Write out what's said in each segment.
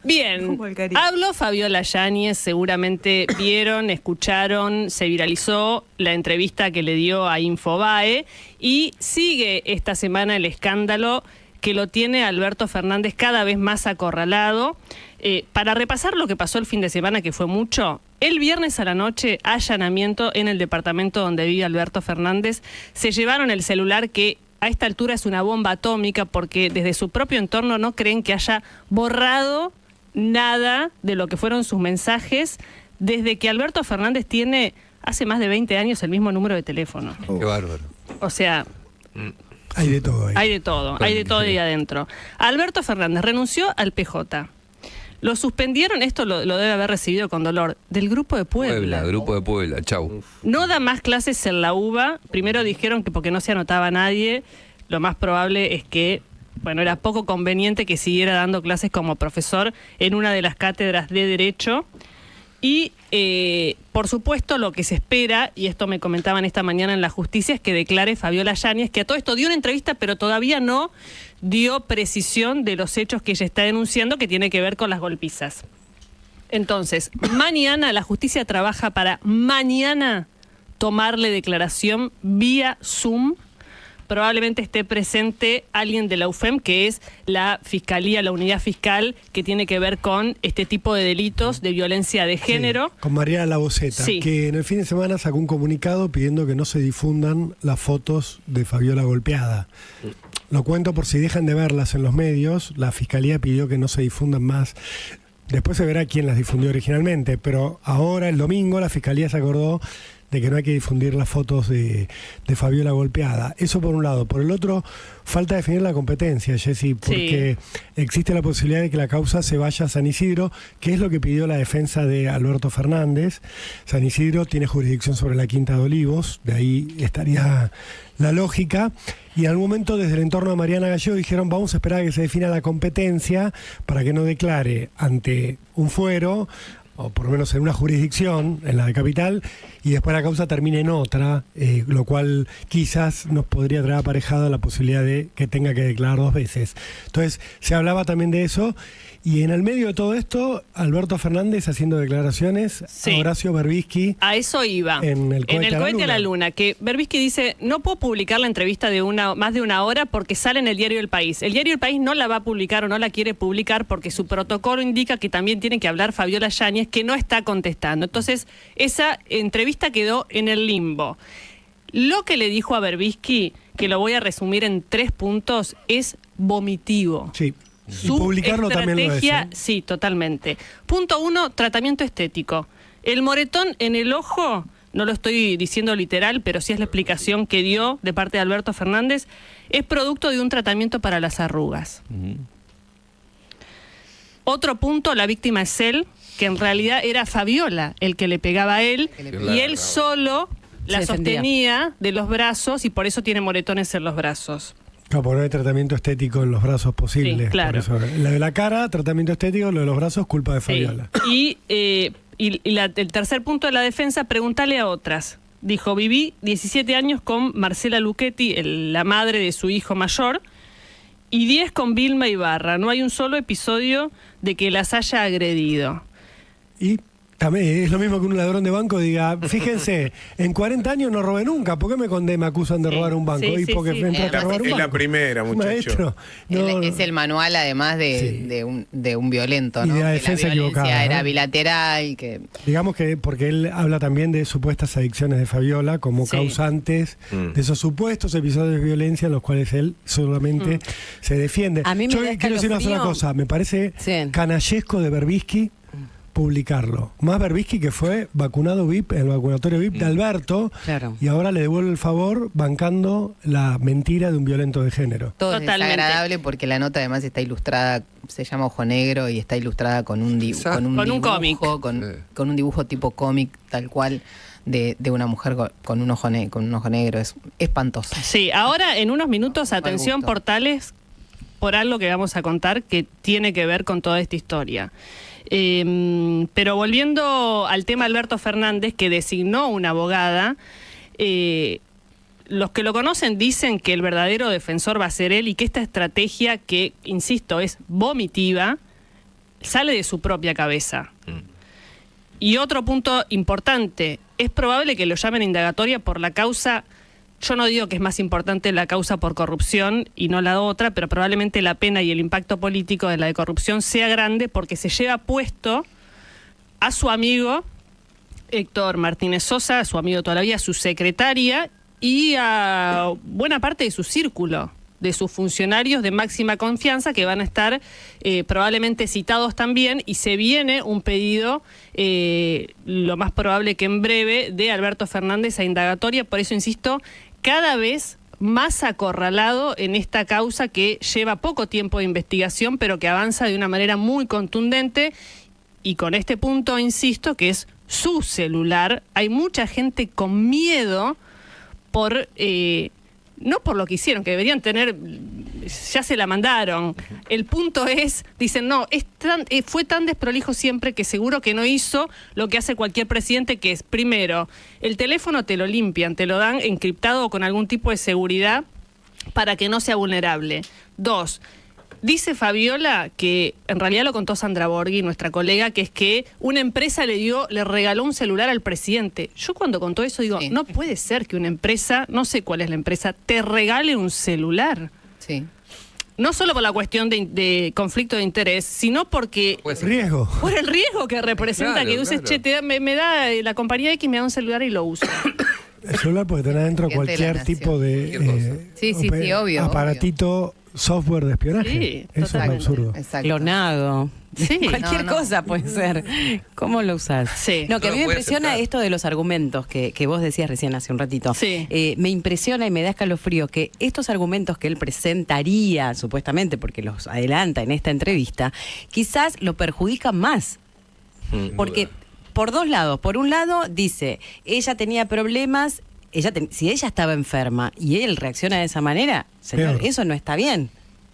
Bien, habló Fabiola Yáñez, seguramente vieron, escucharon, se viralizó la entrevista que le dio a Infobae y sigue esta semana el escándalo que lo tiene Alberto Fernández cada vez más acorralado. Para repasar lo que pasó el fin de semana, que fue mucho, el viernes a la noche, allanamiento en el departamento donde vive Alberto Fernández. Se llevaron el celular que a esta altura es una bomba atómica porque desde su propio entorno no creen que haya borrado nada de lo que fueron sus mensajes desde que Alberto Fernández tiene hace más de 20 años el mismo número de teléfono. Qué bárbaro. O sea... Hay de todo ahí. Hay de todo ahí adentro. Alberto Fernández renunció al PJ. Lo suspendieron, esto lo debe haber recibido con dolor, del Grupo de Puebla. Grupo de Puebla, chau. No da más clases en la UBA. Primero dijeron que porque no se anotaba nadie, lo más probable es que, bueno, era poco conveniente que siguiera dando clases como profesor en una de las cátedras de Derecho. Y, por supuesto, lo que se espera, y esto me comentaban esta mañana en la justicia, es que declare Fabiola Yáñez, que a todo esto dio una entrevista, pero todavía no dio precisión de los hechos que ella está denunciando, que tiene que ver con las golpizas. Entonces, mañana la justicia trabaja para mañana tomarle declaración vía Zoom. Probablemente esté presente alguien de la UFEM, que es la fiscalía, la unidad fiscal que tiene que ver con este tipo de delitos de violencia de género. Sí, con Mariana Laboceta, que en el fin de semana sacó un comunicado pidiendo que no se difundan las fotos de Fabiola golpeada. Lo cuento por si dejan de verlas en los medios. La fiscalía pidió que no se difundan más. Después se verá quién las difundió originalmente, pero ahora, el domingo, la fiscalía se acordó de que no hay que difundir las fotos de Fabiola golpeada. Eso por un lado. Por el otro, falta definir la competencia, Jessy, porque existe la posibilidad de que la causa se vaya a San Isidro, que es lo que pidió la defensa de Alberto Fernández. San Isidro tiene jurisdicción sobre la Quinta de Olivos, de ahí estaría la lógica. Y en algún momento desde el entorno de Mariana Gallego dijeron: vamos a esperar a que se defina la competencia para que no declare ante un fuero, o por lo menos en una jurisdicción, en la de Capital, y después la causa termine en otra, lo cual quizás nos podría traer aparejada la posibilidad de que tenga que declarar 2 veces. Entonces, se hablaba también de eso, y en el medio de todo esto, Alberto Fernández haciendo declaraciones, a Horacio Berbisky. A eso iba. En el cohete a la luna, que Berbisky dice: no puedo publicar la entrevista de más de una hora porque sale en el diario El País. El diario El País no la va a publicar o no la quiere publicar porque su protocolo indica que también tiene que hablar Fabiola Yáñez, que no está contestando. Entonces, esa entrevista quedó en el limbo. Lo que le dijo a Berbisky, que lo voy a resumir en 3 puntos, es vomitivo. Sí. Su y publicarlo también lo es, ¿eh? Sí, totalmente. Punto 1, tratamiento estético. El moretón en el ojo, no lo estoy diciendo literal, pero sí es la explicación que dio de parte de Alberto Fernández, es producto de un tratamiento para las arrugas. Otro punto, la víctima es él, que en realidad era Fabiola el que le pegaba a él, y él solo la sostenía de los brazos y por eso tiene moretones en los brazos. No, porque no hay tratamiento estético en los brazos posible. Sí, claro. Por eso, la de la cara, tratamiento estético, lo de los brazos, culpa de Fabiola. Y el tercer punto de la defensa, preguntale a otras. Dijo: viví 17 años con Marcela Luchetti, la madre de su hijo mayor, y 10 con Vilma Ibarra. No hay un solo episodio de que las haya agredido. Y también es lo mismo que un ladrón de banco diga: fíjense, en 40 años no robé nunca, ¿por qué me acusan de robar un banco? Y porque entraste a robar un banco. Es la primera, muchacho. Maestro, es el manual, además, de un violento, ¿no? Y de la defensa equivocada, era ¿no? bilateral. Digamos que porque él habla también de supuestas adicciones de Fabiola como causantes de esos supuestos episodios de violencia en los cuales él solamente se defiende. A mí Yo quiero decir una sola cosa, me parece canallesco de Berbisky publicarlo. Más Berbisky, que fue vacunado VIP en el vacunatorio VIP de Alberto, y ahora le devuelve el favor bancando la mentira de un violento de género. Todo es desagradable porque la nota además está ilustrada, se llama Ojo Negro, y está ilustrada con un un cómic, con un dibujo tipo cómic tal cual de una mujer con un ojo negro. Es espantoso. Sí, ahora en unos minutos, atención portales, por algo que vamos a contar que tiene que ver con toda esta historia. Pero volviendo al tema Alberto Fernández, que designó una abogada, los que lo conocen dicen que el verdadero defensor va a ser él y que esta estrategia, que, insisto, es vomitiva, sale de su propia cabeza. Y otro punto importante, es probable que lo llamen indagatoria por la causa. Yo no digo que es más importante la causa por corrupción y no la otra, pero probablemente la pena y el impacto político de la de corrupción sea grande porque se lleva puesto a su amigo Héctor Martínez Sosa, a su amigo toda la vida, a su secretaria y a buena parte de su círculo, de sus funcionarios de máxima confianza que van a estar probablemente citados también, y se viene un pedido, lo más probable que en breve, de Alberto Fernández a indagatoria. Por eso insisto, cada vez más acorralado en esta causa que lleva poco tiempo de investigación, pero que avanza de una manera muy contundente. Y con este punto, insisto, que es su celular, hay mucha gente con miedo por... no por lo que hicieron, que deberían tener, ya se la mandaron. El punto es, dicen, no, fue tan desprolijo siempre que seguro que no hizo lo que hace cualquier presidente, que es, primero, el teléfono te lo limpian, te lo dan encriptado o con algún tipo de seguridad para que no sea vulnerable. 2, dice Fabiola, que en realidad lo contó Sandra Borghi, nuestra colega, que es que una empresa le regaló un celular al presidente. Yo cuando contó eso digo, no puede ser que una empresa, no sé cuál es la empresa, te regale un celular. Sí. No solo por la cuestión de conflicto de interés, sino porque... riesgo. Por el riesgo que representa, que uses, che, me da la compañía X, me da un celular y lo uso. El celular puede tener dentro cualquier tipo de sí, obvio, aparatito, software de espionaje. Sí, eso es absurdo. Exacto. Clonado. Sí. Cualquier cosa puede ser. ¿Cómo lo usás? Sí. No, que a mí me impresiona aceptar esto de los argumentos que vos decías recién hace un ratito. Sí. Me impresiona y me da escalofrío que estos argumentos que él presentaría, supuestamente, porque los adelanta en esta entrevista, quizás lo perjudican más. Porque por dos lados. Por un lado, dice, ella tenía problemas, si ella estaba enferma y él reacciona de esa manera, señor, eso no está bien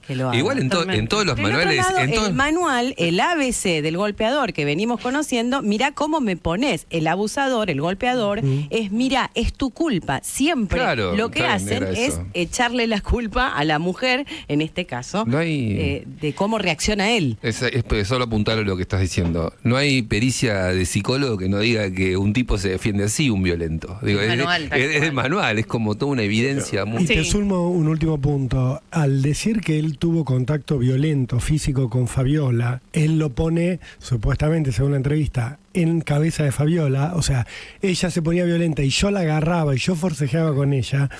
que lo haga. Igual en todos los Del otro manuales... lado, el manual, el ABC del golpeador que venimos conociendo, mirá cómo me pones. El abusador, el golpeador, es, mirá, es tu culpa. Siempre Claro, lo que hacen era es eso. echarle la culpa a la mujer, en este caso, No hay... de cómo reacciona él. Es solo apuntar a lo que estás diciendo. No hay pericia de psicólogo que no diga que un tipo se defiende así, un violento. Digo, Manual, es de manual, es como toda una evidencia. Muy... Y te sumo un último punto. Al decir que él tuvo contacto violento, físico con Fabiola, él lo pone, supuestamente, según la entrevista, en cabeza de Fabiola. O sea, ella se ponía violenta y yo la agarraba y yo forcejeaba con ella.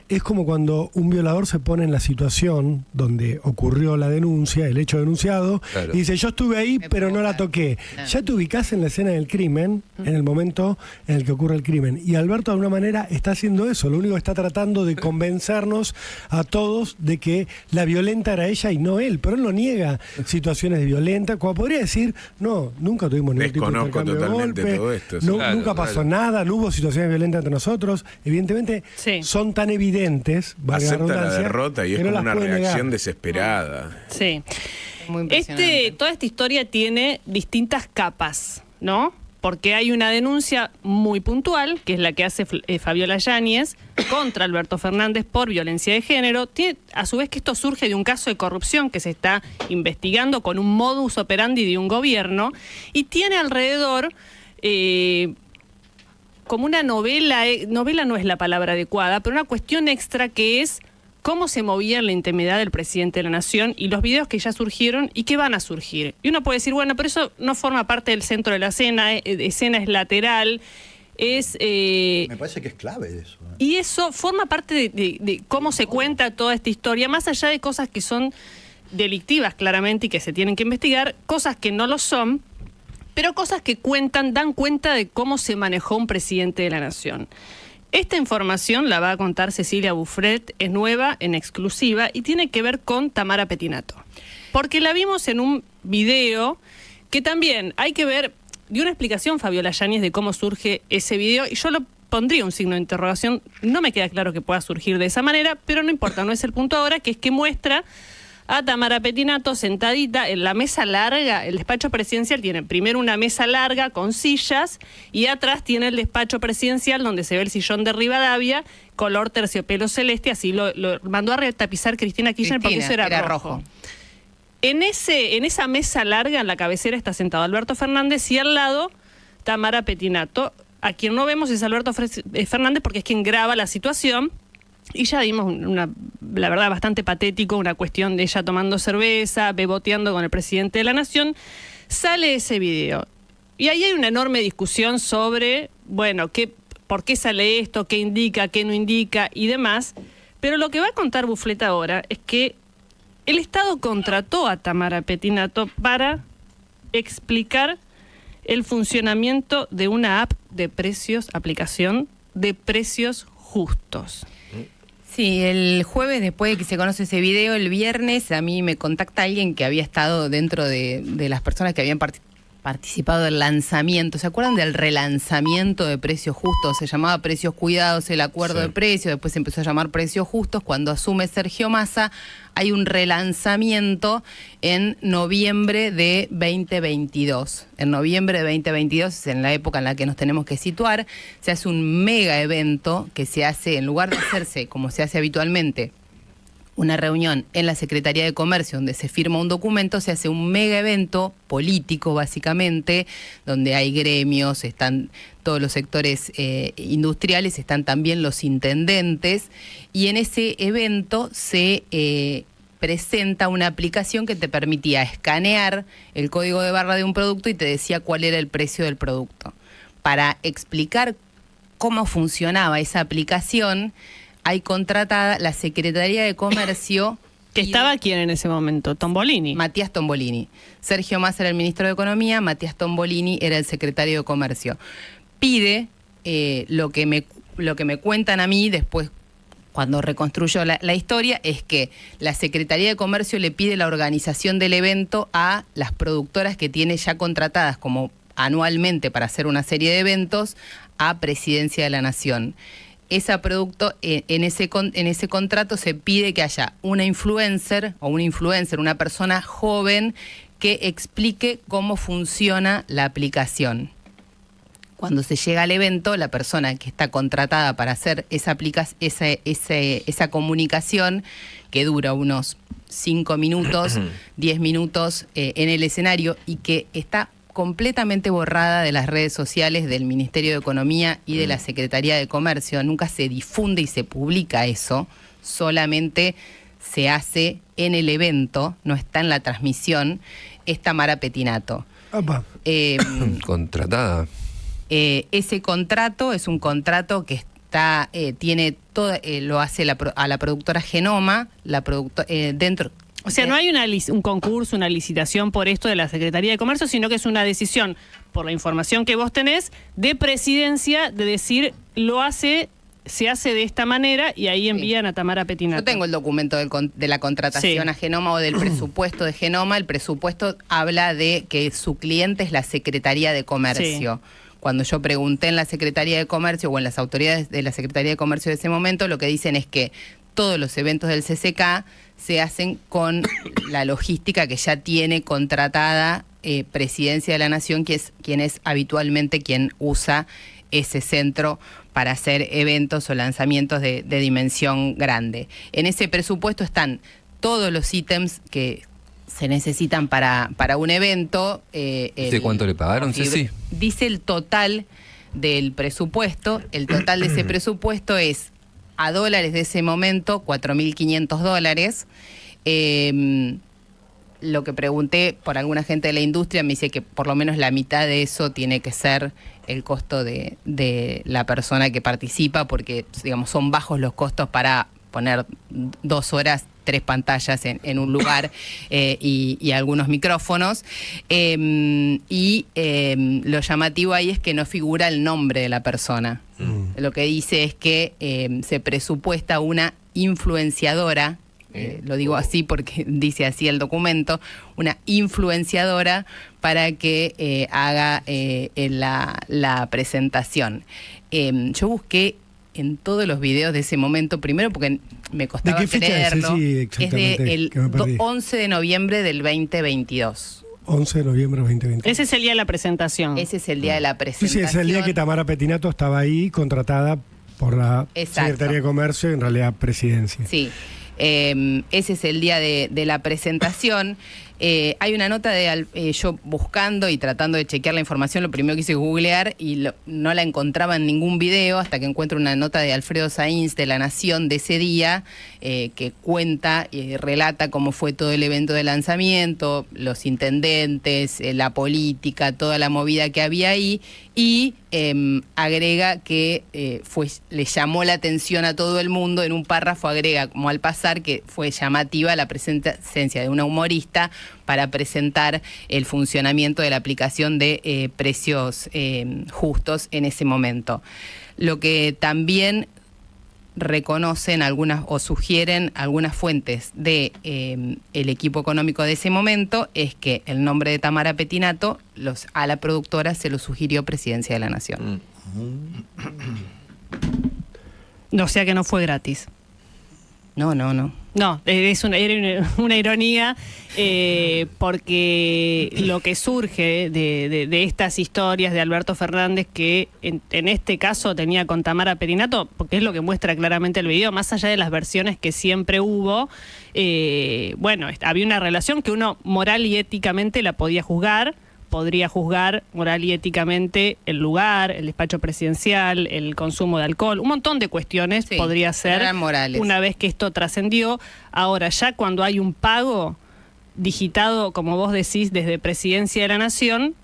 Es como cuando un violador se pone en la situación donde ocurrió la denuncia, el hecho denunciado, Claro. y dice, yo estuve ahí, pero no la toqué. Claro. Ya te ubicás en la escena del crimen, en el momento en el que ocurre el crimen. Y Alberto, de alguna manera, está haciendo eso. Lo único que está tratando de convencernos a todos de que la violenta era ella y no él. Pero él no niega situaciones de violenta, como podría decir, no, nunca tuvimos ningún tipo de Desconozco intercambio de totalmente golpe, todo esto, sí. Claro, nunca pasó claro. nada, no hubo situaciones violentas entre nosotros. Evidentemente, Sí. son tan evidentes, valga Acepta la redundancia, derrota y es que no como las una puede reacción negar. desesperada. Sí. Muy impresionante. Toda esta historia tiene distintas capas, ¿no? Porque hay una denuncia muy puntual, que es la que hace Fabiola Yáñez contra Alberto Fernández por violencia de género. Tiene, a su vez, que esto surge de un caso de corrupción que se está investigando con un modus operandi de un gobierno, y tiene alrededor... como una novela no es la palabra adecuada, pero una cuestión extra que es cómo se movía en la intimidad del presidente de la Nación y los videos que ya surgieron y que van a surgir. Y uno puede decir, bueno, pero eso no forma parte del centro de la escena es lateral, Me parece que es clave eso. y eso forma parte de cómo se cuenta toda esta historia, más allá de cosas que son delictivas claramente y que se tienen que investigar, cosas que no lo son, pero cosas que dan cuenta de cómo se manejó un presidente de la Nación. Esta información la va a contar Cecilia Buffret, es nueva, en exclusiva, y tiene que ver con Tamara Pettinato. Porque la vimos en un video que también hay que ver, dio una explicación Fabiola Yáñez de cómo surge ese video, y yo lo pondría un signo de interrogación, no me queda claro que pueda surgir de esa manera, pero no importa, no es el punto ahora, que es que muestra a Tamara Pettinato sentadita en la mesa larga. El despacho presidencial tiene primero una mesa larga con sillas y atrás tiene el despacho presidencial donde se ve el sillón de Rivadavia, color terciopelo celeste, así lo mandó a retapizar Cristina Kirchner porque eso era rojo. En esa mesa larga, en la cabecera, está sentado Alberto Fernández y al lado Tamara Pettinato. A quien no vemos es Alberto Fernández porque es quien graba la situación. Y ya vimos la verdad, bastante patético, una cuestión de ella tomando cerveza, beboteando con el presidente de la Nación. Sale ese video. Y ahí hay una enorme discusión sobre, bueno, por qué sale esto, qué indica, qué no indica y demás. Pero lo que va a contar Bufleta ahora es que el Estado contrató a Tamara Pettinato para explicar el funcionamiento de una app de precios, aplicación de precios justos. Sí, el jueves, después de que se conoce ese video, el viernes, a mí me contacta alguien que había estado dentro de las personas que habían participado del lanzamiento. ¿Se acuerdan del relanzamiento de Precios Justos? Se llamaba Precios Cuidados, el acuerdo de precios, después se empezó a llamar Precios Justos. Cuando asume Sergio Massa, hay un relanzamiento en noviembre de 2022. En noviembre de 2022, es en la época en la que nos tenemos que situar, se hace un mega evento que se hace, en lugar de hacerse como se hace habitualmente, una reunión en la Secretaría de Comercio donde se firma un documento, se hace un mega evento político básicamente, donde hay gremios, están todos los sectores industriales, están también los intendentes, y en ese evento se presenta una aplicación que te permitía escanear el código de barra de un producto y te decía cuál era el precio del producto. Para explicar cómo funcionaba esa aplicación, hay contratada la Secretaría de Comercio. ¿Que estaba quién en ese momento? ¿Tombolini? Matías Tombolini. Sergio Massa era el ministro de Economía, Matías Tombolini era el secretario de Comercio. Pide lo que me cuentan a mí después, cuando reconstruyo la historia, es que la Secretaría de Comercio le pide la organización del evento a las productoras que tiene ya contratadas como anualmente para hacer una serie de eventos a Presidencia de la Nación. En ese contrato se pide que haya una influencer, una persona joven que explique cómo funciona la aplicación. Cuando se llega al evento, la persona que está contratada para hacer esa comunicación, que dura unos 5 minutos, 10 minutos en el escenario y que está completamente borrada de las redes sociales del Ministerio de Economía y de la Secretaría de Comercio. Nunca se difunde y se publica eso, solamente se hace en el evento, no está en la transmisión, es Tamara Pettinato. Contratada. Ese contrato es un contrato que está tiene todo, lo hace a la productora Genoma, dentro. O sea, no hay un concurso, una licitación por esto de la Secretaría de Comercio, sino que es una decisión, por la información que vos tenés, de Presidencia, de decir, se hace de esta manera y ahí envían a Tamara Pettinato. Yo tengo el documento de la contratación a Genoma o del presupuesto de Genoma. El presupuesto habla de que su cliente es la Secretaría de Comercio. Sí. Cuando yo pregunté en la Secretaría de Comercio o en las autoridades de la Secretaría de Comercio de ese momento, lo que dicen es que todos los eventos del CCK se hacen con la logística que ya tiene contratada Presidencia de la Nación, quien es habitualmente quien usa ese centro para hacer eventos o lanzamientos de dimensión grande. En ese presupuesto están todos los ítems que se necesitan para un evento. ¿De cuánto le pagaron, Ceci? Dice el total del presupuesto. El total de ese presupuesto es, a dólares de ese momento, $4.500. Lo que pregunté por alguna gente de la industria me dice que por lo menos la mitad de eso tiene que ser el costo de la persona que participa, porque digamos son bajos los costos para poner 2 horas, 3 pantallas en un lugar y algunos micrófonos. Lo llamativo ahí es que no figura el nombre de la persona. Lo que dice es que se presupuesta una influenciadora, lo digo así porque dice así el documento, una influenciadora para que haga la presentación. Yo busqué en todos los videos de ese momento, primero porque me costaba creerlo, es del 11 de noviembre del 2022. 11 de noviembre del 2022. Ese es el día de la presentación. Ese es el día de la presentación. Sí, es el día que Tamara Pettinato estaba ahí, contratada por la Secretaría de Comercio, en realidad Presidencia. Sí. Ese es el día de la presentación. Hay una nota de yo buscando y tratando de chequear la información, lo primero que hice es googlear y no la encontraba en ningún video hasta que encuentro una nota de Alfredo Sainz de La Nación de ese día que cuenta y relata cómo fue todo el evento de lanzamiento, los intendentes, la política, toda la movida que había ahí y agrega que le llamó la atención a todo el mundo, en un párrafo agrega como al pasar que fue llamativa la presencia de una humorista para presentar el funcionamiento de la aplicación de precios justos en ese momento. Lo que también reconocen algunas o sugieren algunas fuentes de el equipo económico de ese momento es que el nombre de Tamara Pettinato a la productora se lo sugirió Presidencia de la Nación. O sea que no fue gratis. No. No, era una ironía porque lo que surge de estas historias de Alberto Fernández, que en este caso tenía con Tamara Pettinato, porque es lo que muestra claramente el video, más allá de las versiones que siempre hubo, había una relación que uno moral y éticamente la podría juzgar moral y éticamente el lugar, el despacho presidencial, el consumo de alcohol, un montón de cuestiones podría ser una vez que esto trascendió. Ahora, ya cuando hay un pago digitado, como vos decís, desde Presidencia de la Nación,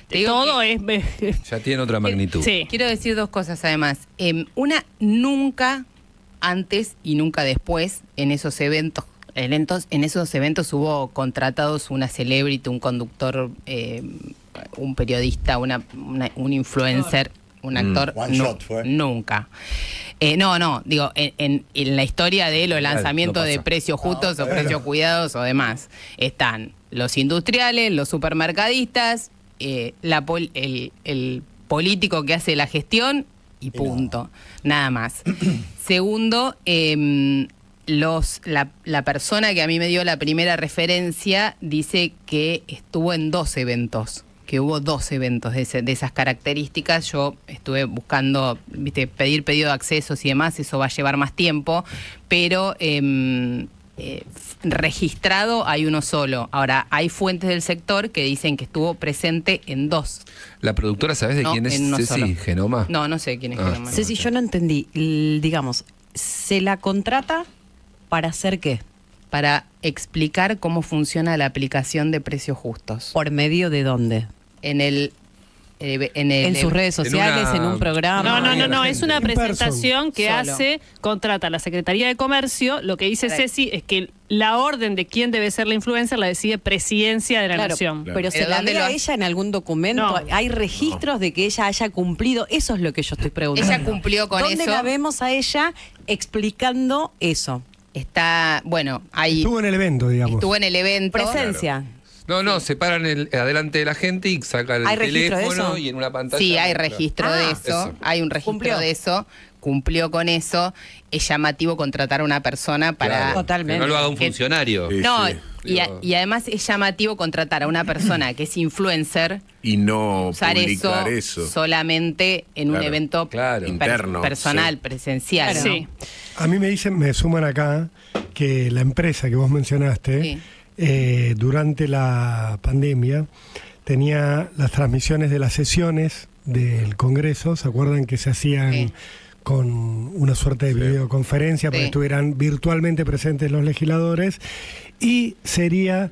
todo es... ya tiene otra magnitud. Sí. Quiero decir dos cosas además. Una, nunca antes y nunca después en esos eventos hubo contratados una celebrity, un conductor, un periodista, un influencer, un actor. One shot fue. Nunca. Digo, en la historia de los lanzamientos de precios justos o precios cuidados o demás, están los industriales, los supermercadistas, el político que hace la gestión y punto. Nada más. Segundo, la persona que a mí me dio la primera referencia dice que estuvo en 2 eventos, que hubo 2 eventos de esas características. Yo estuve buscando, pedir pedido de accesos y demás, eso va a llevar más tiempo, pero registrado hay uno solo. Ahora, hay fuentes del sector que dicen que estuvo presente en 2. ¿La productora sabes de quién es Ceci Genoma? No sé quién es Genoma. Ceci, yo no entendí. Digamos, ¿se la contrata para hacer qué? Para explicar cómo funciona la aplicación de precios justos. ¿Por medio de dónde? En sus redes sociales, en un programa. No, es una presentación que contrata la Secretaría de Comercio. Lo que dice Ceci es que la orden de quién debe ser la influencer la decide Presidencia de la Nación. Pero ¿se la ve a ella en algún documento? No. ¿Hay registros de que ella haya cumplido? Eso es lo que yo estoy preguntando. Ella cumplió con eso. ¿Dónde la vemos a ella explicando eso? Estuvo en el evento, digamos. Estuvo en el evento. Presencia. No, se paran adelante de la gente y sacan el teléfono y en una pantalla. Sí, hay registro de eso. Hay un registro de eso. Cumplió con eso. Es llamativo contratar a una persona para... Totalmente. Que no lo haga un funcionario. Y además es llamativo contratar a una persona que es influencer y no usar publicar eso solamente en un evento interno, personal, presencial. Claro. Sí. A mí me suman acá que la empresa que vos mencionaste, durante la pandemia, tenía las transmisiones de las sesiones del Congreso. ¿Se acuerdan que se hacían con una suerte de videoconferencia para que estuvieran virtualmente presentes los legisladores? Y sería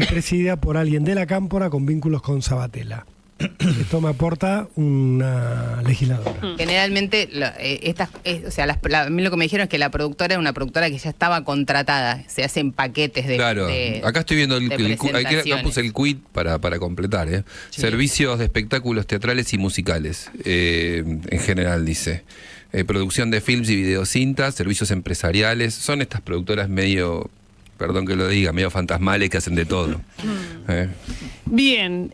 presidida por alguien de la Cámpora con vínculos con Esto me aporta una legisladora. Generalmente, a mí lo que me dijeron es que la productora era una productora que ya estaba contratada. Se hacen paquetes de... Claro, acá estoy viendo acá puse el quit para completar. Servicios de espectáculos teatrales y musicales, en general dice. Producción de films y videocintas, servicios empresariales. Son estas productoras medio... Perdón que lo diga, medio fantasmales que hacen de todo. Bien,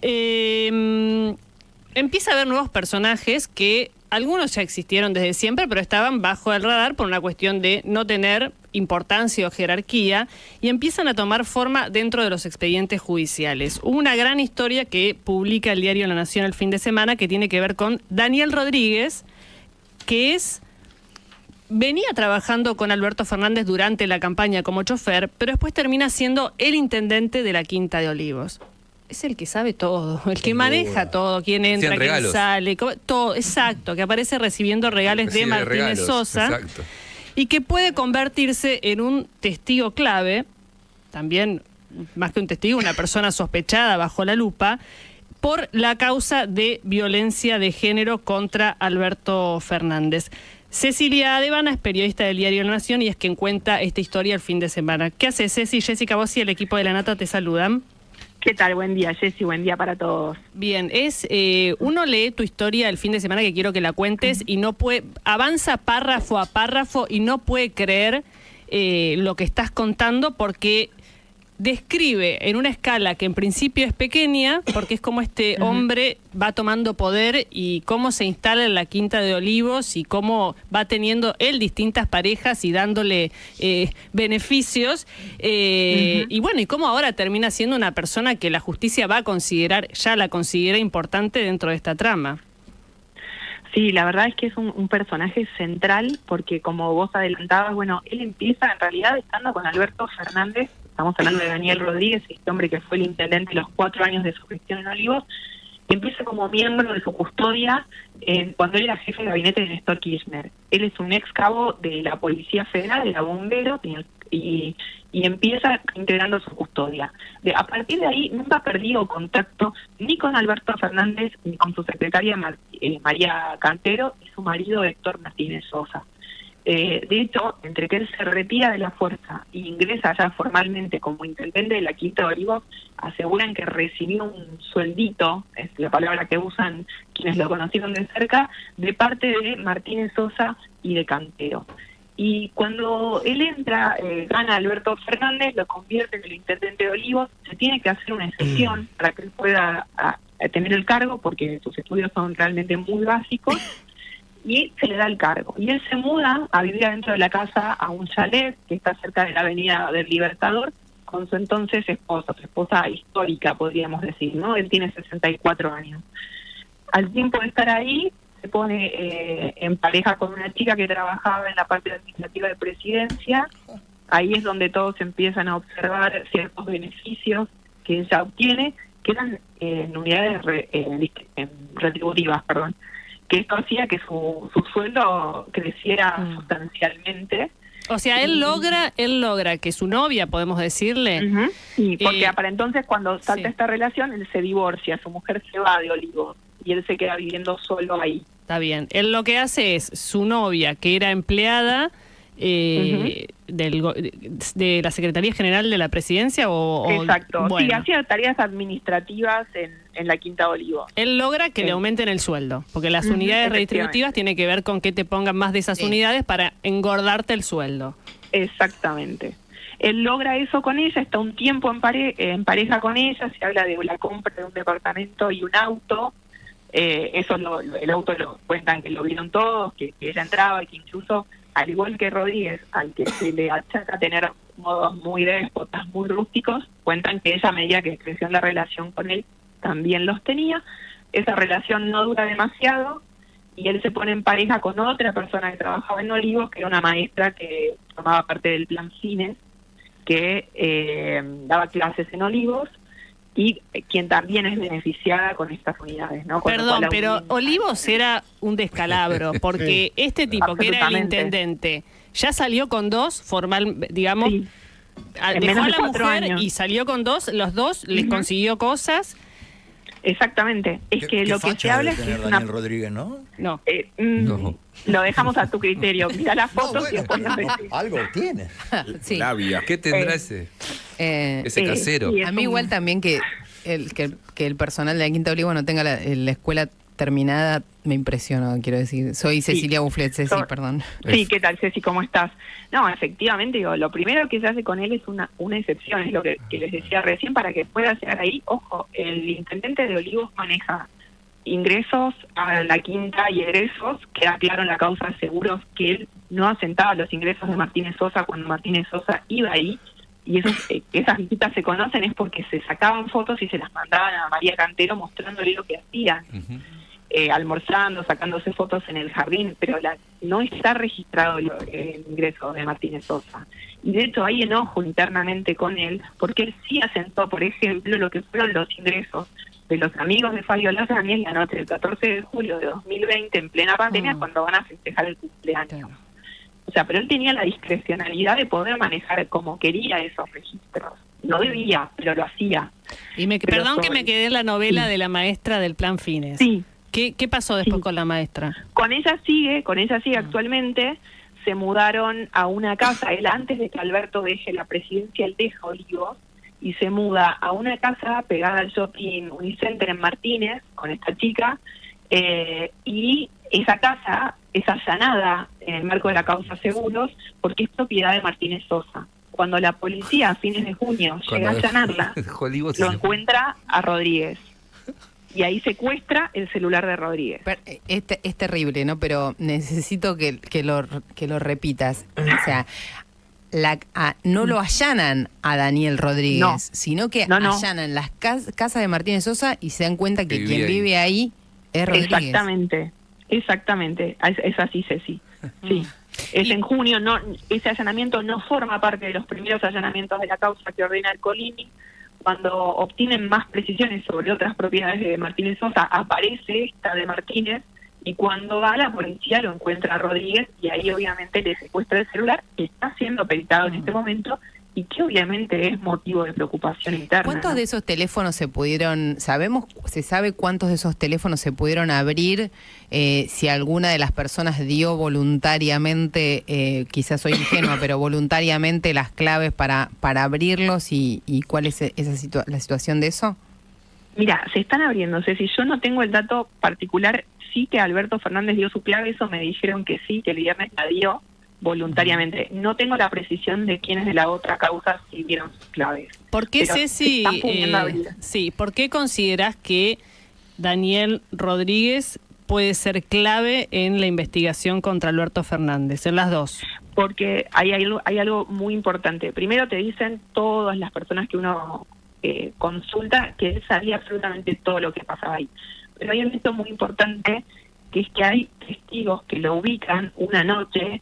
empieza a haber nuevos personajes que algunos ya existieron desde siempre, pero estaban bajo el radar por una cuestión de no tener importancia o jerarquía, y empiezan a tomar forma dentro de los expedientes judiciales. Hubo una gran historia que publica el diario La Nación el fin de semana que tiene que ver con Daniel Rodríguez, que es venía trabajando con Alberto Fernández durante la campaña como chofer, pero después termina siendo el intendente de la Quinta de Olivos. Es el que sabe todo, el que maneja todo, quién entra, quién sale, todo, exacto, que aparece recibiendo regales de Martínez Sosa, exacto, y que puede convertirse en un testigo clave, también más que un testigo, una persona sospechada bajo la lupa, por la causa de violencia de género contra Alberto Fernández. Cecilia Adevana es periodista del diario La Nación y es quien cuenta esta historia el fin de semana. ¿Qué hace Ceci? Jessica, vos y el equipo de La Nata te saludan. ¿Qué tal? Buen día, Jessy, buen día para todos. Bien, uno lee tu historia el fin de semana, que quiero que la cuentes, y no puede, avanza párrafo a párrafo y no puede creer lo que estás contando, porque describe en una escala que en principio es pequeña, porque es como este hombre va tomando poder y cómo se instala en la Quinta de Olivos y cómo va teniendo él distintas parejas y dándole beneficios. Y bueno, y cómo ahora termina siendo una persona que la justicia va a considerar, ya la considera importante dentro de esta trama. Sí, la verdad es que es un personaje central, porque como vos adelantabas, bueno, él empieza en realidad estando con Alberto Fernández. Estamos hablando de Daniel Rodríguez, este hombre que fue el intendente los 4 años de su gestión en Olivos, y empieza como miembro de su custodia cuando él era jefe de gabinete de Néstor Kirchner. Él es un ex cabo de la Policía Federal, era bombero, y empieza integrando su custodia. A partir de ahí nunca ha perdido contacto ni con Alberto Fernández ni con su secretaria María Cantero y su marido Héctor Martínez Sosa. De hecho, entre que él se retira de la fuerza e ingresa ya formalmente como intendente de la Quinta de Olivos, aseguran que recibió un sueldito, es la palabra que usan quienes lo conocieron de cerca, de parte de Martínez Sosa y de Cantero. Y cuando él entra, gana Alberto Fernández, lo convierte en el intendente de Olivos, se tiene que hacer una excepción para que él pueda tener el cargo, porque sus estudios son realmente muy básicos, y se le da el cargo. Y él se muda a vivir adentro de la casa a un chalet que está cerca de la Avenida del Libertador con su entonces esposa, su esposa histórica, podríamos decir, ¿no? Él tiene 64 años. Al tiempo de estar ahí, se pone en pareja con una chica que trabajaba en la parte administrativa de presidencia. Ahí es donde todos empiezan a observar ciertos beneficios que ella obtiene, que eran en unidades retributivas, perdón. Que esto hacía que su sueldo creciera sustancialmente. O sea, él logra que su novia, podemos decirle... Sí, porque para entonces cuando salta esta relación, él se divorcia, su mujer se va de Olivos y él se queda viviendo solo ahí. Está bien. Él lo que hace es, su novia, que era empleada de la Secretaría General de la Presidencia Exacto, bueno. Sí, hacía tareas administrativas en la Quinta de Olivos. Él logra que le aumenten el sueldo, porque las unidades redistributivas tienen que ver con que te pongan más de esas unidades para engordarte el sueldo. Exactamente. Él logra eso con ella, está un tiempo en pareja con ella, se habla de la compra de un departamento y un auto. Eso el auto lo cuentan que lo vieron todos, que ella entraba y que incluso, al igual que Rodríguez, al que se le achaca tener modos muy déspotas, muy rústicos, cuentan que ella, a medida que creció en la relación con él, también los tenía. Esa relación no dura demasiado y él se pone en pareja con otra persona que trabajaba en Olivos, que era una maestra que formaba parte del plan Cines, que daba clases en Olivos, y quien también es beneficiada con estas unidades, ¿no? Perdón, pero Olivos era un descalabro, porque este tipo, que era el intendente, ya salió con 2, formal, digamos, dejó a la mujer años. Y salió con 2, los 2 les consiguió cosas. Exactamente, es que lo que se habla es que es Daniel Rodríguez, ¿no? No. No. Lo dejamos a tu criterio, mira las fotos y después nos decís. Algo tiene. Sí. Labia. ¿Qué tendrá ese casero? Sí, a mí igual también que el personal de la Quinta de Olivos no tenga la escuela terminada, me impresionó, quiero decir. Soy Cecilia Bufflet, Ceci, perdón. Sí, ¿qué tal, Ceci? ¿Cómo estás? No, efectivamente, digo, lo primero que se hace con él es una excepción, es lo que les decía recién, para que pueda llegar ahí. Ojo, el intendente de Olivos maneja ingresos a la Quinta y egresos, queda claro en la causa de seguros que él no asentaba los ingresos de Martínez Sosa cuando Martínez Sosa iba ahí, y esas visitas se conocen es porque se sacaban fotos y se las mandaban a María Cantero mostrándole lo que hacían. almorzando, sacándose fotos en el jardín, pero no está registrado el ingreso de Martínez Sosa. Y de hecho hay enojo internamente con él, porque él sí asentó, por ejemplo, lo que fueron los ingresos de los amigos de Fabio Lázaro en la noche del 14 de julio de 2020, en plena pandemia, cuando van a festejar el cumpleaños. O sea, pero él tenía la discrecionalidad de poder manejar como quería esos registros. No debía, pero lo hacía. Y perdón que me quedé en la novela de la maestra del Plan Fines. Sí. ¿Qué pasó después con la maestra? Con ella sigue actualmente. Se mudaron a una casa, él antes de que Alberto deje la presidencia, él deja Olivos y se muda a una casa pegada al shopping Unicenter en Martínez con esta chica, y esa casa es allanada en el marco de la causa Seguros porque es propiedad de Martínez Sosa. Cuando la policía a fines de junio llega a allanarla, lo encuentra a Rodríguez. Y ahí secuestra el celular de Rodríguez. Es terrible, ¿no? Pero necesito que lo repitas. O sea, no lo allanan a Daniel Rodríguez, sino que allanan las casas de Martínez Sosa y se dan cuenta que quien vive ahí es Rodríguez. Exactamente. Es así, Ceci. Sí. Es en junio, ese allanamiento no forma parte de los primeros allanamientos de la causa que ordena el Colini. Cuando obtienen más precisiones sobre otras propiedades de Martínez Sosa, aparece esta de Martínez, y cuando va la policía lo encuentra a Rodríguez, y ahí obviamente le secuestra el celular, que está siendo peritado en este momento, y que obviamente es motivo de preocupación interna. ¿Cuántos de esos teléfonos se sabe cuántos de esos teléfonos se pudieron abrir? Si alguna de las personas dio voluntariamente, quizás soy ingenua, pero voluntariamente las claves para abrirlos, y cuál es la situación de eso? Mira, se están abriendo, Ceci. Yo no tengo el dato particular, sí que Alberto Fernández dio su clave, eso me dijeron que sí, que el viernes la dio voluntariamente. No tengo la precisión de quiénes de la otra causa sí dieron sus claves. ¿Por qué, Ceci, por qué considerás que Daniel Rodríguez puede ser clave en la investigación contra Alberto Fernández, en las dos? Porque hay algo muy importante. Primero te dicen todas las personas que uno consulta que él sabía absolutamente todo lo que pasaba ahí. Pero hay un hecho muy importante, que es que hay testigos que lo ubican una noche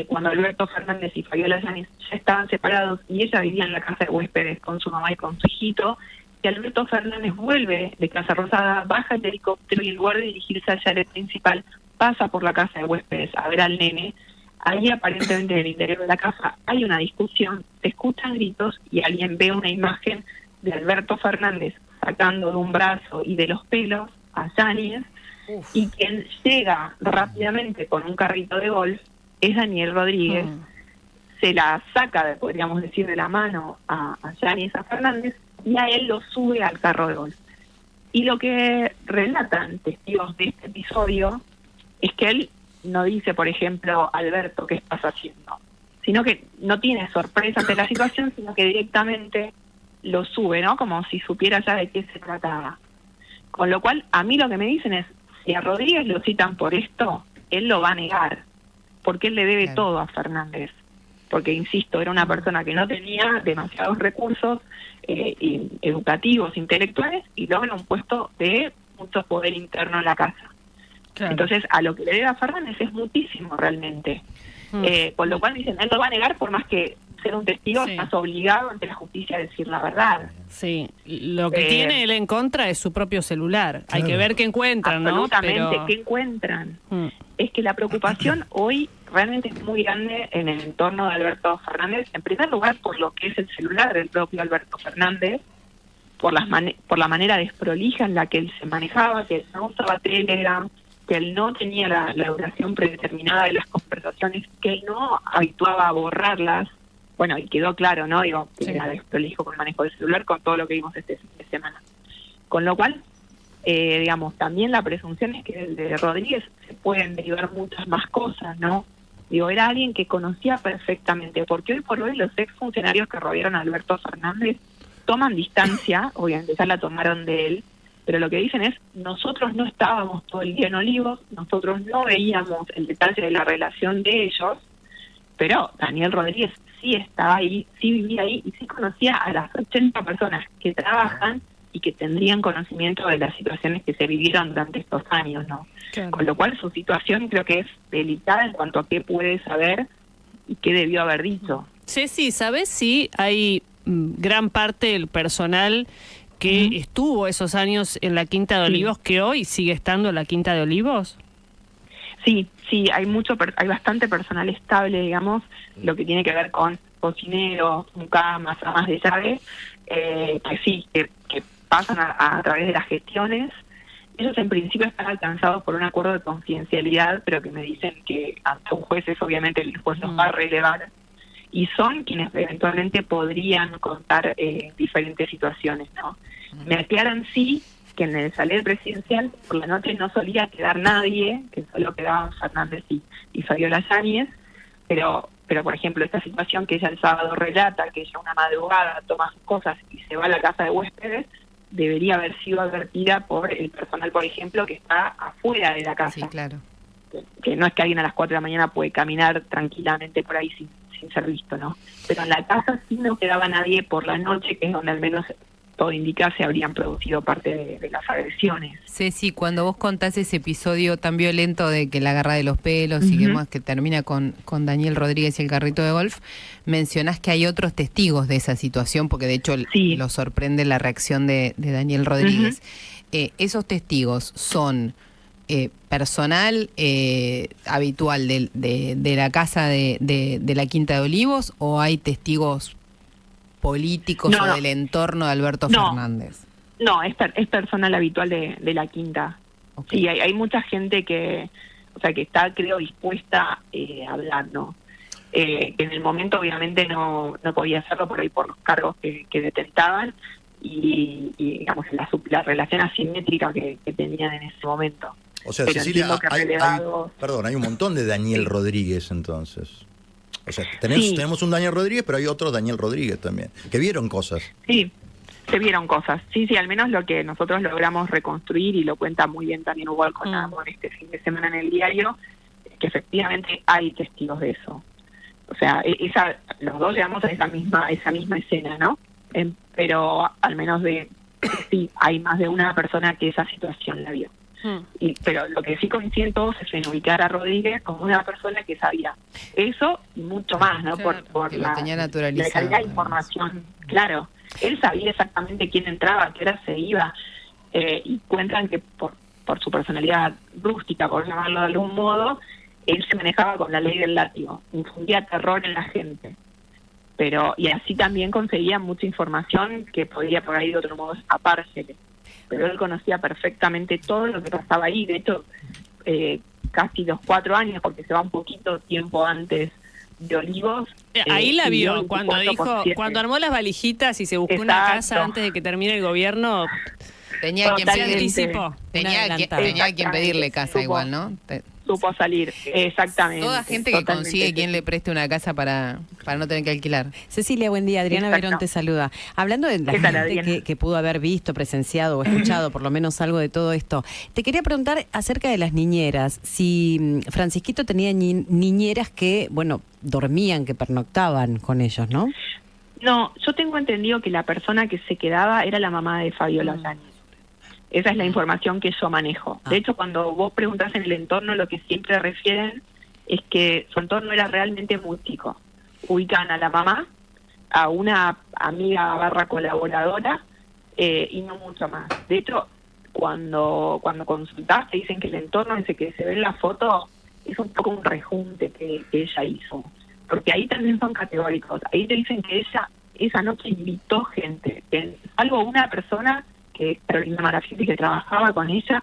cuando Alberto Fernández y Fabiola Yáñez ya estaban separados y ella vivía en la casa de huéspedes con su mamá y con su hijito, que Alberto Fernández vuelve de Casa Rosada, baja el helicóptero y en lugar de dirigirse al chalet principal, pasa por la casa de huéspedes a ver al nene. Ahí aparentemente en el interior de la casa hay una discusión, se escuchan gritos y alguien ve una imagen de Alberto Fernández sacando de un brazo y de los pelos a Yáñez, y quien llega rápidamente con un carrito de golf es Daniel Rodríguez. Se la saca, podríamos decir, de la mano a Yáñez, a Fernández, y a él lo sube al carro de golf. Y lo que relatan testigos de este episodio es que él no dice, por ejemplo, Alberto, ¿qué estás haciendo? Sino que no tiene sorpresa ante la situación, sino que directamente lo sube, ¿no? Como si supiera ya de qué se trataba. Con lo cual, a mí lo que me dicen es, si a Rodríguez lo citan por esto, él lo va a negar, porque él le debe todo a Fernández. Porque, insisto, era una persona que no tenía demasiados recursos educativos, intelectuales, y logra un puesto de mucho poder interno en la casa. Claro. Entonces, a lo que le debe a Fernández es muchísimo realmente. Con lo cual dicen, él lo va a negar por más que ser un testigo, estás obligado ante la justicia a decir la verdad. Sí, lo que tiene él en contra es su propio celular. Claro. Hay que ver qué encuentran, ¿no? Absolutamente, qué encuentran. Es que la preocupación hoy realmente es muy grande en el entorno de Alberto Fernández. En primer lugar, por lo que es el celular del propio Alberto Fernández, por la manera desprolija en la que él se manejaba, que él no usaba Telegram, que él no tenía la duración predeterminada de las conversaciones, que él no habituaba a borrarlas. Bueno, y quedó claro, ¿no? Digo, que era desprolijo con el manejo del celular, con todo lo que vimos este fin de semana. Con lo cual, digamos, también la presunción es que de Rodríguez se pueden derivar muchas más cosas, ¿no? Digo, era alguien que conocía perfectamente, porque hoy por hoy los exfuncionarios que rodearon a Alberto Fernández toman distancia, obviamente ya la tomaron de él, pero lo que dicen es, nosotros no estábamos todo el día en Olivos, nosotros no veíamos el detalle de la relación de ellos, pero Daniel Rodríguez sí estaba ahí, sí vivía ahí y sí conocía a las 80 personas que trabajan y que tendrían conocimiento de las situaciones que se vivieron durante estos años, ¿no? Claro. Con lo cual su situación creo que es delicada en cuanto a qué puede saber y qué debió haber dicho. Ceci, ¿sabes si hay gran parte del personal que estuvo esos años en la Quinta de Olivos que hoy sigue estando en la Quinta de Olivos? Sí, hay bastante personal estable, digamos, lo que tiene que ver con cocineros, mucamas, amas de llave, que pasan a través de las gestiones. Ellos en principio están alcanzados por un acuerdo de confidencialidad, pero que me dicen que ante un juez eso obviamente el juez los va a relevar, y son quienes eventualmente podrían contar diferentes situaciones, ¿no? Me aclaran sí que en el saler presidencial por la noche no solía quedar nadie, que solo quedaban Fernández y Fabiola Yáñez, pero por ejemplo esta situación que ella el sábado relata, que ella una madrugada toma sus cosas y se va a la casa de huéspedes, debería haber sido advertida por el personal, por ejemplo, que está afuera de la casa. Sí, claro. Que no es que alguien a las 4 de la mañana puede caminar tranquilamente por ahí sin ser visto, ¿no? Pero en la casa sí no quedaba nadie por la noche, que es donde al menos todo indica se habrían producido parte de las agresiones. Ceci, cuando vos contás ese episodio tan violento de que la agarra de los pelos y demás, que termina con Daniel Rodríguez y el carrito de golf, mencionás que hay otros testigos de esa situación, porque de hecho lo sorprende la reacción de Daniel Rodríguez. ¿Esos testigos son personal habitual de la casa de la Quinta de Olivos, o hay testigos políticos o del entorno de Alberto Fernández? No, es personal habitual de la Quinta. Okay. Sí, hay mucha gente que está, creo, dispuesta a hablar, ¿no? Que en el momento obviamente no podía hacerlo por ahí por los cargos que detentaban y digamos la relación asimétrica que tenían en ese momento. O sea, pero Cecilia, hay un montón de Daniel Rodríguez entonces. O sea, tenemos un Daniel Rodríguez, pero hay otros Daniel Rodríguez también, que vieron cosas. Sí, se vieron cosas. Sí, al menos lo que nosotros logramos reconstruir, y lo cuenta muy bien también Hugo Alconado este fin de semana en el diario, es que efectivamente hay testigos de eso. O sea, los dos llegamos a esa misma escena, ¿no? Pero al menos sí, hay más de una persona que esa situación la vio. Pero lo que sí coinciden todos es en ubicar a Rodríguez como una persona que sabía eso y mucho más, ¿no? Claro, por la calidad de información. Claro, él sabía exactamente quién entraba, a qué hora se iba, y cuentan que por su personalidad rústica, por llamarlo de algún modo, él se manejaba con la ley del látigo, infundía terror en la gente. Y así también conseguía mucha información que podría por ahí de otro modo escapársele. Pero él conocía perfectamente todo lo que pasaba ahí. De hecho, casi los 4 años, porque se va un poquito tiempo antes de Olivos. Ahí la vio, cuando armó las valijitas y se buscó una casa antes de que termine el gobierno. Tenía quien pedirle casa igual, ¿no? Supo salir, exactamente. Toda gente que consigue quien le preste una casa para no tener que alquilar. Cecilia, buen día. Adriana Verón te saluda. Hablando de la gente que pudo haber visto, presenciado o escuchado por lo menos algo de todo esto, te quería preguntar acerca de las niñeras. Si Francisquito tenía niñeras que, dormían, que pernoctaban con ellos, ¿no? No, yo tengo entendido que la persona que se quedaba era la mamá de Fabiola Yáñez. Esa es la información que yo manejo. De hecho, cuando vos preguntás en el entorno, lo que siempre refieren es que su entorno era realmente muy chico. Ubican a la mamá, a una amiga / colaboradora, y no mucho más. De hecho, cuando consultás, te dicen que el entorno ese que se ve en la foto es un poco un rejunte que ella hizo. Porque ahí también son categóricos. Ahí te dicen que ella esa noche invitó gente, salvo una persona que es Carolina Marafiotti, que trabajaba con ella,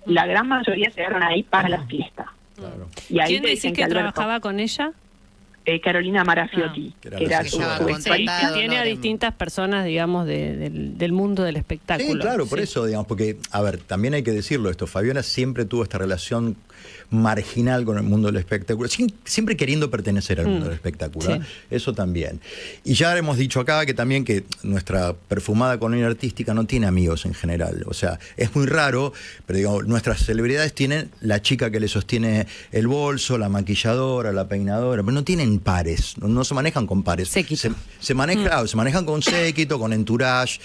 la gran mayoría se quedaron ahí para la fiesta. Claro. Y ahí ¿quién decís que trabajaba con ella? Carolina Marafiotti, que era su tiene a distintas personas, digamos, del mundo del espectáculo. Sí, claro, por eso, digamos, porque, a ver, también hay que decirlo esto, Fabiola siempre tuvo esta relación marginal con el mundo del espectáculo, siempre queriendo pertenecer al mundo del espectáculo, eso también. Y ya hemos dicho acá que también que nuestra perfumada colonia artística no tiene amigos en general, o sea, es muy raro, pero digamos, nuestras celebridades tienen la chica que le sostiene el bolso, la maquilladora, la peinadora, pero no tienen pares, no se manejan con pares. Se manejan con séquito, con entourage,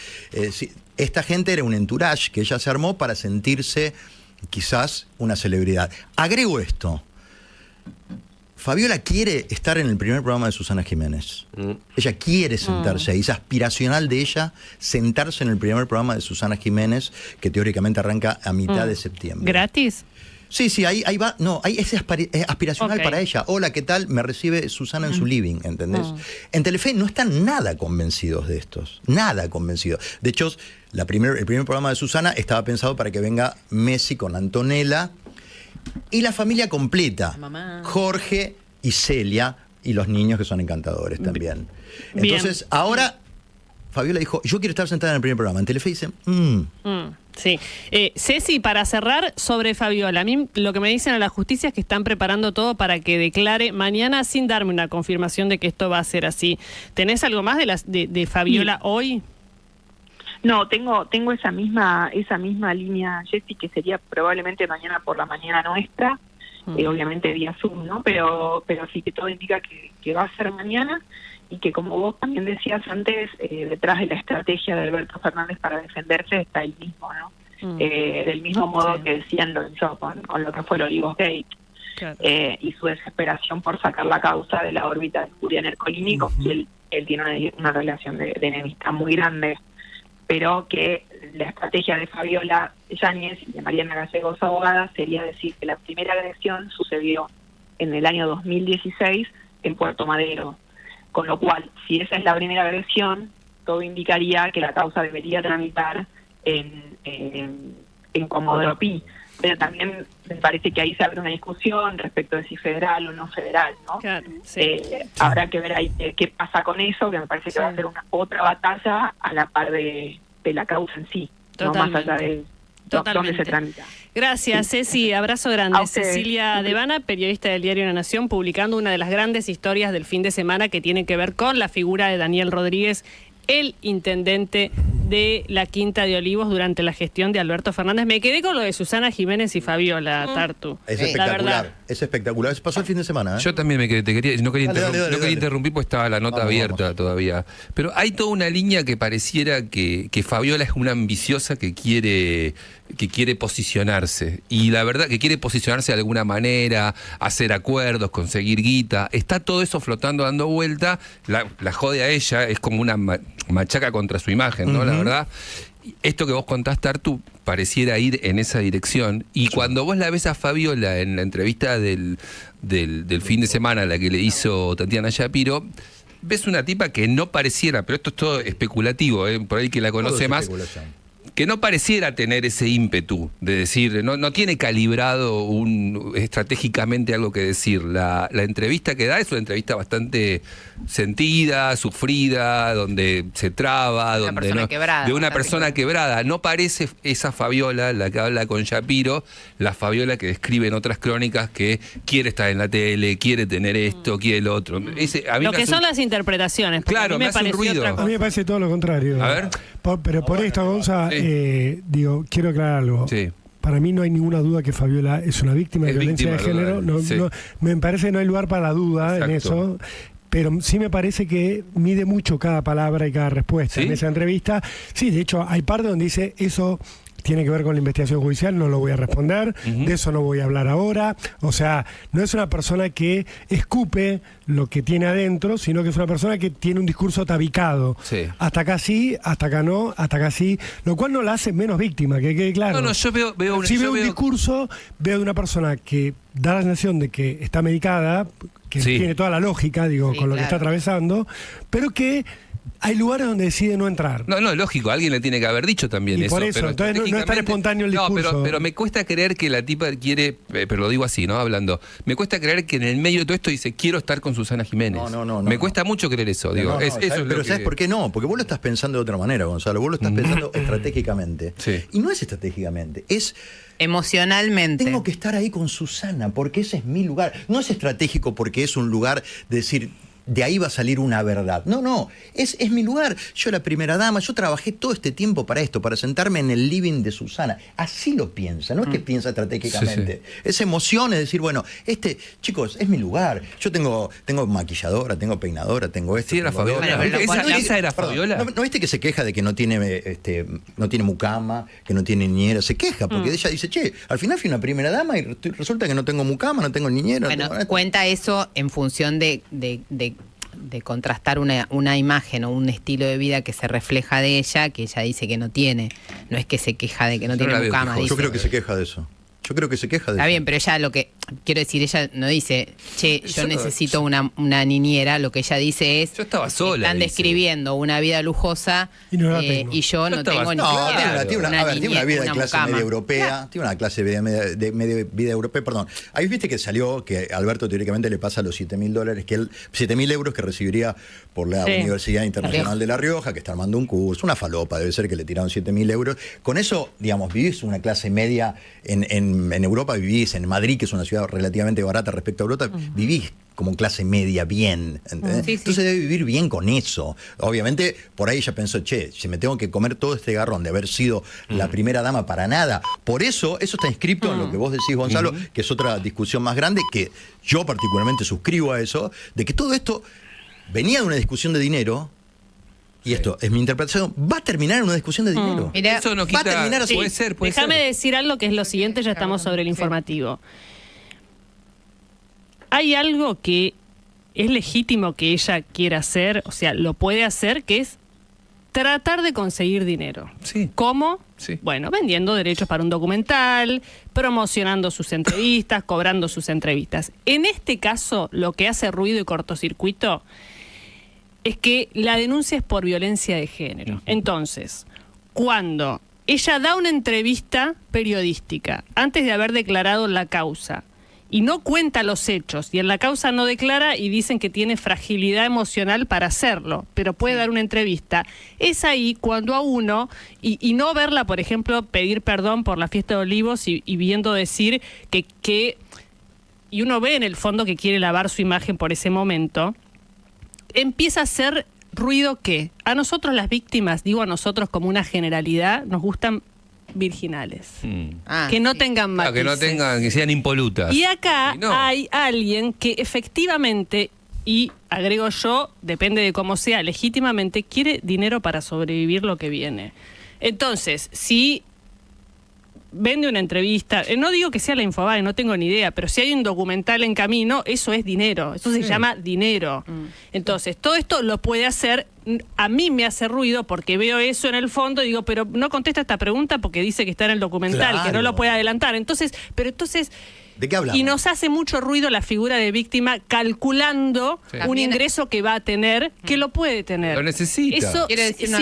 esta gente era un entourage que ella se armó para sentirse quizás una celebridad. Agrego esto. Fabiola quiere estar en el primer programa de Susana Jiménez. Ella quiere sentarse ahí. Es aspiracional de ella sentarse en el primer programa de Susana Jiménez, que teóricamente arranca a mitad de septiembre. ¿Gratis? Sí, ahí va. No, es aspiracional para ella. Hola, ¿qué tal? Me recibe Susana en su living, ¿entendés? En Telefe no están nada convencidos de estos. Nada convencidos. De hecho, el primer programa de Susana estaba pensado para que venga Messi con Antonella y la familia completa. Mamá. Jorge y Celia y los niños que son encantadores también. Entonces, ahora Fabiola dijo, yo quiero estar sentada en el primer programa. En Telefe dicen, Sí. Ceci, para cerrar sobre Fabiola, a mí lo que me dicen a la justicia es que están preparando todo para que declare mañana sin darme una confirmación de que esto va a ser así. ¿Tenés algo más de Fabiola hoy? No, tengo esa misma línea, Jessy, que sería probablemente mañana por la mañana nuestra, obviamente vía Zoom, ¿no? Pero sí que todo indica que va a ser mañana, y que, como vos también decías antes, detrás de la estrategia de Alberto Fernández para defenderse está el mismo, ¿no? Del mismo modo que decían con lo que fue el Olivos Gate. Claro. Y su desesperación por sacar la causa de la órbita de Julián Ercolini, con quien él tiene una relación de enemistad muy grande, pero que la estrategia de Fabiola Yáñez y de Mariana Gallegos, abogada, sería decir que la primera agresión sucedió en el año 2016 en Puerto Madero, con lo cual, si esa es la primera agresión, todo indicaría que la causa debería tramitar en Comodoro Pi. Pero también me parece que ahí se abre una discusión respecto de si federal o no federal, ¿no? Claro, sí. Habrá que ver ahí qué pasa con eso, que me parece que va a ser otra batalla a la par de la causa en sí, no más allá de dónde se tramita. Gracias, Ceci. Abrazo grande. Cecilia Devana, periodista del diario La Nación, publicando una de las grandes historias del fin de semana que tiene que ver con la figura de Daniel Rodríguez, el intendente de la Quinta de Olivos durante la gestión de Alberto Fernández. Me quedé con lo de Susana Jiménez y Fabiola, Tartu. Es espectacular, es espectacular. Eso pasó el fin de semana, ¿eh? Yo también me quedé, no quería interrumpir porque estaba la nota abierta todavía. Pero hay toda una línea que pareciera que Fabiola es una ambiciosa que quiere posicionarse. Y la verdad que quiere posicionarse de alguna manera, hacer acuerdos, conseguir guita. Está todo eso flotando, dando vuelta. La jode a ella, es como una machaca contra su imagen, ¿no? La verdad. Esto que vos contaste, Artu, pareciera ir en esa dirección. Y cuando vos la ves a Fabiola en la entrevista del fin de semana, la que le hizo Tatiana Shapiro, ves una tipa que no pareciera, pero esto es todo especulativo, por ahí que la conoce más, que no pareciera tener ese ímpetu de decir, no tiene calibrado estratégicamente algo que decir. La entrevista que da es una entrevista bastante sentida, sufrida, donde se traba, de una persona quebrada. No parece esa Fabiola, la que habla con Shapiro, la Fabiola que describe en otras crónicas que quiere estar en la tele, quiere tener esto, quiere lo otro. Lo que son las interpretaciones. Claro, me hace un ruido. A mí me parece todo lo contrario. A ver. Pero por esto, Gonza, quiero aclarar algo. Sí. Para mí no hay ninguna duda que Fabiola es una víctima de violencia de género. Me parece que no hay lugar para la duda en eso. Pero sí me parece que mide mucho cada palabra y cada respuesta en esa entrevista. Sí, de hecho, hay parte donde dice eso tiene que ver con la investigación judicial, no lo voy a responder, de eso no voy a hablar ahora. O sea, no es una persona que escupe lo que tiene adentro, sino que es una persona que tiene un discurso tabicado. Sí. Hasta acá sí, hasta acá no, hasta acá sí, lo cual no la hace menos víctima, que quede claro. No, yo veo un discurso, veo de una persona que da la sensación de que está medicada, que tiene toda la lógica, con lo que está atravesando, pero que hay lugares donde decide no entrar. No, lógico, alguien le tiene que haber dicho también eso. Por eso, pero entonces no es tan espontáneo el discurso. Pero me cuesta creer que la tipa quiere, pero lo digo así, ¿no? Hablando, me cuesta creer que en el medio de todo esto dice, quiero estar con Susana Jiménez. No. Me cuesta mucho creer eso, digo. Pero ¿sabes por qué no? Porque vos lo estás pensando de otra manera, Gonzalo. Vos lo estás pensando estratégicamente. Sí. Y no es estratégicamente, es emocionalmente. Tengo que estar ahí con Susana, porque ese es mi lugar. No es estratégico porque es un lugar de decir, de ahí va a salir una verdad. No, es mi lugar. Yo la primera dama, yo trabajé todo este tiempo para esto, para sentarme en el living de Susana. Así lo piensa, no es que piensa estratégicamente. Sí. Es emoción, es decir, bueno, chicos, es mi lugar. Yo tengo maquilladora, tengo peinadora, tengo esto. Sí, era Fabiola. ¿Esa era Fabiola? ¿No viste que se queja de que no tiene mucama, que no tiene niñera? Se queja porque ella dice, che, al final fui una primera dama y resulta que no tengo mucama, no tengo niñera. Bueno, cuenta eso en función de contrastar una imagen o un estilo de vida que se refleja de ella, que ella dice que no tiene. No es que se queja de que no tiene mucama. Yo creo que se queja de eso. Está bien, pero ella quiero decir, ella no dice, che, yo necesito una niñera, lo que ella dice es, yo estaba sola, están describiendo una vida lujosa y yo no tengo ni siquiera tiene una vida de clase media europea, tiene una clase de vida europea, perdón. Ahí viste que salió que Alberto teóricamente le pasa los $7.000, 7.000 euros que recibiría por la Universidad Internacional de La Rioja, que está armando un curso, una falopa, debe ser que le tiraron 7.000 euros. Con eso, digamos, vivís una clase media en Europa, vivís en Madrid, que es una ciudad relativamente barata respecto a Europa, vivís como clase media bien, ¿entendés? Sí, entonces debe vivir bien con eso. Obviamente, por ahí ella pensó, che, si me tengo que comer todo este garrón de haber sido la primera dama para nada. Por eso está inscrito en lo que vos decís, Gonzalo, que es otra discusión más grande, que yo particularmente suscribo a eso, de que todo esto venía de una discusión de dinero. Y esto es mi interpretación, va a terminar en una discusión de dinero. Mira, eso no quita, va a terminar así. Puede ser. Déjame decir algo que es lo siguiente, ya estamos sobre el informativo. Hay algo que es legítimo que ella quiera hacer, o sea, lo puede hacer, que es tratar de conseguir dinero. Sí. ¿Cómo? Sí. Bueno, vendiendo derechos para un documental, promocionando sus entrevistas, cobrando sus entrevistas. En este caso, lo que hace ruido y cortocircuito es que la denuncia es por violencia de género. Entonces, cuando ella da una entrevista periodística antes de haber declarado la causa y no cuenta los hechos y en la causa no declara y dicen que tiene fragilidad emocional para hacerlo, pero puede dar una entrevista, es ahí cuando a uno, y no verla, por ejemplo, pedir perdón por la fiesta de Olivos y viendo decir que y uno ve en el fondo que quiere lavar su imagen por ese momento, empieza a hacer ruido que a nosotros las víctimas, digo a nosotros como una generalidad, nos gustan virginales. Que no tengan matices. Que sean impolutas. Y acá hay alguien que efectivamente, y agrego yo, depende de cómo sea, legítimamente quiere dinero para sobrevivir lo que viene. Entonces, si vende una entrevista, no digo que sea la Infobae, no tengo ni idea, pero si hay un documental en camino, eso es dinero, eso se llama dinero. Entonces, todo esto lo puede hacer, a mí me hace ruido porque veo eso en el fondo y digo, pero no contesta esta pregunta porque dice que está en el documental, que no lo puede adelantar. Entonces, ¿de qué hablamos? Y nos hace mucho ruido la figura de víctima calculando un ingreso que va a tener, que lo puede tener. Lo necesita. Eso, quiere decir una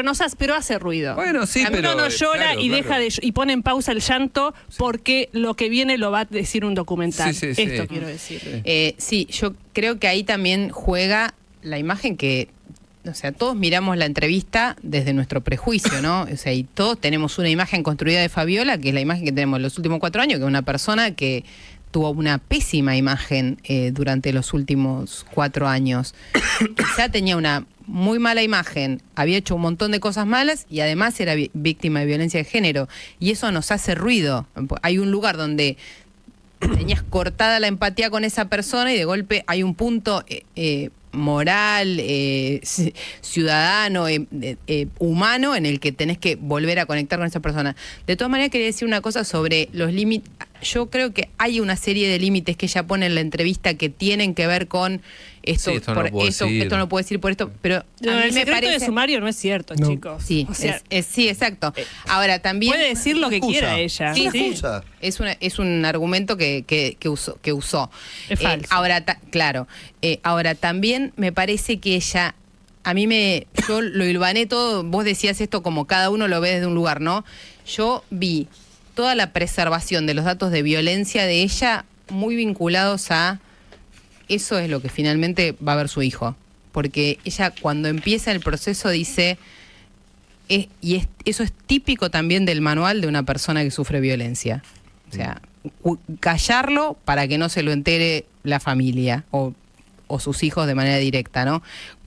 cosa. Pero hace ruido. Bueno, sí, pero uno no llora deja y pone en pausa el llanto porque lo que viene lo va a decir un documental. Esto quiero decir. Sí, yo creo que ahí también juega la imagen que, o sea, todos miramos la entrevista desde nuestro prejuicio, ¿no? O sea, y todos tenemos una imagen construida de Fabiola, que es la imagen que tenemos en los últimos 4 años, que es una persona que tuvo una pésima imagen durante los últimos 4 años. Quizá tenía una muy mala imagen, había hecho un montón de cosas malas y además era víctima de violencia de género. Y eso nos hace ruido. Hay un lugar donde tenías cortada la empatía con esa persona y de golpe hay un punto moral, ciudadano, humano, en el que tenés que volver a conectar con esa persona. De todas maneras, quería decir una cosa sobre los límites. Yo creo que hay una serie de límites que ella pone en la entrevista que tienen que ver con esto, esto no lo puedo decir por esto, pero a mí me parece... de sumario no es cierto, chicos. Sí, o sea, sí, exacto. Ahora también puede decir lo que quiera ella. Sí, es un argumento que usó. Es falso. Claro. Ahora también me parece que ella, yo lo hilvané todo. Vos decías esto como cada uno lo ve desde un lugar, ¿no? Yo vi toda la preservación de los datos de violencia de ella muy vinculados a eso es lo que finalmente va a ver su hijo. Porque ella cuando empieza el proceso dice, eso es típico también del manual de una persona que sufre violencia. O sea, callarlo para que no se lo entere la familia o o sus hijos de manera directa, ¿no?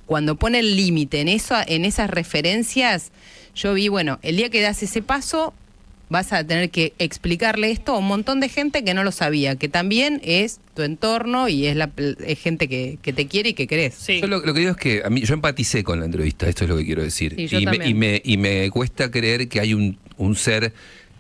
Cuando pone el límite en esas referencias, yo vi, bueno, el día que das ese paso, vas a tener que explicarle esto a un montón de gente que no lo sabía, que también es tu entorno y es gente que te quiere y que querés. Sí. Yo lo que digo es que a mí, yo empaticé con la entrevista, esto es lo que quiero decir. Sí, yo y me cuesta creer que hay un ser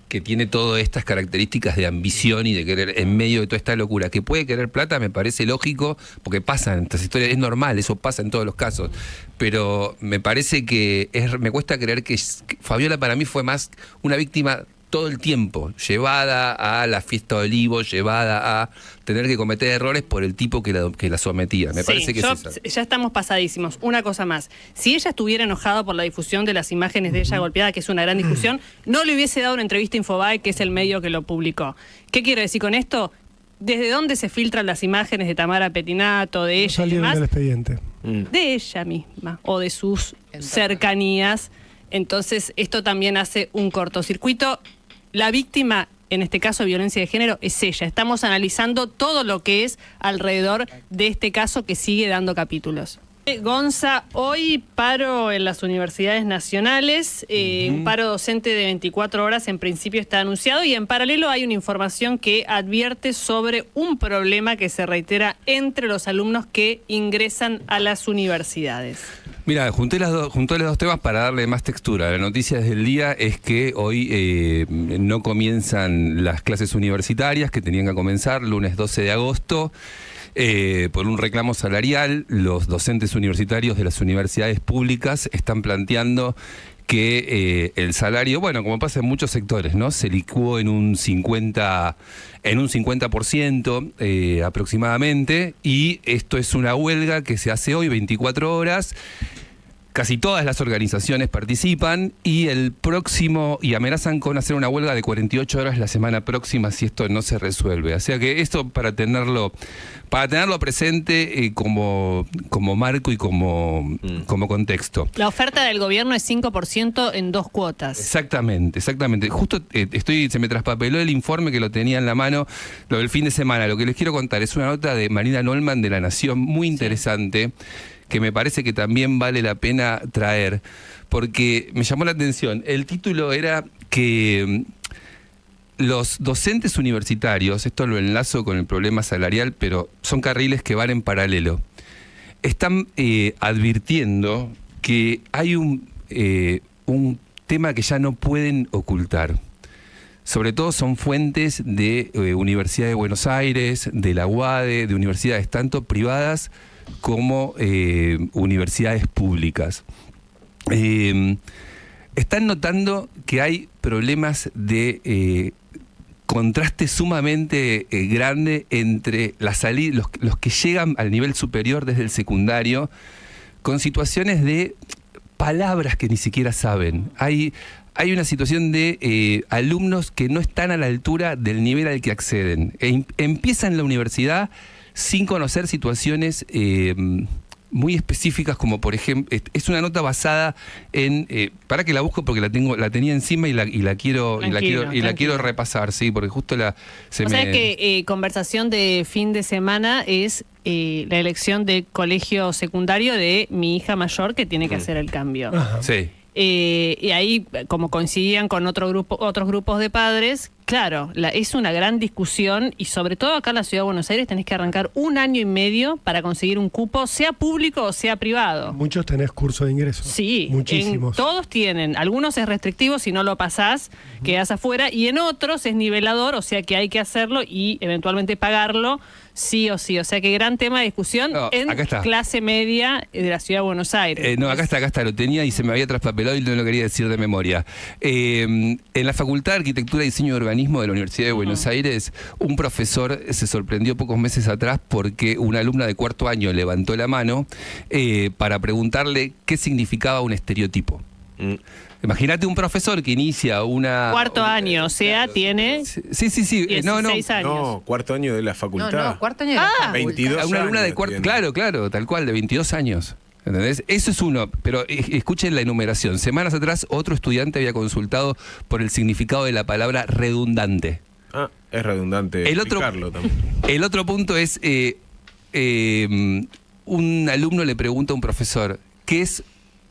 que tiene todas estas características de ambición y de querer, en medio de toda esta locura, que puede querer plata, me parece lógico, porque pasan estas historias, es normal, eso pasa en todos los casos, pero me parece que me cuesta creer que Fabiola para mí fue más una víctima todo el tiempo, llevada a la fiesta de olivos, llevada a tener que cometer errores por el tipo que la sometía. Me parece que es eso. Ya estamos pasadísimos. Una cosa más. Si ella estuviera enojada por la difusión de las imágenes de ella golpeada, que es una gran discusión, no le hubiese dado una entrevista a Infobae, que es el medio que lo publicó. ¿Qué quiero decir con esto? ¿Desde dónde se filtran las imágenes de Tamara Petinato, de ella y demás? Del expediente. De ella misma o de sus cercanías. Entonces, esto también hace un cortocircuito. La víctima, en este caso de violencia de género, es ella. Estamos analizando todo lo que es alrededor de este caso que sigue dando capítulos. Gonza, hoy paro en las universidades nacionales, un paro docente de 24 horas en principio está anunciado y en paralelo hay una información que advierte sobre un problema que se reitera entre los alumnos que ingresan a las universidades. Mira, junté los dos temas para darle más textura. La noticia del día es que hoy no comienzan las clases universitarias que tenían que comenzar lunes 12 de agosto. Por un reclamo salarial, los docentes universitarios de las universidades públicas están planteando que el salario, bueno, como pasa en muchos sectores, ¿no? Se licuó en un 50% aproximadamente, y esto es una huelga que se hace hoy 24 horas. Casi todas las organizaciones participan y amenazan con hacer una huelga de 48 horas la semana próxima si esto no se resuelve. O sea que esto para tenerlo presente como marco y como contexto. La oferta del gobierno es 5% en 2 cuotas. Exactamente. Justo se me traspapeló el informe que lo tenía en la mano, lo del fin de semana. Lo que les quiero contar es una nota de Marina Nolman de La Nación muy interesante, que me parece que también vale la pena traer, porque me llamó la atención. El título era que los docentes universitarios, esto lo enlazo con el problema salarial, pero son carriles que van en paralelo, están advirtiendo que hay un tema que ya no pueden ocultar. Sobre todo son fuentes de Universidad de Buenos Aires, de la UADE, de universidades tanto privadas como universidades públicas. Están notando que hay problemas de contraste sumamente grande entre los que llegan al nivel superior desde el secundario, con situaciones de palabras que ni siquiera saben. Hay una situación de alumnos que no están a la altura del nivel al que acceden. Empiezan la universidad sin conocer situaciones muy específicas, como por ejemplo, es una nota basada en, para que la busco porque la tenía encima y la quiero repasar, sí, porque justo que conversación de fin de semana es la elección de colegio secundario de mi hija mayor que tiene que hacer el cambio. Ajá. Sí. Y ahí, como coincidían con otros grupos de padres, claro, es una gran discusión y sobre todo acá en la Ciudad de Buenos Aires tenés que arrancar 1 año y medio para conseguir un cupo, sea público o sea privado. Muchos tenés curso de ingreso. Sí, muchísimos. Todos tienen. Algunos es restrictivo, si no lo pasás, quedás afuera, y en otros es nivelador, o sea que hay que hacerlo y eventualmente pagarlo sí o sí. O sea que gran tema de discusión en clase media de la Ciudad de Buenos Aires. Acá está, lo tenía y se me había traspapelado y no lo quería decir de memoria. En la Facultad de Arquitectura y Diseño de Urbanismo de la Universidad de Buenos Aires, un profesor se sorprendió pocos meses atrás porque una alumna de 4º año levantó la mano para preguntarle qué significaba un estereotipo. Imagínate un profesor que inicia una... 4º año, o sea, tiene... Sí. 16 años. No, 4º año de la facultad. No, 4º año de la facultad. 22 una alumna de 4º, tiene. claro, tal cual, de 22 años. ¿Entendés? Eso es uno, pero escuchen la enumeración. Semanas atrás, otro estudiante había consultado por el significado de la palabra redundante. Es redundante el otro también. El otro punto es... un alumno le pregunta a un profesor, ¿qué es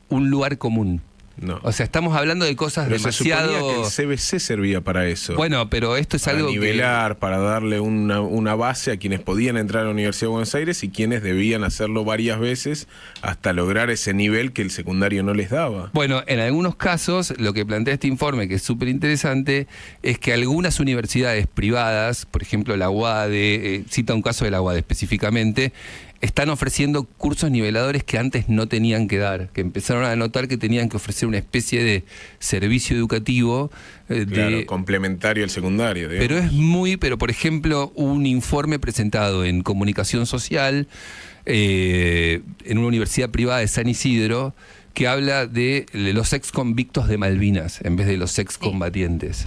un lugar común? No. O sea, estamos hablando de cosas pero demasiado... se suponía que el CBC servía para eso. Bueno, pero esto es para algo nivelar, para darle una base a quienes podían entrar a la Universidad de Buenos Aires y quienes debían hacerlo varias veces hasta lograr ese nivel que el secundario no les daba. Bueno, en algunos casos, lo que plantea este informe, que es súper interesante, es que algunas universidades privadas, por ejemplo la UADE, cita un caso de la UADE específicamente, están ofreciendo cursos niveladores que antes no tenían que dar, que empezaron a notar que tenían que ofrecer una especie de servicio educativo. Claro, complementario al secundario. Digamos. Pero por ejemplo, un informe presentado en Comunicación Social, en una universidad privada de San Isidro, que habla de los exconvictos de Malvinas, en vez de los excombatientes.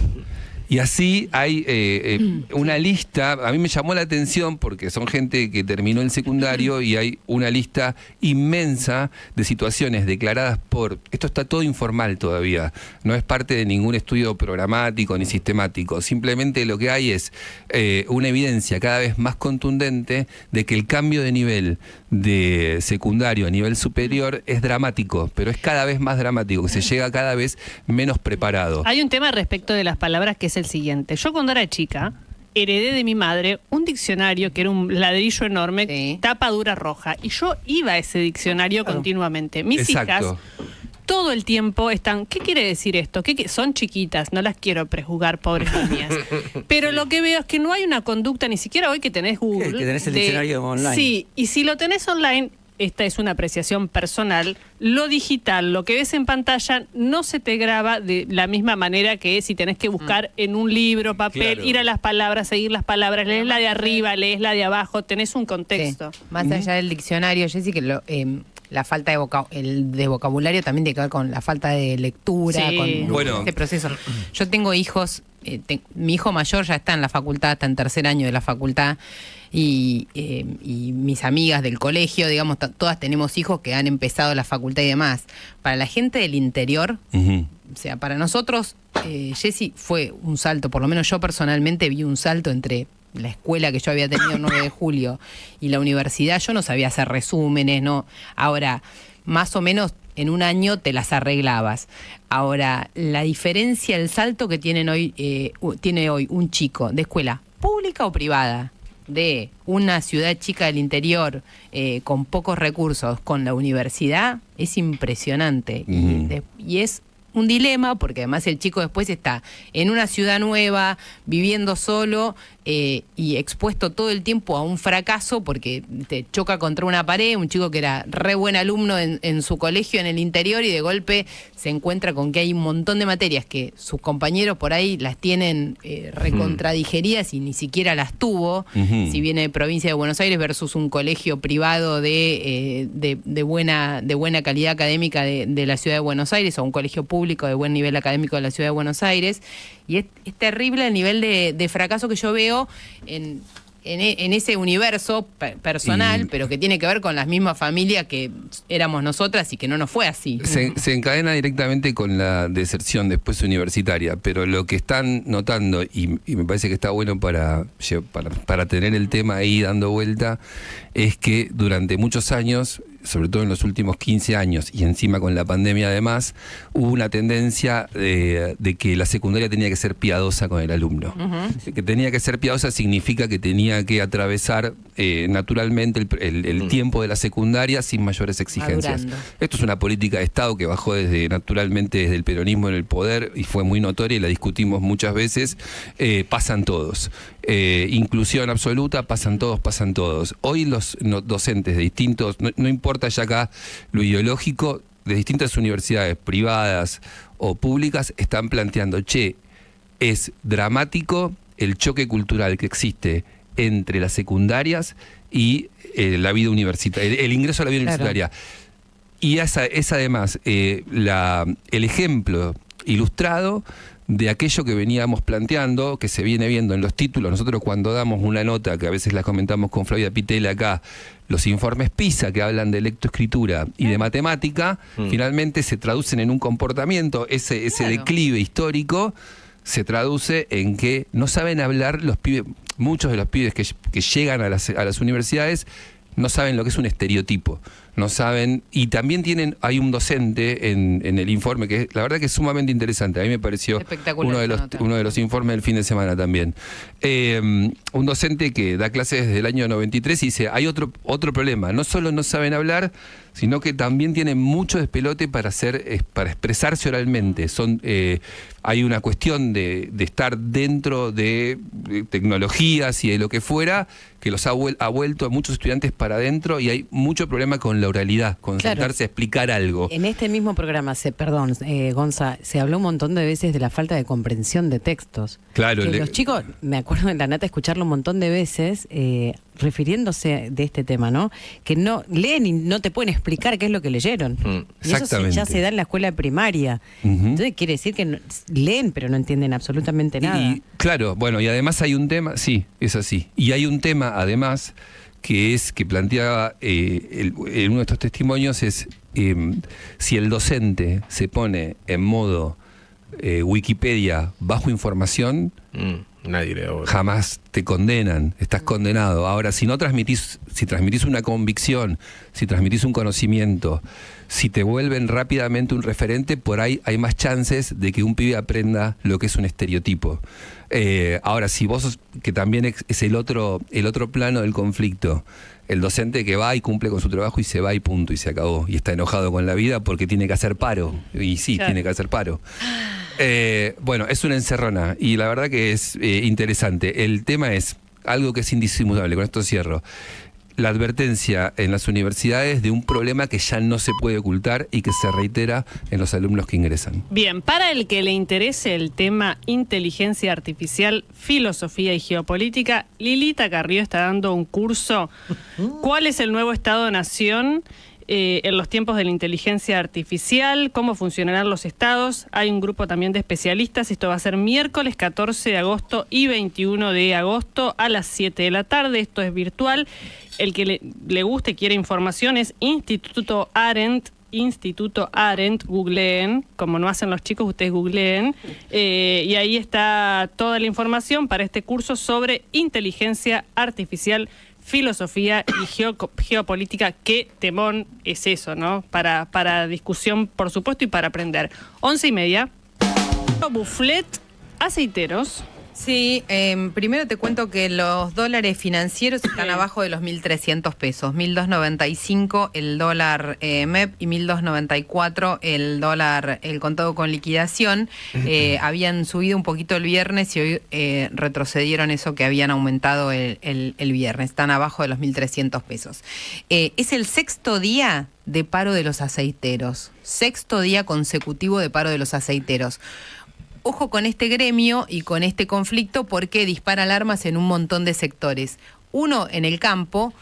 Y así hay una lista, a mí me llamó la atención porque son gente que terminó el secundario y hay una lista inmensa de situaciones declaradas por... Esto está todo informal todavía, no es parte de ningún estudio programático ni sistemático, simplemente lo que hay es una evidencia cada vez más contundente de que el cambio de nivel de secundario a nivel superior es dramático, pero es cada vez más dramático, que se llega cada vez menos preparado. Hay un tema respecto de las palabras que es el siguiente. Yo cuando era chica heredé de mi madre un diccionario que era un ladrillo enorme, tapa dura roja, y yo iba a ese diccionario continuamente. Mis hijas todo el tiempo están, ¿qué quiere decir esto? Son chiquitas, no las quiero prejuzgar, pobres niñas. Pero lo que veo es que no hay una conducta, ni siquiera hoy que tenés Google. Que tenés el diccionario online. Sí, y si lo tenés online, esta es una apreciación personal, lo digital, lo que ves en pantalla, no se te graba de la misma manera que si tenés que buscar en un libro, papel, ir a las palabras, seguir las palabras, lees la de arriba, lees la de abajo, tenés un contexto. Sí. Más allá del diccionario, Jessy, que la falta de vocabulario también tiene que ver con la falta de lectura, con este proceso. Yo tengo hijos, mi hijo mayor ya está en la facultad, está en tercer año de la facultad, y mis amigas del colegio, digamos, todas tenemos hijos que han empezado la facultad y demás. Para la gente del interior, o sea, para nosotros, Jessy, fue un salto, por lo menos yo personalmente vi un salto entre la escuela que yo había tenido el 9 de julio y la universidad. Yo no sabía hacer resúmenes, ¿no? Ahora, más o menos en un año te las arreglabas. Ahora, la diferencia, el salto que tiene hoy un chico de escuela pública o privada, de una ciudad chica del interior con pocos recursos, con la universidad, es impresionante. Y es un dilema, porque además el chico después está en una ciudad nueva, viviendo solo y expuesto todo el tiempo a un fracaso porque te choca contra una pared, un chico que era re buen alumno en su colegio en el interior y de golpe se encuentra con que hay un montón de materias que sus compañeros por ahí las tienen recontradigeridas y ni siquiera las tuvo, si viene de provincia de Buenos Aires versus un colegio privado de buena calidad académica de la ciudad de Buenos Aires o un colegio público de buen nivel académico de la ciudad de Buenos Aires. Y es terrible el nivel de fracaso que yo veo en ese universo personal, pero que tiene que ver con la misma familia que éramos nosotras y que no nos fue así. Se encadena directamente con la deserción después universitaria, pero lo que están notando, y me parece que está bueno para tener el tema ahí dando vuelta, es que durante muchos años, sobre todo en los últimos 15 años y encima con la pandemia además, hubo una tendencia de que la secundaria tenía que ser piadosa con el alumno. Que tenía que ser piadosa significa que tenía que atravesar naturalmente el tiempo de la secundaria sin mayores exigencias. Madurando. Esto es una política de Estado que bajó naturalmente desde el peronismo en el poder y fue muy notoria y la discutimos muchas veces. Pasan todos. Inclusión absoluta, pasan todos. Hoy los docentes de distintos, no importa ya acá lo ideológico, de distintas universidades privadas o públicas están planteando, es dramático el choque cultural que existe entre las secundarias y la vida universitaria, el ingreso a la vida universitaria. Y es además el ejemplo ilustrado de aquello que veníamos planteando, que se viene viendo en los títulos. Nosotros cuando damos una nota, que a veces la comentamos con Flavia Pitela acá, los informes PISA que hablan de lectoescritura y de matemática, finalmente se traducen en un comportamiento, ese declive histórico se traduce en que no saben hablar los pibes, muchos de los pibes que llegan a las universidades no saben lo que es un estereotipo, no saben, y también hay un docente en el informe que la verdad que es sumamente interesante, a mí me pareció uno de los informes del fin de semana también. Un docente que da clases desde el año 93 y dice, hay otro problema, no solo no saben hablar, sino que también tienen mucho despelote para expresarse oralmente. Hay una cuestión de estar dentro de tecnologías y de lo que fuera, que los ha vuelto a muchos estudiantes para adentro, y hay mucho problema con la oralidad, con sentarse a explicar algo. En este mismo programa, Gonza, se habló un montón de veces de la falta de comprensión de textos. Claro. Los chicos, me acuerdo en la nata escucharlo un montón de veces, refiriéndose de este tema, ¿no? Que no leen y no te pueden explicar qué es lo que leyeron. Y eso ya se da en la escuela primaria. Entonces quiere decir que leen, pero no entienden absolutamente nada. Y claro, bueno, y además hay un tema, sí, es así. Y hay un tema, además, que planteaba en uno de estos testimonios, es si el docente se pone en modo Wikipedia bajo información, nadie le da. Jamás te condenan, estás condenado. Ahora, si transmitís una convicción, si transmitís un conocimiento, si te vuelven rápidamente un referente, por ahí hay más chances de que un pibe aprenda lo que es un estereotipo. Ahora, si vos sos, que también es el otro plano del conflicto, el docente que va y cumple con su trabajo y se va y punto, y se acabó, y está enojado con la vida porque tiene que hacer paro, y sí, claro, tiene que hacer paro. Bueno, es una encerrona, y la verdad que es interesante. El tema es algo que es indisimulable, con esto cierro. La advertencia en las universidades de un problema que ya no se puede ocultar y que se reitera en los alumnos que ingresan. Bien, para el que le interese el tema inteligencia artificial, filosofía y geopolítica, Lilita Carrió está dando un curso ¿Cuál es el nuevo Estado-Nación en los tiempos de la inteligencia artificial? ¿Cómo funcionarán los estados? Hay un grupo también de especialistas. Esto va a ser miércoles 14 de agosto y 21 de agosto a las 7 de la tarde. Esto es virtual. El que le guste y quiere información es Instituto Arendt, googleen, como no hacen los chicos, ustedes googleen, y ahí está toda la información para este curso sobre inteligencia artificial, filosofía y geopolítica. Qué temón es eso, ¿no? Para discusión, por supuesto, y para aprender. 11:30. Bufflet, aceiteros. Sí, primero te cuento que los dólares financieros están abajo de los 1.300 pesos, 1.295 el dólar MEP y 1.294 el dólar, el contado con liquidación. Habían subido un poquito el viernes y hoy retrocedieron eso que habían aumentado el viernes, están abajo de los 1.300 pesos. Es el sexto día de paro de los aceiteros, sexto día consecutivo de paro de los aceiteros. Ojo con este gremio y con este conflicto porque dispara alarmas en un montón de sectores. Uno en el campo,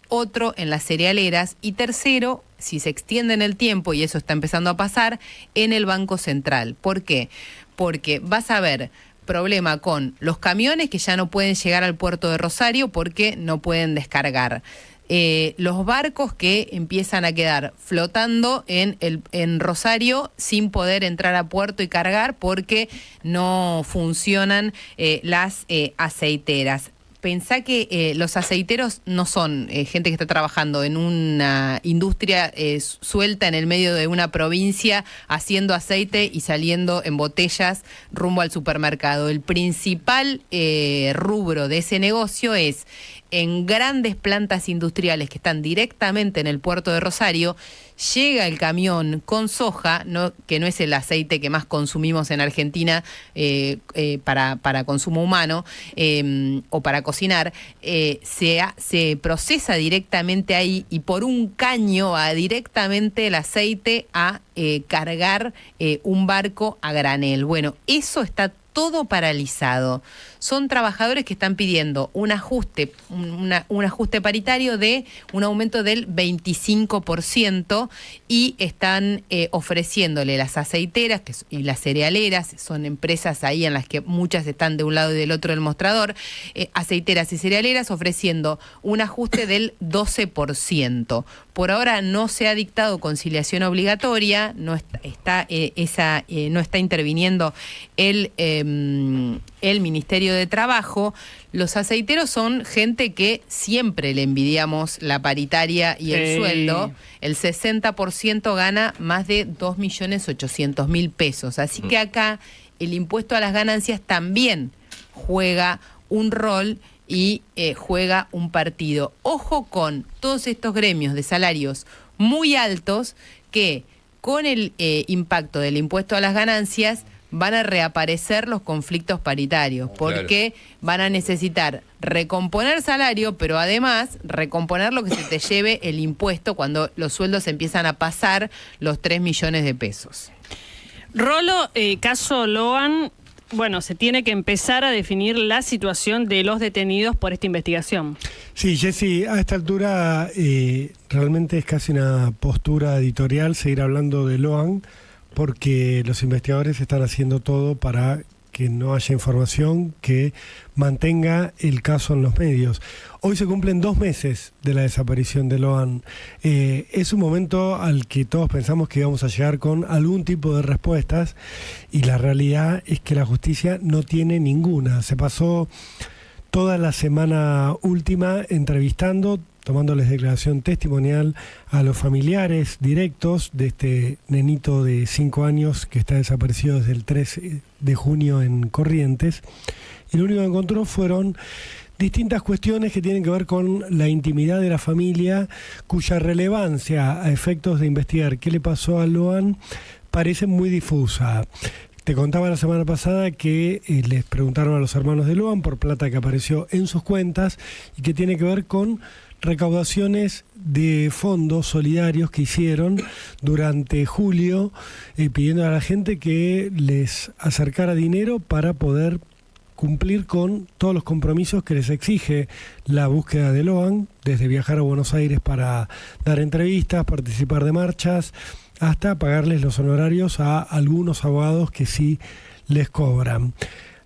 otro en las cerealeras y tercero, si se extiende en el tiempo, y eso está empezando a pasar, en el Banco Central. ¿Por qué? Porque vas a ver problema con los camiones que ya no pueden llegar al puerto de Rosario porque no pueden descargar. Los barcos que empiezan a quedar flotando en Rosario sin poder entrar a puerto y cargar porque no funcionan las aceiteras. Pensá que los aceiteros no son gente que está trabajando en una industria suelta en el medio de una provincia haciendo aceite y saliendo en botellas rumbo al supermercado. El principal rubro de ese negocio es en grandes plantas industriales que están directamente en el puerto de Rosario. Llega el camión con soja, que no es el aceite que más consumimos en Argentina para consumo humano o para cocinar, se procesa directamente ahí y por un caño va directamente el aceite a cargar un barco a granel. Bueno, eso está todo paralizado. Son trabajadores que están pidiendo un ajuste paritario de un aumento del 25% y están ofreciéndole las aceiteras y las cerealeras, son empresas ahí en las que muchas están de un lado y del otro del mostrador, aceiteras y cerealeras ofreciendo un ajuste del 12%. Por ahora no se ha dictado conciliación obligatoria, no está interviniendo el Ministerio de Trabajo. Los aceiteros son gente que siempre le envidiamos la paritaria y el sueldo. El 60% gana más de 2.800.000 pesos. Así que acá el impuesto a las ganancias también juega un rol y juega un partido. Ojo con todos estos gremios de salarios muy altos que con el impacto del impuesto a las ganancias van a reaparecer los conflictos paritarios, porque van a necesitar recomponer salario, pero además recomponer lo que se te lleve el impuesto cuando los sueldos empiezan a pasar los 3 millones de pesos. Rolo, caso Loan, bueno, se tiene que empezar a definir la situación de los detenidos por esta investigación. Sí, Jessy, a esta altura realmente es casi una postura editorial seguir hablando de Loan, porque los investigadores están haciendo todo para que no haya información que mantenga el caso en los medios. Hoy se cumplen 2 meses de la desaparición de Loan. Es un momento al que todos pensamos que íbamos a llegar con algún tipo de respuestas, y la realidad es que la justicia no tiene ninguna. Se pasó toda la semana última entrevistando, tomándoles declaración testimonial a los familiares directos de este nenito de 5 años que está desaparecido desde el 3 de junio en Corrientes. Y lo único que encontró fueron distintas cuestiones que tienen que ver con la intimidad de la familia, cuya relevancia a efectos de investigar qué le pasó a Loan parece muy difusa. Te contaba la semana pasada que les preguntaron a los hermanos de Loan por plata que apareció en sus cuentas y que tiene que ver con recaudaciones de fondos solidarios que hicieron durante julio, pidiendo a la gente que les acercara dinero para poder cumplir con todos los compromisos que les exige la búsqueda de Loan, desde viajar a Buenos Aires para dar entrevistas, participar de marchas, hasta pagarles los honorarios a algunos abogados que sí les cobran.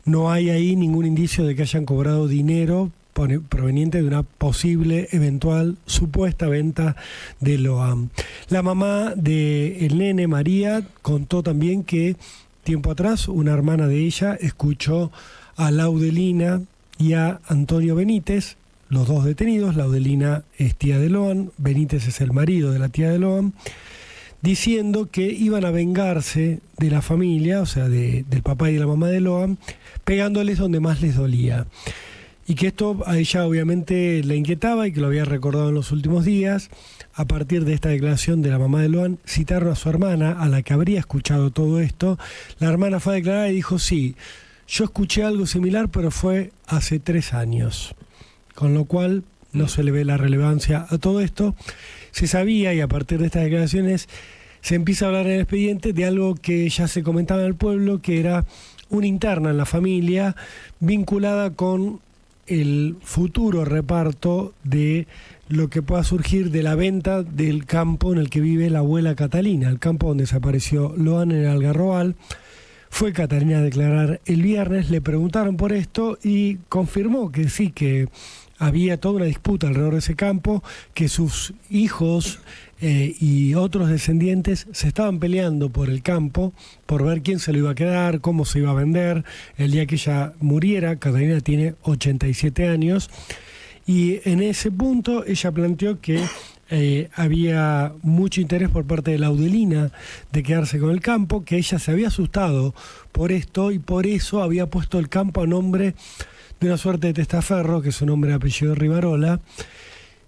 No hay ahí ningún indicio de que hayan cobrado dinero proveniente de una posible, eventual, supuesta venta de Loan. La mamá del nene, María, contó también que tiempo atrás una hermana de ella escuchó a Laudelina y a Antonio Benítez, los dos detenidos. Laudelina es tía de Loan, Benítez es el marido de la tía de Loan, diciendo que iban a vengarse de la familia, o sea, del papá y de la mamá de Loan, pegándoles donde más les dolía. Y que esto a ella obviamente la inquietaba y que lo había recordado en los últimos días. A partir de esta declaración de la mamá de Loan, citaron a su hermana, a la que habría escuchado todo esto. La hermana fue a declarar y dijo: sí, yo escuché algo similar, pero fue hace 3 años. Con lo cual no se le ve la relevancia a todo esto. Se sabía, y a partir de estas declaraciones se empieza a hablar en el expediente de algo que ya se comentaba en el pueblo, que era una interna en la familia vinculada con el futuro reparto de lo que pueda surgir de la venta del campo en el que vive la abuela Catalina, el campo donde desapareció Loan en el Algarrobal. Fue Catalina a declarar el viernes, le preguntaron por esto y confirmó que sí, que había toda una disputa alrededor de ese campo, que sus hijos y otros descendientes se estaban peleando por el campo, por ver quién se lo iba a quedar, cómo se iba a vender. El día que ella muriera, Catalina tiene 87 años, y en ese punto ella planteó que había mucho interés por parte de Laudelina de quedarse con el campo, que ella se había asustado por esto y por eso había puesto el campo a nombre de una suerte de testaferro, que es un hombre de apellido Rivarola,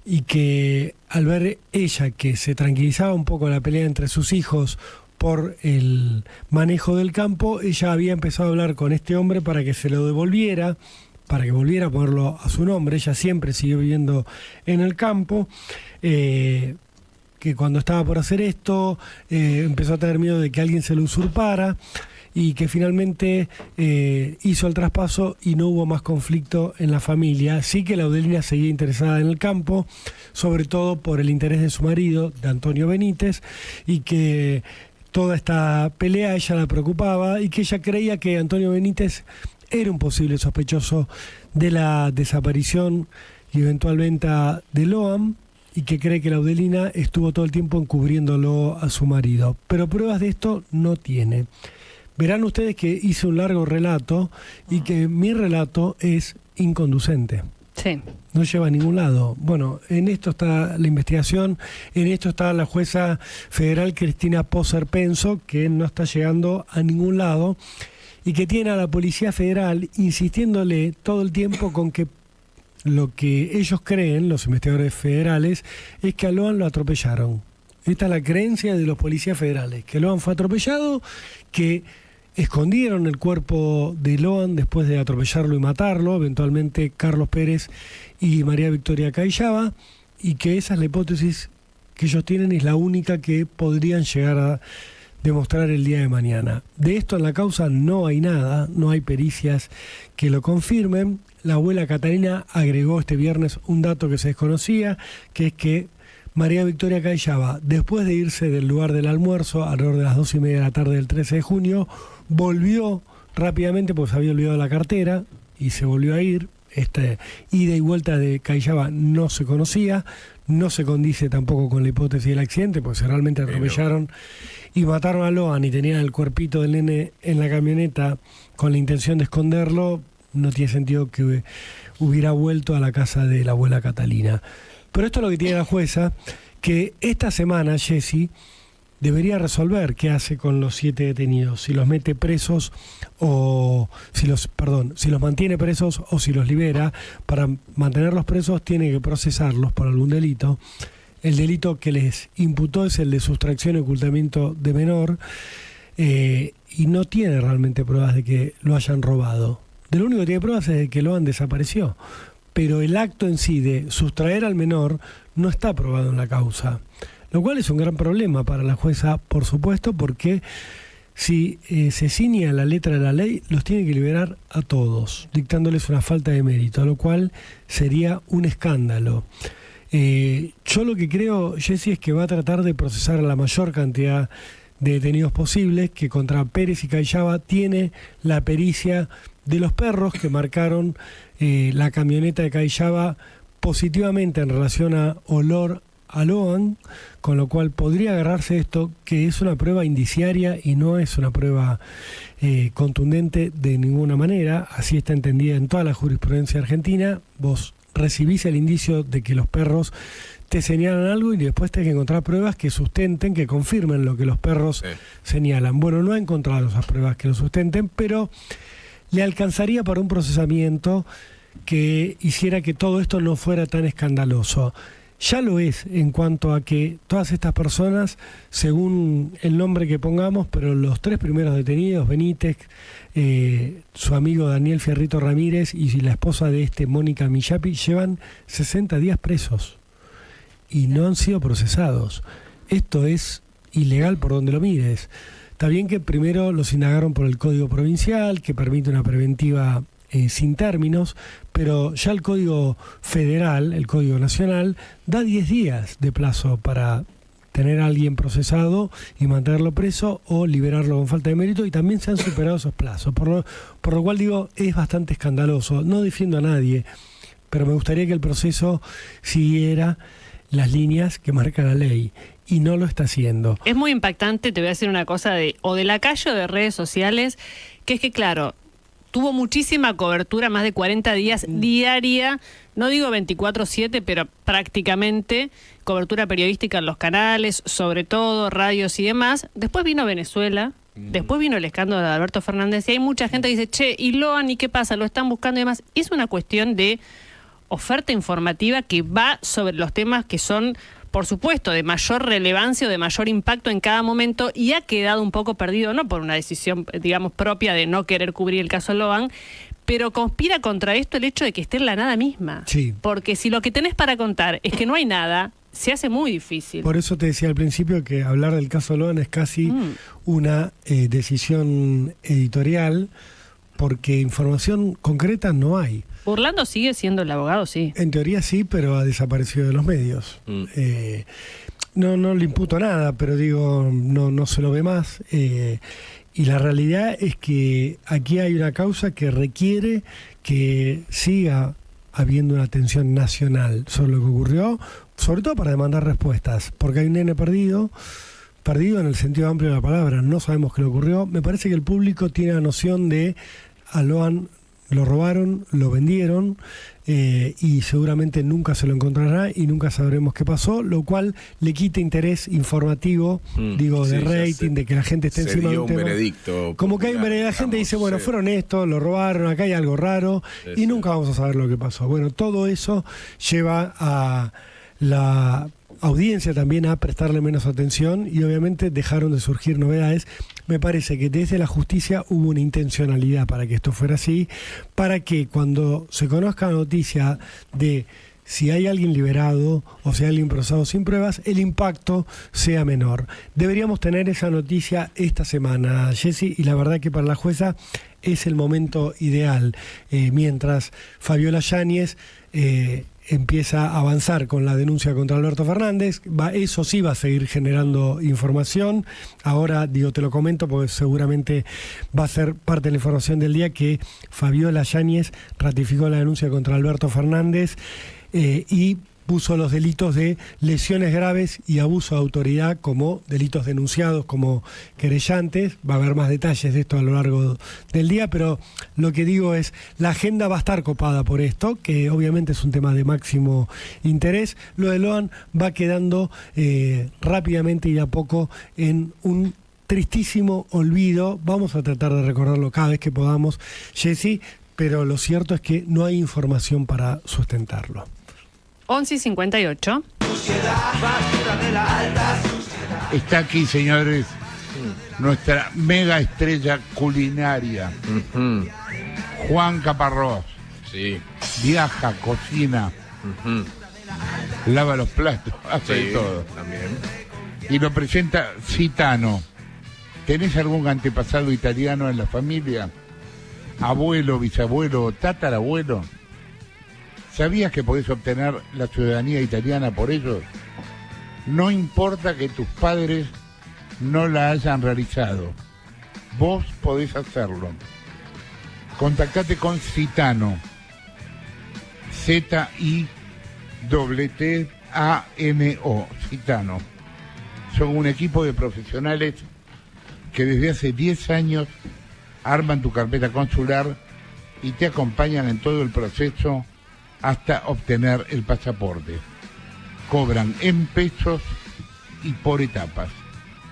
y que al ver ella que se tranquilizaba un poco la pelea entre sus hijos por el manejo del campo, ella había empezado a hablar con este hombre para que se lo devolviera, para que volviera a ponerlo a su nombre. Ella siempre siguió viviendo en el campo, que cuando estaba por hacer esto empezó a tener miedo de que alguien se lo usurpara, y que finalmente hizo el traspaso y no hubo más conflicto en la familia. Sí que Laudelina seguía interesada en el campo, sobre todo por el interés de su marido, de Antonio Benítez, y que toda esta pelea a ella la preocupaba y que ella creía que Antonio Benítez era un posible sospechoso de la desaparición y eventual venta de Loan, y que cree que Laudelina estuvo todo el tiempo encubriéndolo a su marido. Pero pruebas de esto no tiene. Verán ustedes que hice un largo relato y que mi relato es inconducente. Sí. No lleva a ningún lado. Bueno, en esto está la investigación, en esto está la jueza federal Cristina Poser Penso, que no está llegando a ningún lado y que tiene a la Policía Federal insistiéndole todo el tiempo con que lo que ellos creen, los investigadores federales, es que a Loan lo atropellaron. Esta es la creencia de los policías federales, que Loan fue atropellado, que escondieron el cuerpo de Loan después de atropellarlo y matarlo, eventualmente Carlos Pérez y María Victoria Cayllaba, y que esa es la hipótesis que ellos tienen y es la única que podrían llegar a demostrar el día de mañana. De esto en la causa no hay nada, no hay pericias que lo confirmen. La abuela Catalina agregó este viernes un dato que se desconocía, que es que María Victoria Cayllaba, después de irse del lugar del almuerzo, alrededor de las 2:30 de la tarde del 13 de junio, volvió rápidamente porque se había olvidado la cartera y se volvió a ir. Esta ida y vuelta de Cayllaba no se conocía, no se condice tampoco con la hipótesis del accidente, porque se realmente atropellaron y mataron a Loan y tenían el cuerpito del nene en la camioneta con la intención de esconderlo. No tiene sentido que hubiera vuelto a la casa de la abuela Catalina. Pero esto es lo que tiene la jueza, que esta semana, Jessy, debería resolver qué hace con los 7 detenidos, si los mete presos o si los mantiene presos o si los libera. Para mantenerlos presos tiene que procesarlos por algún delito. El delito que les imputó es el de sustracción y ocultamiento de menor, y no tiene realmente pruebas de que lo hayan robado. De lo único que tiene pruebas es de que Loan desapareció, pero el acto en sí de sustraer al menor no está probado en la causa, lo cual es un gran problema para la jueza, por supuesto, porque si se ciñe a la letra de la ley, los tiene que liberar a todos, dictándoles una falta de mérito, lo cual sería un escándalo. Yo lo que creo, Jessy, es que va a tratar de procesar a la mayor cantidad de detenidos posibles, que contra Pérez y Cayllaba tiene la pericia de los perros que marcaron la camioneta de Cayllaba positivamente en relación a olor a Loan, con lo cual podría agarrarse esto, que es una prueba indiciaria y no es una prueba contundente de ninguna manera. Así está entendida en toda la jurisprudencia argentina. Vos recibís el indicio de que los perros te señalan algo y después tenés que encontrar pruebas que sustenten, que confirmen lo que los perros señalan. Bueno, no he encontrado esas pruebas que lo sustenten, pero le alcanzaría para un procesamiento que hiciera que todo esto no fuera tan escandaloso. Ya lo es en cuanto a que todas estas personas, según el nombre que pongamos, pero los 3 primeros detenidos, Benítez, su amigo Daniel Fierrito Ramírez y la esposa de Mónica Millapi, llevan 60 días presos y no han sido procesados. Esto es ilegal por donde lo mires. Está bien que primero los indagaron por el Código Provincial, que permite una preventiva sin términos, pero ya el Código Federal, el Código Nacional, da 10 días de plazo para tener a alguien procesado y mantenerlo preso o liberarlo con falta de mérito, y también se han superado esos plazos, por lo cual digo, es bastante escandaloso. No defiendo a nadie, pero me gustaría que el proceso siguiera las líneas que marca la ley, y no lo está haciendo. Es muy impactante, te voy a decir una cosa, de la calle o de redes sociales, que es que, claro, tuvo muchísima cobertura, más de 40 días diaria, no digo 24/7, pero prácticamente cobertura periodística en los canales, sobre todo radios y demás. Después vino Venezuela, después vino el escándalo de Alberto Fernández, y hay mucha gente que dice, che, ¿y Loan y qué pasa? ¿Lo están buscando y demás? Es una cuestión de oferta informativa que va sobre los temas que son, por supuesto, de mayor relevancia o de mayor impacto en cada momento, y ha quedado un poco perdido, no por una decisión, digamos, propia de no querer cubrir el caso Loan, pero conspira contra esto el hecho de que esté en la nada misma. Sí. Porque si lo que tenés para contar es que no hay nada, se hace muy difícil. Por eso te decía al principio que hablar del caso Loan es casi una decisión editorial, porque información concreta no hay. Burlando sigue siendo el abogado, sí. En teoría sí, pero ha desaparecido de los medios. No le imputo nada, pero digo, no se lo ve más. Y la realidad es que aquí hay una causa que requiere que siga habiendo una atención nacional sobre lo que ocurrió, sobre todo para demandar respuestas, porque hay un nene perdido en el sentido amplio de la palabra, no sabemos qué le ocurrió. Me parece que el público tiene la noción de a Loan lo robaron, lo vendieron, y seguramente nunca se lo encontrará y nunca sabremos qué pasó, lo cual le quita interés informativo, de rating, de que la gente esté encima de un tema. Veredicto Como que hay la gente dice, bueno, fueron estos, lo robaron, acá hay algo raro, y nunca vamos a saber lo que pasó. Bueno, todo eso lleva a la audiencia también a prestarle menos atención y obviamente dejaron de surgir novedades. Me parece que desde la justicia hubo una intencionalidad para que esto fuera así, para que cuando se conozca la noticia de si hay alguien liberado o si hay alguien procesado sin pruebas, el impacto sea menor. Deberíamos tener esa noticia esta semana, Jessy, y la verdad que para la jueza es el momento ideal, mientras Fabiola Yáñez empieza a avanzar con la denuncia contra Alberto Fernández. Eso sí va a seguir generando información. Ahora, te lo comento porque seguramente va a ser parte de la información del día, que Fabiola Yáñez ratificó la denuncia contra Alberto Fernández y puso los delitos de lesiones graves y abuso de autoridad como delitos denunciados como querellantes. Va a haber más detalles de esto a lo largo del día, pero lo que digo es, la agenda va a estar copada por esto, que obviamente es un tema de máximo interés. Lo de Loan va quedando rápidamente y a poco en un tristísimo olvido. Vamos a tratar de recordarlo cada vez que podamos, Jessy, pero lo cierto es que no hay información para sustentarlo. 11:58. Está aquí, señores, nuestra mega estrella culinaria, Juan Caparrós. Sí. Viaja, cocina, lava los platos, hace de todo. También. Y lo presenta Citano. ¿Tenés algún antepasado italiano en la familia? ¿Abuelo, bisabuelo, tatarabuelo? ¿Sabías que podés obtener la ciudadanía italiana por ellos? No importa que tus padres no la hayan realizado. Vos podés hacerlo. Contactate con Citano. ZITTANO. Citano. Son un equipo de profesionales que desde hace 10 años arman tu carpeta consular y te acompañan en todo el proceso hasta obtener el pasaporte. Cobran en pesos y por etapas.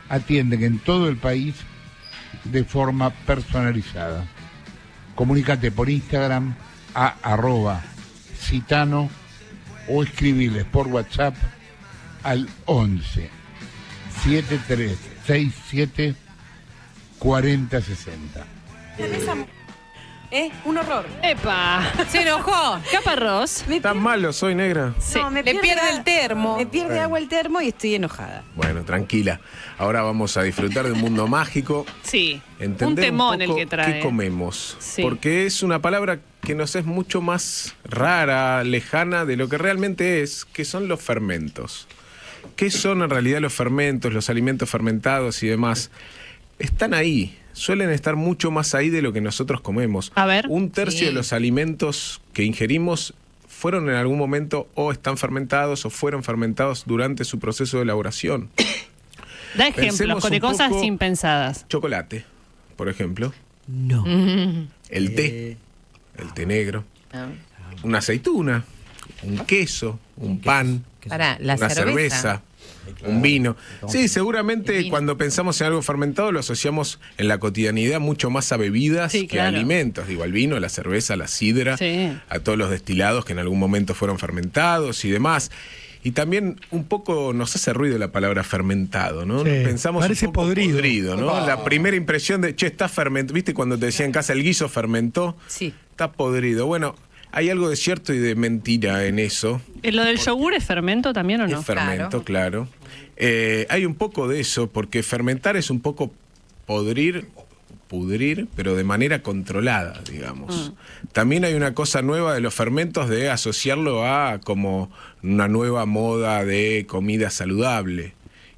Atienden en todo el país de forma personalizada. Comunícate por Instagram a @Citano o escribiles por WhatsApp al 11 7367 4060. Un horror. ¡Epa! Se enojó. Caparrós. ¿Tan malo soy, negra? Sí. No, Le pierde el termo. Me pierde agua el termo y estoy enojada. Bueno, tranquila. Ahora vamos a disfrutar de un mundo mágico. Sí. Entender un temón poco el que trae. qué comemos. Sí. Porque es una palabra que nos es mucho más rara, lejana de lo que realmente es, que son los fermentos. ¿Qué son en realidad los fermentos, los alimentos fermentados y demás? Están ahí. Suelen estar mucho más ahí de lo que nosotros comemos. A ver. 1/3 de los alimentos que ingerimos fueron en algún momento o están fermentados o fueron fermentados durante su proceso de elaboración. Da ejemplos Pensemos de un cosas poco- impensadas. Chocolate, por ejemplo. No. El té negro. Una aceituna, un queso, un pan, Pará, la una cerveza, un vino. Sí, seguramente El vino. cuando pensamos en algo fermentado lo asociamos en la cotidianidad mucho más a bebidas Sí, que claro. a alimentos. Digo, al vino, a la cerveza, a la sidra, Sí. a todos los destilados que en algún momento fueron fermentados y demás. Y también un poco nos hace ruido la palabra fermentado, ¿no? Sí, Pensamos parece un poco podrido. ¿no? La primera impresión de, che, está fermentado. ¿Viste cuando te decía en casa el guiso fermentó? Sí. Está podrido. Bueno, hay algo de cierto y de mentira en eso. ¿Lo del yogur es fermento también o no? Es fermento, claro. Hay un poco de eso, porque fermentar es un poco pudrir, pero de manera controlada, digamos. También hay una cosa nueva de los fermentos de asociarlo a como una nueva moda de comida saludable.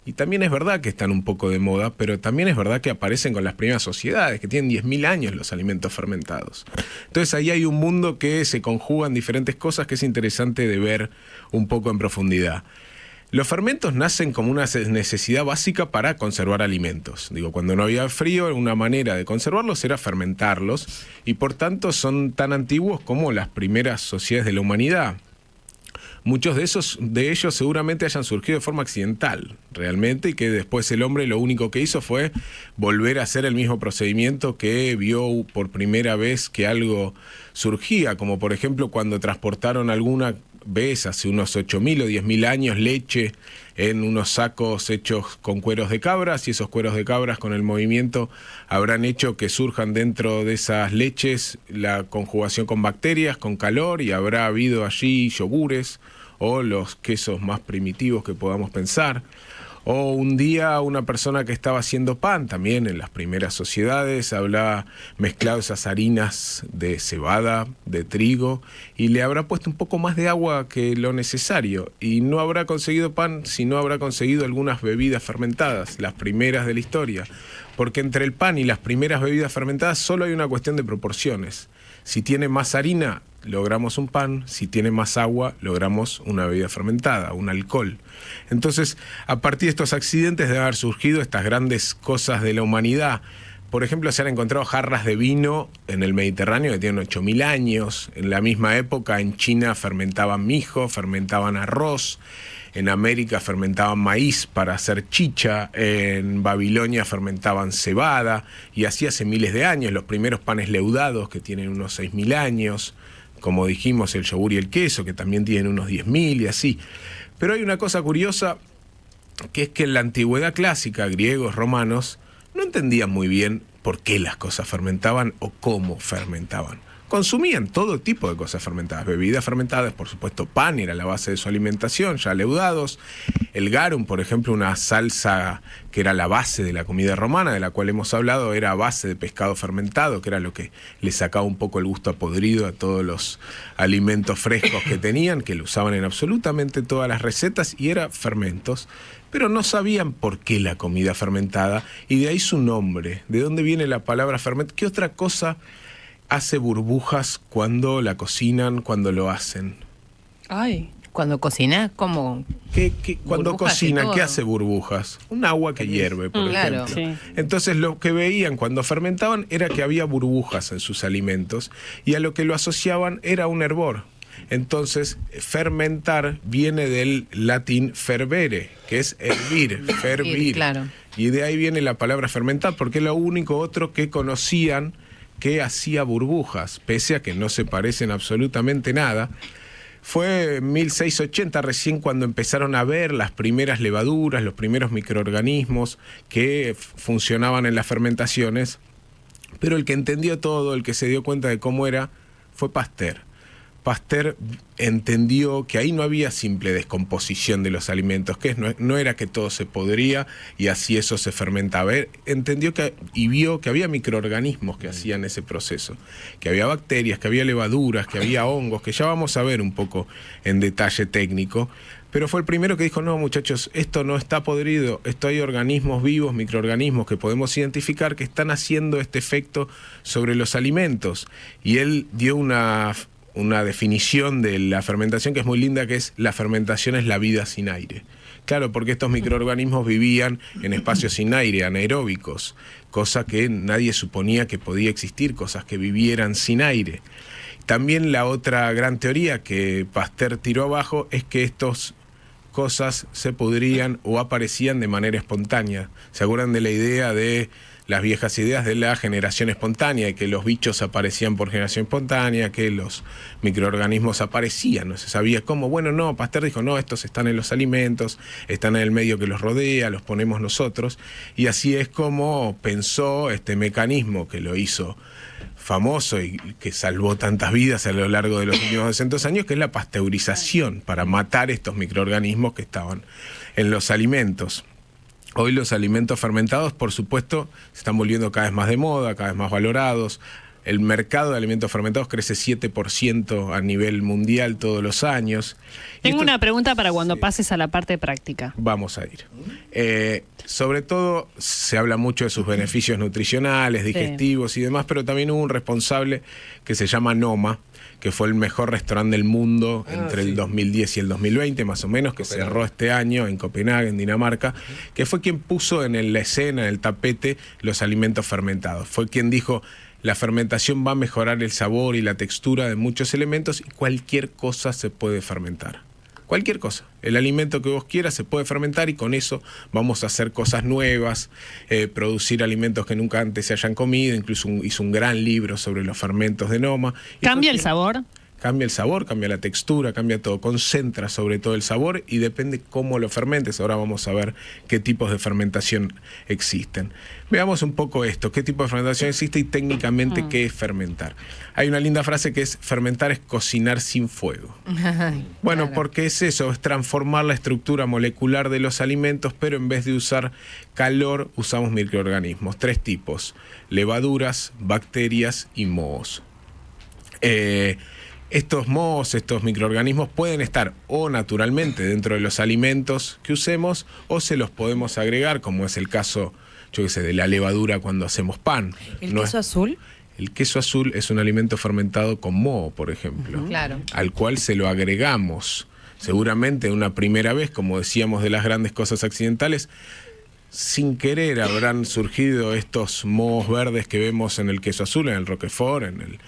Y también es verdad que están un poco de moda, pero también es verdad que aparecen con las primeras sociedades, que tienen 10.000 años los alimentos fermentados. Entonces ahí hay un mundo que se conjuga en diferentes cosas que es interesante de ver un poco en profundidad. Los fermentos nacen como una necesidad básica para conservar alimentos. Digo, cuando no había frío, una manera de conservarlos era fermentarlos, y por tanto son tan antiguos como las primeras sociedades de la humanidad. Muchos de ellos seguramente hayan surgido de forma accidental, realmente, y que después el hombre lo único que hizo fue volver a hacer el mismo procedimiento que vio por primera vez que algo surgía, como por ejemplo cuando transportaron alguna vez hace unos 8.000 o 10.000 años leche en unos sacos hechos con cueros de cabras, y esos cueros de cabras con el movimiento habrán hecho que surjan dentro de esas leches la conjugación con bacterias, con calor, y habrá habido allí yogures o los quesos más primitivos que podamos pensar. O un día una persona que estaba haciendo pan, también en las primeras sociedades, habrá mezclado esas harinas de cebada, de trigo, y le habrá puesto un poco más de agua que lo necesario, y no habrá conseguido pan, sino habrá conseguido algunas bebidas fermentadas, las primeras de la historia. Porque entre el pan y las primeras bebidas fermentadas solo hay una cuestión de proporciones. Si tiene más harina, logramos un pan; si tiene más agua, logramos una bebida fermentada, un alcohol. Entonces, a partir de estos accidentes deben haber surgido estas grandes cosas de la humanidad. Por ejemplo, se han encontrado jarras de vino en el Mediterráneo que tienen 8.000 años. En la misma época, en China fermentaban mijo, fermentaban arroz. En América fermentaban maíz para hacer chicha, en Babilonia fermentaban cebada, y así hace miles de años. Los primeros panes leudados, que tienen unos 6.000 años, como dijimos, el yogur y el queso, que también tienen unos 10.000 y así. Pero hay una cosa curiosa, que es que en la antigüedad clásica, griegos, romanos, no entendían muy bien por qué las cosas fermentaban o cómo fermentaban. Consumían todo tipo de cosas fermentadas, bebidas fermentadas, por supuesto pan era la base de su alimentación, ya leudados. El garum, por ejemplo, una salsa que era la base de la comida romana, de la cual hemos hablado, era a base de pescado fermentado, que era lo que le sacaba un poco el gusto a podrido a todos los alimentos frescos que tenían, que lo usaban en absolutamente todas las recetas, y era fermentos. Pero no sabían por qué la comida fermentada, y de ahí su nombre. ¿De dónde viene la palabra fermento? ¿Qué otra cosa hace burbujas cuando la cocinan, cuando lo hacen? Ay, cuando cocina, ¿cómo? Cuando cocinan, ¿qué hace burbujas? Un agua que hierve, por ejemplo. Sí. Entonces lo que veían cuando fermentaban era que había burbujas en sus alimentos, y a lo que lo asociaban era un hervor. Entonces, fermentar viene del latín fervere, que es hervir, fervir. Claro. Y de ahí viene la palabra fermentar, porque es lo único otro que conocían que hacía burbujas, pese a que no se parecen absolutamente nada. Fue en 1680 recién cuando empezaron a ver las primeras levaduras, los primeros microorganismos que funcionaban en las fermentaciones, pero el que entendió todo, el que se dio cuenta de cómo era, fue Pasteur. Pasteur entendió que ahí no había simple descomposición de los alimentos, que no era que todo se podría y así eso se fermentaba. Él entendió y vio que había microorganismos que hacían ese proceso, que había bacterias, que había levaduras, que había hongos, que ya vamos a ver un poco en detalle técnico. Pero fue el primero que dijo, no muchachos, esto no está podrido, esto hay organismos vivos, microorganismos que podemos identificar que están haciendo este efecto sobre los alimentos. Y él dio una definición de la fermentación que es muy linda, que es: la fermentación es la vida sin aire. Claro, porque estos microorganismos vivían en espacios sin aire, anaeróbicos, cosa que nadie suponía que podía existir, cosas que vivieran sin aire. También la otra gran teoría que Pasteur tiró abajo es que estas cosas se pudrían o aparecían de manera espontánea. ¿Se acuerdan de la idea de las viejas ideas de la generación espontánea, y que los bichos aparecían por generación espontánea, que los microorganismos aparecían, no se sabía cómo? Bueno, no, Pasteur dijo, no, estos están en los alimentos, están en el medio que los rodea, los ponemos nosotros, y así es como pensó este mecanismo que lo hizo famoso y que salvó tantas vidas a lo largo de los últimos 200 años, que es la pasteurización, para matar estos microorganismos que estaban en los alimentos. Hoy los alimentos fermentados, por supuesto, se están volviendo cada vez más de moda, cada vez más valorados. El mercado de alimentos fermentados crece 7% a nivel mundial todos los años. Tengo una pregunta para cuando pases a la parte práctica. Vamos a ir. Sobre todo se habla mucho de sus beneficios nutricionales, digestivos y demás, pero también hubo un responsable que se llama Noma, que fue el mejor restaurante del mundo entre el 2010 y el 2020, más o menos, que cerró este año en Copenhague, en Dinamarca, que fue quien puso en la escena, en el tapete, los alimentos fermentados. Fue quien dijo: la fermentación va a mejorar el sabor y la textura de muchos elementos y cualquier cosa se puede fermentar. Cualquier cosa. El alimento que vos quieras se puede fermentar y con eso vamos a hacer cosas nuevas, producir alimentos que nunca antes se hayan comido. Incluso hizo un gran libro sobre los fermentos de Noma. ¿Cambia el sabor? Cambia el sabor, cambia la textura, cambia todo, concentra sobre todo el sabor y depende cómo lo fermentes. Ahora vamos a ver qué tipos de fermentación existen. Veamos un poco esto, qué tipo de fermentación existe y técnicamente qué es fermentar. Hay una linda frase que es: fermentar es cocinar sin fuego. Bueno, claro, porque es eso, es transformar la estructura molecular de los alimentos, pero en vez de usar calor, usamos microorganismos. 3 tipos: levaduras, bacterias y mohos. Estos mohos, estos microorganismos pueden estar o naturalmente dentro de los alimentos que usemos o se los podemos agregar, como es el caso, yo qué sé, de la levadura cuando hacemos pan. ¿El queso azul? El queso azul es un alimento fermentado con moho, por ejemplo, claro, al cual se lo agregamos. Seguramente una primera vez, como decíamos de las grandes cosas accidentales, sin querer habrán surgido estos mohos verdes que vemos en el queso azul, en el Roquefort, en el...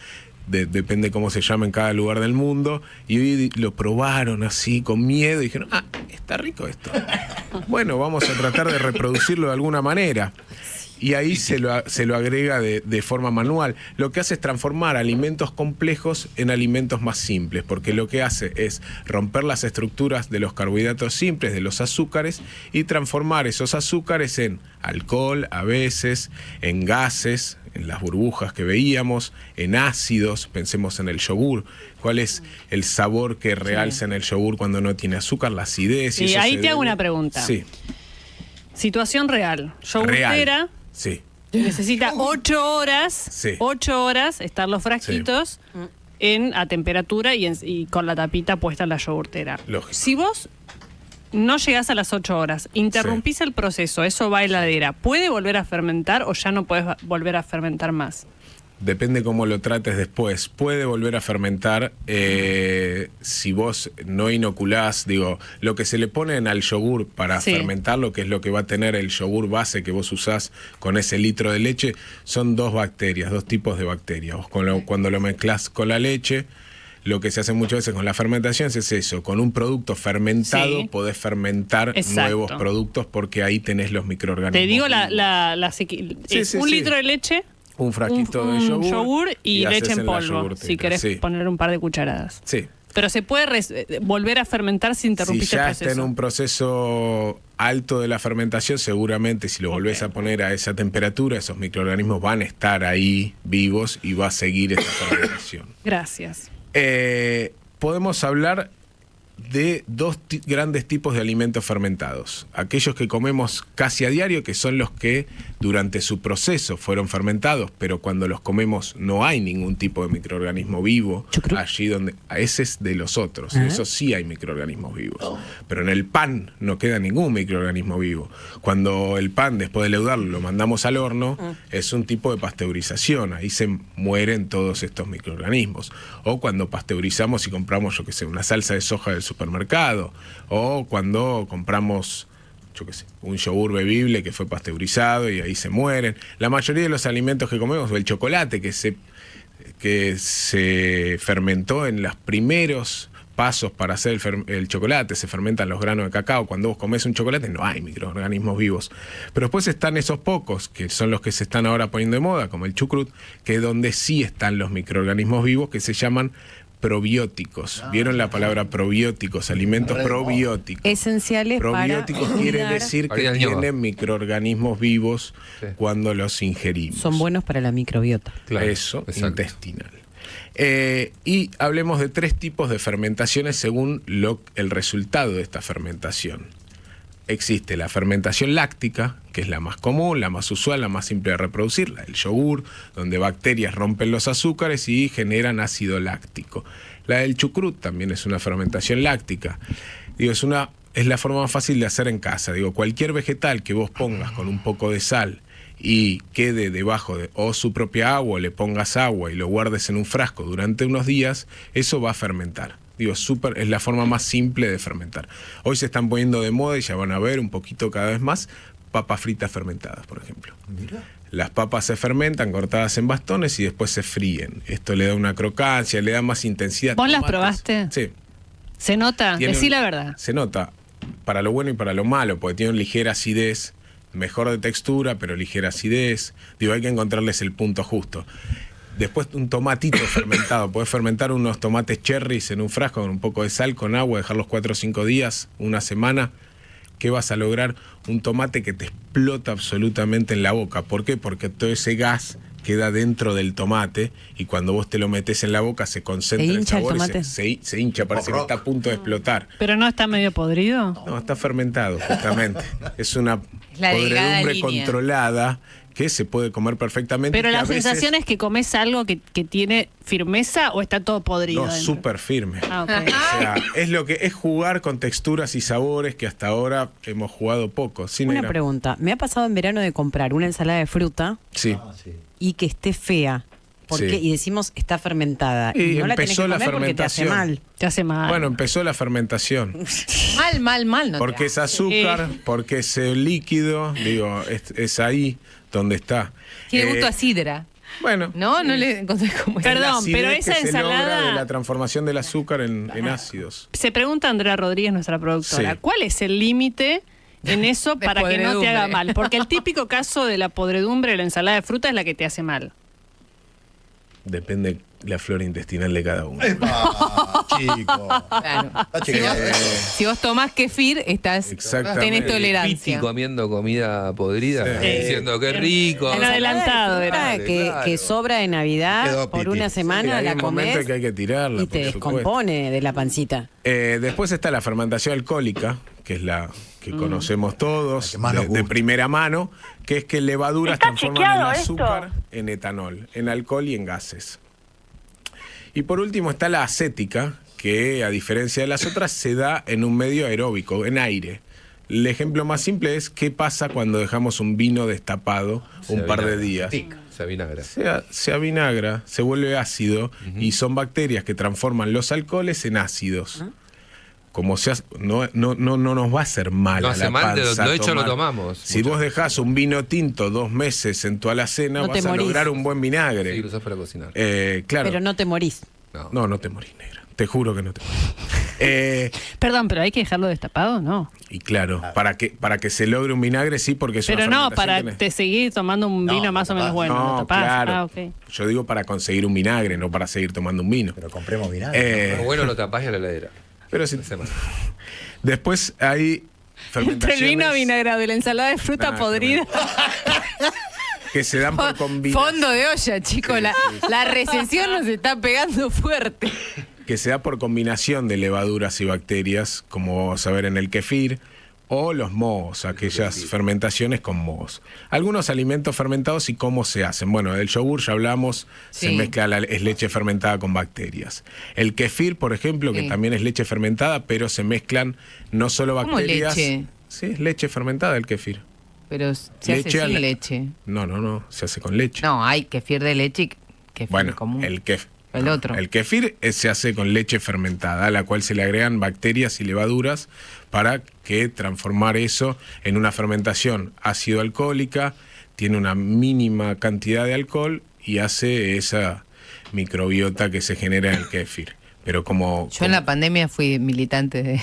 depende cómo se llama en cada lugar del mundo, y hoy lo probaron así con miedo y dijeron: está rico esto. Bueno, vamos a tratar de reproducirlo de alguna manera. Y ahí se lo agrega de forma manual. Lo que hace es transformar alimentos complejos en alimentos más simples, porque lo que hace es romper las estructuras de los carbohidratos simples, de los azúcares, y transformar esos azúcares en alcohol, a veces, en gases, en las burbujas que veíamos, en ácidos. Pensemos en el yogur. ¿Cuál es el sabor que realza en el yogur cuando no tiene azúcar? La acidez. Y ahí te hago una pregunta. Sí. Situación real. Yogurtera. Real. Sí. Necesita 8 horas. Sí. 8 horas estar los frasquitos a temperatura y con la tapita puesta en la yogurtera. Lógico. Si vos no llegás a las 8 horas, interrumpís el proceso, eso va a heladera, ¿puede volver a fermentar o ya no podés volver a fermentar más? Depende cómo lo trates después. Puede volver a fermentar si vos no inoculás, lo que se le ponen al yogur para fermentarlo, que es lo que va a tener el yogur base que vos usás con ese litro de leche, son 2 bacterias, 2 tipos de bacterias. Vos cuando lo mezclás con la leche, lo que se hace muchas veces con la fermentación es eso: con un producto fermentado podés fermentar nuevos productos, porque ahí tenés los microorganismos. Te digo un litro de leche, un frasquito de yogur y leche en polvo, si querés poner un par de cucharadas. Sí. Pero se puede volver a fermentar si interrumpiste el proceso. Si ya está en un proceso alto de la fermentación, seguramente si lo volvés a poner a esa temperatura, esos microorganismos van a estar ahí vivos y va a seguir esa fermentación. Gracias. Podemos hablar de 2 grandes tipos de alimentos fermentados. Aquellos que comemos casi a diario, que son los que durante su proceso fueron fermentados, pero cuando los comemos no hay ningún tipo de microorganismo vivo. Allí donde... Ese es de los otros. Eso sí hay microorganismos vivos. Pero en el pan no queda ningún microorganismo vivo. Cuando el pan, después de leudarlo, lo mandamos al horno, es un tipo de pasteurización. Ahí se mueren todos estos microorganismos. O cuando pasteurizamos y compramos, yo qué sé, una salsa de soja del supermercado, o cuando compramos, yo qué sé, un yogur bebible que fue pasteurizado y ahí se mueren. La mayoría de los alimentos que comemos, o el chocolate que se fermentó en los primeros pasos para hacer el chocolate, se fermentan los granos de cacao. Cuando vos comés un chocolate no hay microorganismos vivos. Pero después están esos pocos, que son los que se están ahora poniendo de moda, como el chucrut, que es donde sí están los microorganismos vivos, que se llaman probióticos. ¿Vieron la palabra probióticos? Alimentos probióticos. Esenciales probióticos para quiere decir que tienen microorganismos vivos cuando los ingerimos. Son buenos para la microbiota. Claro, eso, intestinal. Y hablemos de 3 tipos de fermentaciones según el resultado de esta fermentación. existe la fermentación láctica, que es la más común, la más usual, la más simple de reproducir, la del yogur, donde bacterias rompen los azúcares y generan ácido láctico. La del chucrut también es una fermentación láctica. Digo, es la forma más fácil de hacer en casa. Digo, cualquier vegetal que vos pongas con un poco de sal y quede debajo de o su propia agua, le pongas agua y lo guardes en un frasco durante unos días, eso va a fermentar. Digo, es la forma más simple de fermentar. Hoy se están poniendo de moda y ya van a ver un poquito cada vez más papas fritas fermentadas, por ejemplo. Mira. Las papas se fermentan cortadas en bastones y después se fríen. Esto le da una crocancia, le da más intensidad. ¿Vos las probaste? Sí. ¿Se nota? Decí la verdad. Se nota, para lo bueno y para lo malo, porque tiene una ligera acidez, mejor de textura, pero ligera acidez. Digo, hay que encontrarles el punto justo. Después un tomatito fermentado. Podés fermentar unos tomates cherries en un frasco con un poco de sal, con agua, dejarlos 4 o 5 días, una semana. ¿Qué vas a lograr? Un tomate que te explota absolutamente en la boca. ¿Por qué? Porque todo ese gas queda dentro del tomate y cuando vos te lo metés en la boca se concentra el sabor y se hincha, parece que está a punto de explotar. ¿Pero no está medio podrido? No, está fermentado, justamente. Es una podredumbre controlada que se puede comer perfectamente. Pero la sensación es que comes algo que tiene firmeza o está todo podrido. No, súper firme. Ah, okay. O sea, es lo que es jugar con texturas y sabores que hasta ahora hemos jugado poco. Una pregunta. Me ha pasado en verano de comprar una ensalada de fruta y que esté fea. ¿Por qué? Y decimos está fermentada. Y no la tenés que comer porque te hace mal. Te hace mal. Bueno, empezó la fermentación. mal. No porque es azúcar, porque es líquido, digo, es ahí donde está. Tiene gusto a sidra. Bueno. No le encontré como... Perdón, pero esa que ensalada... se logra de la transformación del azúcar en ácidos. Se pregunta Andrea Rodríguez, nuestra productora, Sí. ¿cuál es el límite en eso para que no te haga mal? Porque el típico caso de la podredumbre de la ensalada de fruta es la que te hace mal. Depende la flora intestinal de cada uno. Chico. Claro. Si vos tomás kefir, tenés tolerancia. Piti comiendo comida podrida, diciendo qué rico. En adelantado era. Que sobra de Navidad por una semana, la comés que hay que tirarla, y te descompone de la pancita. Después está la fermentación alcohólica, que es la que conocemos todos, de primera mano, que es que levaduras transforman el azúcar en etanol, en alcohol y en gases. Y por último está la acética, que a diferencia de las otras se da en un medio aeróbico, en aire. El ejemplo más simple es qué pasa cuando dejamos un vino destapado un par de días. Se avinagra. Se avinagra, se vuelve ácido y son bacterias que transforman los alcoholes en ácidos. Como no nos va a hacer mal no a la mal, panza. de hecho lo tomamos. Si vos dejás un vino tinto 2 meses en tu alacena, vas a lograr un buen vinagre. Sí, lo usás para cocinar. Claro. Pero no te morís. No te morís, negra. Te juro que no te morís. Perdón, pero hay que dejarlo destapado, ¿no? Y claro, para que se logre un vinagre, sí, porque es pero una no, para te seguir tomando un vino más o menos bueno. No, lo tapás. claro. Okay. Yo digo para conseguir un vinagre, no para seguir tomando un vino. Pero compremos vinagre. Bueno, lo tapás en la heladera. Pero sí. Después hay entre el vino vinagrado y la ensalada de fruta podrida. Que se dan por combinación. Fondo de olla, chicos. La recesión nos está pegando fuerte. Que se da por combinación de levaduras y bacterias, como vamos a ver en el kefir, o los mohos, aquellas fermentaciones con mohos. Algunos alimentos fermentados y cómo se hacen. Bueno, del yogur ya hablamos, se mezcla es leche fermentada con bacterias. El kefir, por ejemplo, que también es leche fermentada, pero se mezclan no solo bacterias. ¿Cómo leche? Sí, es leche fermentada el kefir. Pero se hace sin leche. No, se hace con leche. No, hay kefir de leche y kefir común. El otro. El kefir se hace con leche fermentada, a la cual se le agregan bacterias y levaduras para que transformar eso en una fermentación ácido alcohólica, tiene una mínima cantidad de alcohol y hace esa microbiota que se genera en el kefir. Pero yo en la pandemia fui militante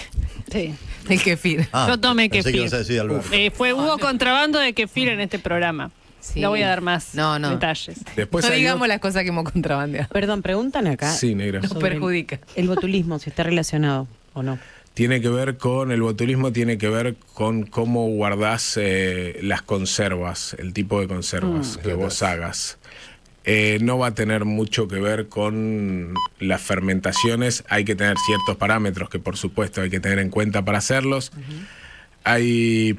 del kefir. Yo tomé kefir. Hubo contrabando de kefir en este programa. Sí. No voy a dar más detalles. Después no digamos las cosas que hemos contrabandeado. Perdón, preguntan acá. Sí, negra. Nos perjudica. El botulismo, si está relacionado o no. Tiene que ver con el botulismo, tiene que ver con cómo guardás las conservas, el tipo de conservas que vos hagas. No va a tener mucho que ver con las fermentaciones. Hay que tener ciertos parámetros que por supuesto hay que tener en cuenta para hacerlos.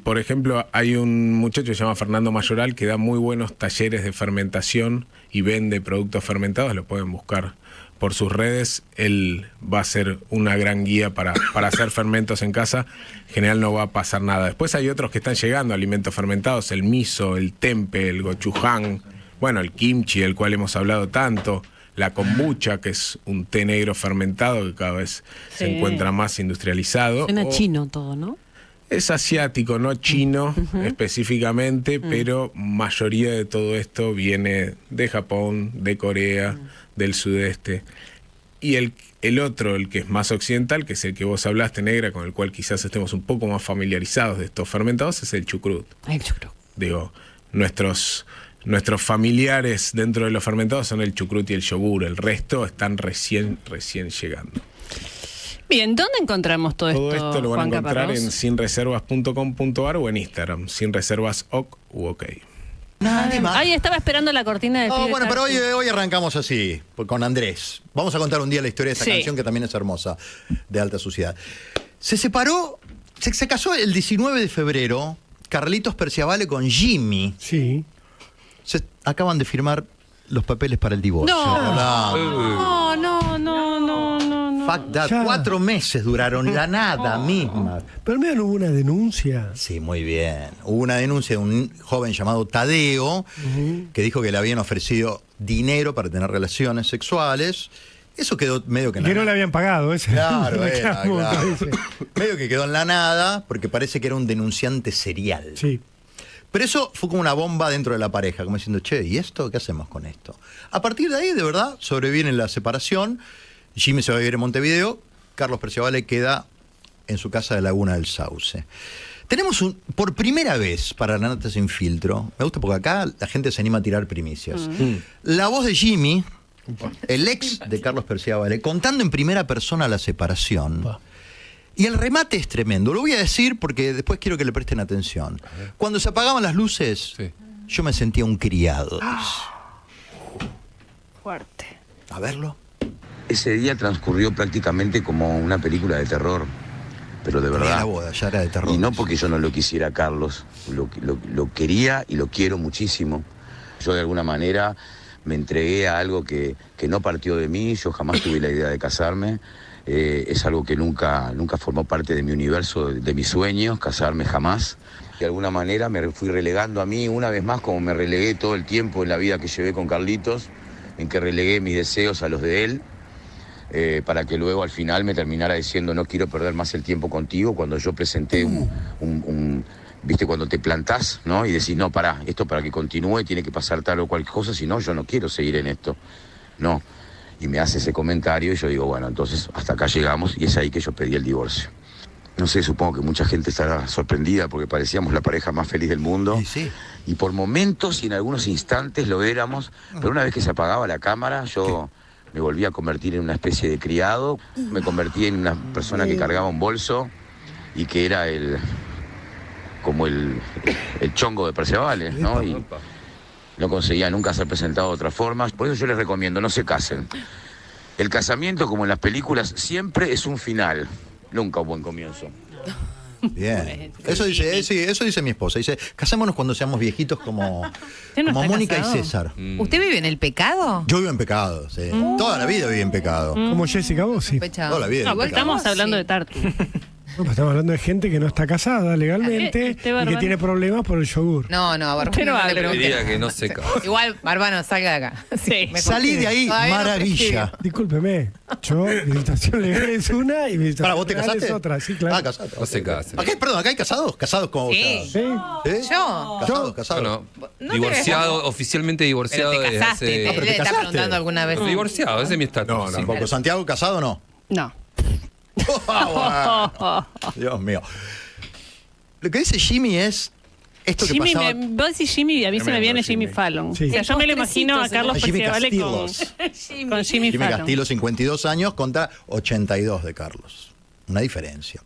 Por ejemplo, hay un muchacho que se llama Fernando Mayoral que da muy buenos talleres de fermentación y vende productos fermentados, lo pueden buscar por sus redes. Él va a ser una gran guía para hacer fermentos en casa. En general no va a pasar nada. Después hay otros que están llegando, alimentos fermentados, el miso, el tempe, el gochujang, bueno, el kimchi, del cual hemos hablado tanto, la kombucha, que es un té negro fermentado que cada vez se encuentra más industrializado. Suena chino todo, ¿no? Es asiático, no chino específicamente, pero mayoría de todo esto viene de Japón, de Corea, del sudeste. Y el otro, el que es más occidental, que es el que vos hablaste, Negra, con el cual quizás estemos un poco más familiarizados de estos fermentados, es el chucrut. El chucrut. Digo, nuestros familiares dentro de los fermentados son el chucrut y el yogur. El resto están recién llegando. Bien, ¿dónde encontramos todo esto? Todo esto lo van a Juan encontrar Caparrós? en sinreservas.com.ar o en Instagram, sinreservasok u ok. Nadie más. Ay, estaba esperando la cortina de Oh, bueno, pero hoy arrancamos así, con Andrés. Vamos a contar un día la historia de esta canción que también es hermosa, de alta suciedad. Se separó, se casó el 19 de febrero, Carlitos Perciavale con Jimmy. Sí. Acaban de firmar los papeles para el divorcio. No. Fuck that. Ya. 4 meses duraron, la nada misma. Pero mira, no hubo una denuncia. Sí, muy bien. Hubo una denuncia de un joven llamado Tadeo que dijo que le habían ofrecido dinero para tener relaciones sexuales. Eso quedó medio que en la Que no nada. le habían pagado, ese. Claro, Reclamo, claro. parece. Medio que quedó en la nada porque parece que era un denunciante serial. Sí. Pero eso fue como una bomba dentro de la pareja, como diciendo, che, ¿y esto? ¿Qué hacemos con esto? A partir de ahí, de verdad, sobreviene la separación. Jimmy se va a vivir en Montevideo, Carlos Perciavale queda en su casa de Laguna del Sauce. Tenemos por primera vez para La Nata Sin Filtro, me gusta porque acá la gente se anima a tirar primicias, la voz de Jimmy, el ex de Carlos Perciavale, contando en primera persona la separación. Y el remate es tremendo. Lo voy a decir porque después quiero que le presten atención. Cuando se apagaban las luces, yo me sentía un criado. Fuerte. A verlo. Ese día transcurrió prácticamente como una película de terror, pero de Era verdad. la boda, ya era de terror. Y no porque yo no lo quisiera a Carlos, lo quería y lo quiero muchísimo. Yo de alguna manera me entregué a algo que no partió de mí, yo jamás tuve la idea de casarme. Es algo que nunca formó parte de mi universo, de mis sueños, casarme jamás. De alguna manera me fui relegando a mí una vez más, como me relegué todo el tiempo en la vida que llevé con Carlitos, en que relegué mis deseos a los de él, para que luego al final me terminara diciendo no quiero perder más el tiempo contigo, cuando yo presenté viste, cuando te plantás, ¿no? Y decís, no, pará, esto para que continúe tiene que pasar tal o cual cosa, si no, yo no quiero seguir en esto. No. Y me hace ese comentario y yo digo, bueno, entonces hasta acá llegamos y es ahí que yo pedí el divorcio. No sé, supongo que mucha gente estará sorprendida porque parecíamos la pareja más feliz del mundo. Sí. Y por momentos y en algunos instantes lo éramos, pero una vez que se apagaba la cámara, yo me volví a convertir en una especie de criado. Me convertí en una persona que cargaba un bolso y que era como el chongo de Perciavale, ¿no? Y no conseguía nunca ser presentado de otra forma. Por eso yo les recomiendo, no se casen. El casamiento, como en las películas, siempre es un final, nunca un buen comienzo. Bien. Eso dice mi esposa. Dice, casémonos cuando seamos viejitos como ¿Usted no está Mónica casado? y César. ¿Usted vive en el pecado? Yo vivo en pecado, sí. Toda la vida viví en pecado. Como Jessica Bossi. Toda la vida No, en porque pecado. estamos hablando de Tartu. No, pues estamos hablando de gente que no está casada legalmente y que Bárbaro. tiene problemas por el yogur. No, Barbano. Pero no le algo. pregunté. Diría que no se casa. Igual, Barbano, salga de acá. Sí. Mejor. Salí de ahí, Todavía no maravilla. Discúlpeme, yo, mi situación legal es una y mi situación Para, ¿vos te legal casaste? es otra, sí, claro. Ah, casado. No se casen. Perdón, acá hay casados. Casados como Sí. Sí. ¿Eh? Yo. Casados. No, No divorciado, oficialmente divorciado Pero te desde casaste. hace... pero ¿Le te está casaste. preguntando alguna vez? Divorciado, ese es mi estatus. No, sí. Tampoco. ¿Santiago casado o no? No. Dios mío. Lo que dice Jimmy es esto que Jimmy, pasaba... vos decís Jimmy, a mí se me Tremendo, viene Jimmy Jimmy. Fallon. Sí. O sea, yo me lo imagino a Carlos Jimmy Perciavale Castillos. con Jimmy Jimmy Fallon. Castillo, 52 años contra 82 de Carlos. Una diferencia.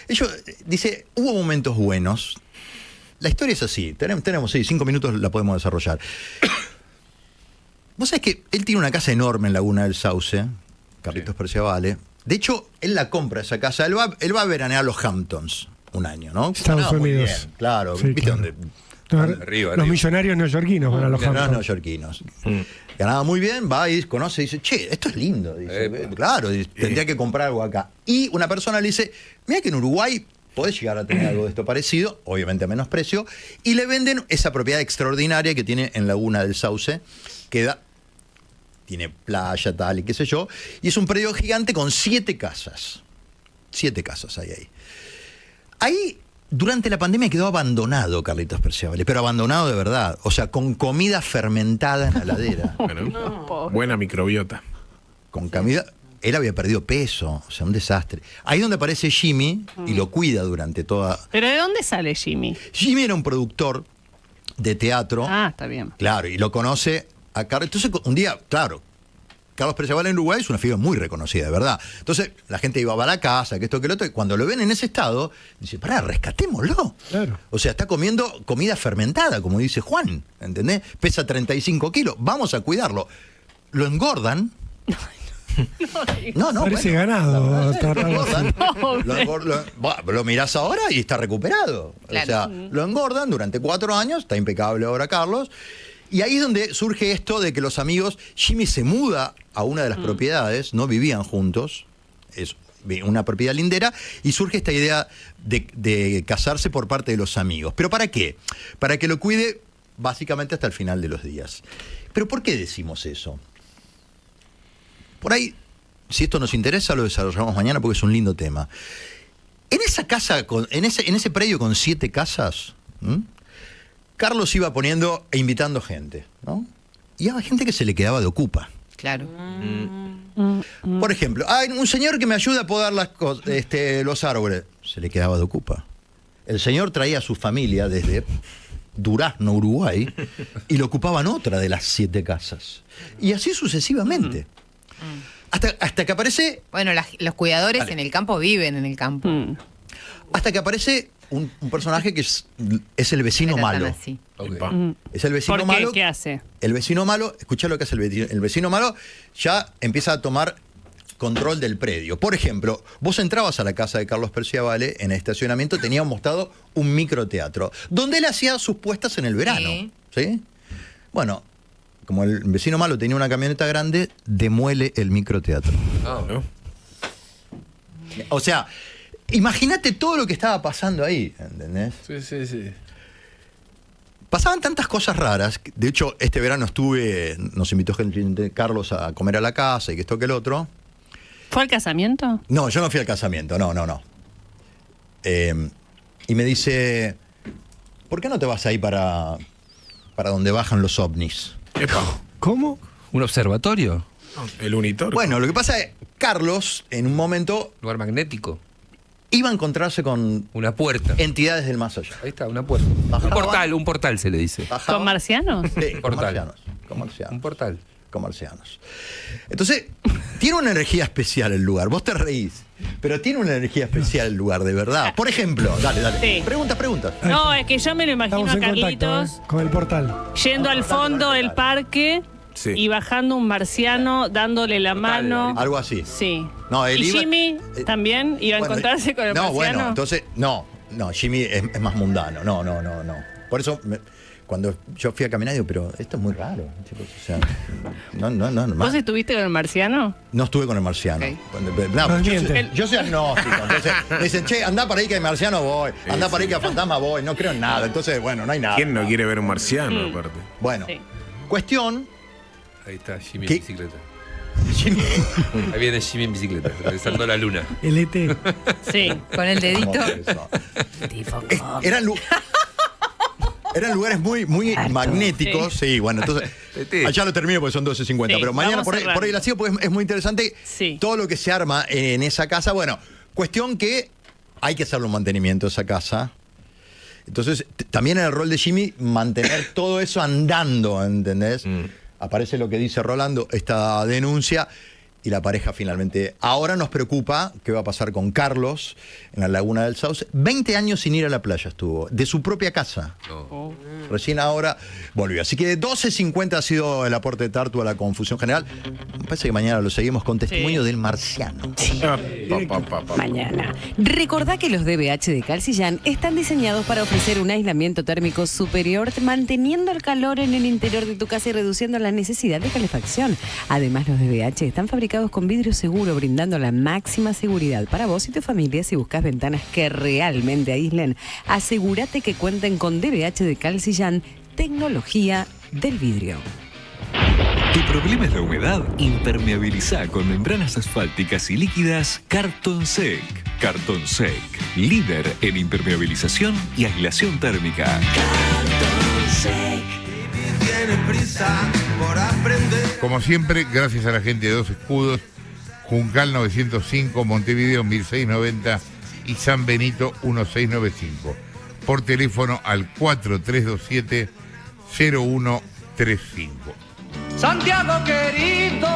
Ellos, dice, hubo momentos buenos. La historia es así. Tenemos 5 minutos, la podemos desarrollar. Vos sabés que él tiene una casa enorme en Laguna del Sauce, Carlitos Perciavale. De hecho, él la compra esa casa. Él va a veranear a los Hamptons un año, ¿no? Estados Muy Unidos. bien, claro. Sí, ¿Viste claro. dónde? Arriba, Los arriba. millonarios neoyorquinos van a los Los Hamptons. neoyorquinos. Ganaba muy bien, va y conoce y dice, che, esto es lindo. Dice, claro, dice, tendría que comprar algo acá. Y una persona le dice, mira que en Uruguay podés llegar a tener algo de esto parecido, obviamente a menos precio, y le venden esa propiedad extraordinaria que tiene en Laguna del Sauce, tiene playa, tal y qué sé yo, y es un predio gigante con 7 casas. 7 casas hay ahí. Ahí, durante la pandemia quedó abandonado Carlitos Perciabale, pero abandonado de verdad. O sea, con comida fermentada en la heladera. Bueno, buena microbiota. Con comida. Él había perdido peso, o sea, un desastre. Ahí donde aparece Jimmy y lo cuida durante toda. ¿Pero de dónde sale Jimmy? Jimmy era un productor de teatro. Ah, está bien. Claro, y lo conoce a Carlos. Entonces, un día, claro, Carlos Perciabale en Uruguay es una figura muy reconocida, de verdad. Entonces, la gente iba a la casa, que esto, que lo otro, y cuando lo ven en ese estado, dice, pará, rescatémoslo. Claro. O sea, está comiendo comida fermentada, como dice Juan, ¿entendés? Pesa 35 kilos, vamos a cuidarlo. Lo engordan. No, Parece ganado. Lo mirás ahora y está recuperado. Claro. O sea, lo engordan durante 4 años, está impecable ahora Carlos. Y ahí es donde surge esto de que los amigos, Jimmy se muda a una de las propiedades, no vivían juntos, es una propiedad lindera, y surge esta idea de casarse por parte de los amigos. ¿Pero para qué? Para que lo cuide básicamente hasta el final de los días. ¿Pero por qué decimos eso? Por ahí, si esto nos interesa, lo desarrollamos mañana porque es un lindo tema. En esa casa, en ese predio con 7 casas, Carlos iba poniendo e invitando gente, ¿no? Y había gente que se le quedaba de ocupa. Claro. Por ejemplo, hay un señor que me ayuda a podar los árboles. Se le quedaba de ocupa. El señor traía a su familia desde Durazno, Uruguay, y lo ocupaban otra de las 7 casas. Y así sucesivamente. Hasta que aparece... Bueno, los cuidadores Dale. en el campo viven en el campo. Hasta que aparece un personaje que es el vecino Era tan malo. así. Es el vecino ¿Por qué? malo. ¿Qué hace? El vecino malo, escuchá lo que hace el vecino. El vecino malo ya empieza a tomar control del predio. Por ejemplo, vos entrabas a la casa de Carlos Perciabale, en el estacionamiento tenía montado un microteatro, donde él hacía sus puestas en el verano. ¿Sí? Bueno, como el vecino malo tenía una camioneta grande, demuele el microteatro. ¿No? O sea, imagínate todo lo que estaba pasando ahí, ¿entendés? Sí. Pasaban tantas cosas raras. De hecho, este verano nos invitó Carlos a comer a la casa y que esto que el otro. ¿Fue al casamiento? No, yo no fui al casamiento, no. Y me dice, ¿por qué no te vas ahí para donde bajan los ovnis? Epa. ¿Cómo? ¿Un observatorio? El unitor. Bueno, lo que pasa es, Carlos, en un momento, ¿Lugar magnético? iba a encontrarse con Una puerta. entidades del más allá. Ahí está, una puerta. Bajaba. Un portal se le dice. Bajaba. ¿Con marcianos? Sí, con Portal. marcianos. Con marcianos. Un portal. Con marcianos. Entonces, tiene una energía especial el lugar. Vos te reís, pero tiene una energía especial el lugar, de verdad. Por ejemplo, dale. Sí. Preguntas. No, es que yo me lo imagino Estamos a en contacto, Carlitos con el portal. yendo al fondo del parque Sí. y bajando un marciano, dándole la mano. Algo así. Sí. No, él ¿Y iba- Jimmy también iba a Bueno, encontrarse con el no, marciano? bueno, entonces, no, Jimmy es más mundano. No. Por eso, cuando yo fui a caminar, digo, pero esto es muy raro, chicos. O sea, no. ¿Vos estuviste con el marciano? No estuve con el marciano. Ok. No, Nos yo, miente. yo soy agnóstico. Entonces me dicen, che, andá para ahí que hay marciano, voy. Andá para ahí que hay fantasma, voy. No creo en nada. Entonces, bueno, no hay nada. ¿Quién no quiere ver un marciano, aparte? Bueno, Sí. cuestión. Ahí está Jimmy ¿Qué? en bicicleta. Jimmy, Ahí viene Jimmy en bicicleta, atravesando la luna. El ET. Sí. Con el dedito. Eran lugares muy magnéticos. Sí, bueno, entonces. Allá lo termino porque son 12:50. Sí, pero mañana vamos por ahí la sigo porque es muy interesante Sí. todo lo que se arma en esa casa. Bueno, cuestión que hay que hacerle un mantenimiento a esa casa. Entonces, también en el rol de Jimmy, mantener todo eso andando, ¿entendés? Aparece lo que dice Rolando, esta denuncia. y la pareja finalmente. Ahora nos preocupa qué va a pasar con Carlos en la Laguna del Sauce. 20 años sin ir a la playa estuvo, de su propia casa. Oh. Recién ahora volvió. Así que 12:50 ha sido el aporte de Tartu a la confusión general. Me parece que mañana lo seguimos con testimonio del marciano. Sí. Mañana. Recordá que los DBH de Calcillán están diseñados para ofrecer un aislamiento térmico superior, manteniendo el calor en el interior de tu casa y reduciendo la necesidad de calefacción. Además, los DBH están fabricados con vidrio seguro, brindando la máxima seguridad para vos y tu familia. Si buscas ventanas que realmente aíslen, asegúrate que cuenten con DBH de Calcillán, tecnología del vidrio. ¿Tu problema es la humedad? Impermeabilizá con membranas asfálticas y líquidas Cartonsec. Cartonsec, líder en impermeabilización y aislación térmica. Cartonsec. Como siempre, gracias a la gente de Dos Escudos, Juncal 905, Montevideo 1690 y San Benito 1695. Por teléfono al 4327-0135. Santiago querido,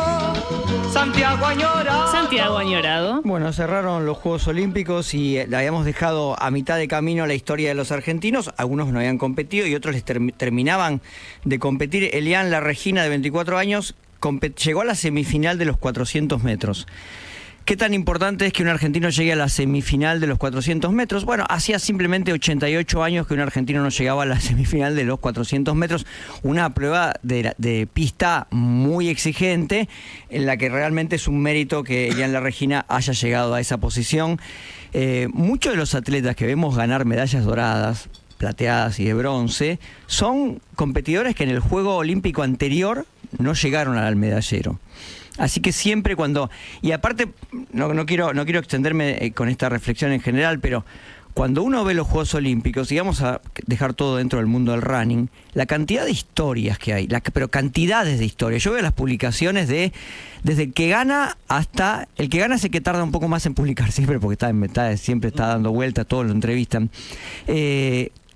Santiago añorado. Santiago añorado. Bueno, cerraron los Juegos Olímpicos y le habíamos dejado a mitad de camino la historia de los argentinos. Algunos no habían competido y otros les terminaban de competir. Elian La Regina, de 24 años, llegó a la semifinal de los 400 metros. ¿Qué tan importante es que un argentino llegue a la semifinal de los 400 metros? Bueno, hacía simplemente 88 años que un argentino no llegaba a la semifinal de los 400 metros. Una prueba de pista muy exigente, en la que realmente es un mérito que Elian La Regina haya llegado a esa posición. Muchos de los atletas que vemos ganar medallas doradas, plateadas y de bronce, son competidores que en el Juego Olímpico anterior no llegaron al medallero. Así que siempre cuando... Y aparte, no quiero extenderme con esta reflexión en general, pero cuando uno ve los Juegos Olímpicos, y vamos a dejar todo dentro del mundo del running, la cantidad de historias que hay, pero cantidades de historias. Yo veo las publicaciones desde el que gana hasta... El que gana es el que tarda un poco más en publicar siempre, porque siempre está dando vueltas, todos lo entrevistan.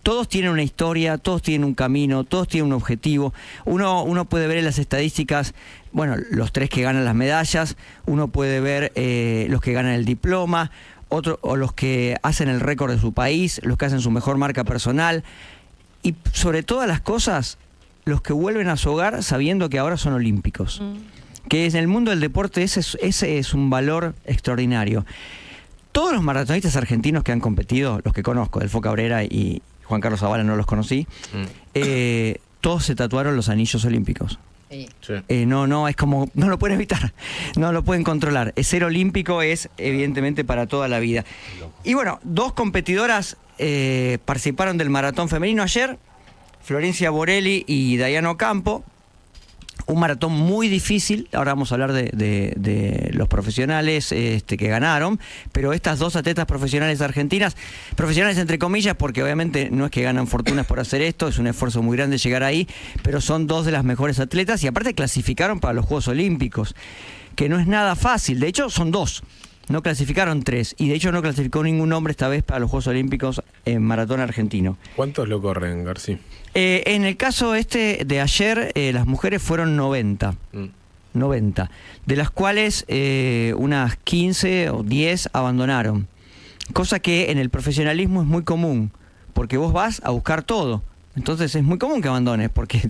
Todos tienen una historia, todos tienen un camino, todos tienen un objetivo. Uno puede ver en las estadísticas, bueno, los 3 que ganan las medallas, uno puede ver los que ganan el diploma, o los que hacen el récord de su país, los que hacen su mejor marca personal, y sobre todas las cosas, los que vuelven a su hogar sabiendo que ahora son olímpicos. Que en el mundo del deporte ese es un valor extraordinario. Todos los maratonistas argentinos que han competido, los que conozco, Delfo Cabrera y Juan Carlos Zavala no los conocí, todos se tatuaron los anillos olímpicos. Sí. No, es como, no lo pueden evitar, no lo pueden controlar. Ser olímpico es evidentemente para toda la vida. Y bueno, 2 competidoras participaron del maratón femenino ayer, Florencia Borelli y Dayana Ocampo. Un maratón muy difícil. Ahora vamos a hablar de los profesionales que ganaron, pero estas 2 atletas profesionales argentinas, profesionales entre comillas, porque obviamente no es que ganan fortunas por hacer esto, es un esfuerzo muy grande llegar ahí, pero son 2 de las mejores atletas y aparte clasificaron para los Juegos Olímpicos, que no es nada fácil. De hecho son 2, no clasificaron 3, y de hecho no clasificó ningún hombre esta vez para los Juegos Olímpicos en maratón argentino. ¿Cuántos lo corren, García? En el caso de ayer, las mujeres fueron 90. 90. De las cuales unas 15 o 10 abandonaron. Cosa que en el profesionalismo es muy común, porque vos vas a buscar todo. Entonces es muy común que abandones, porque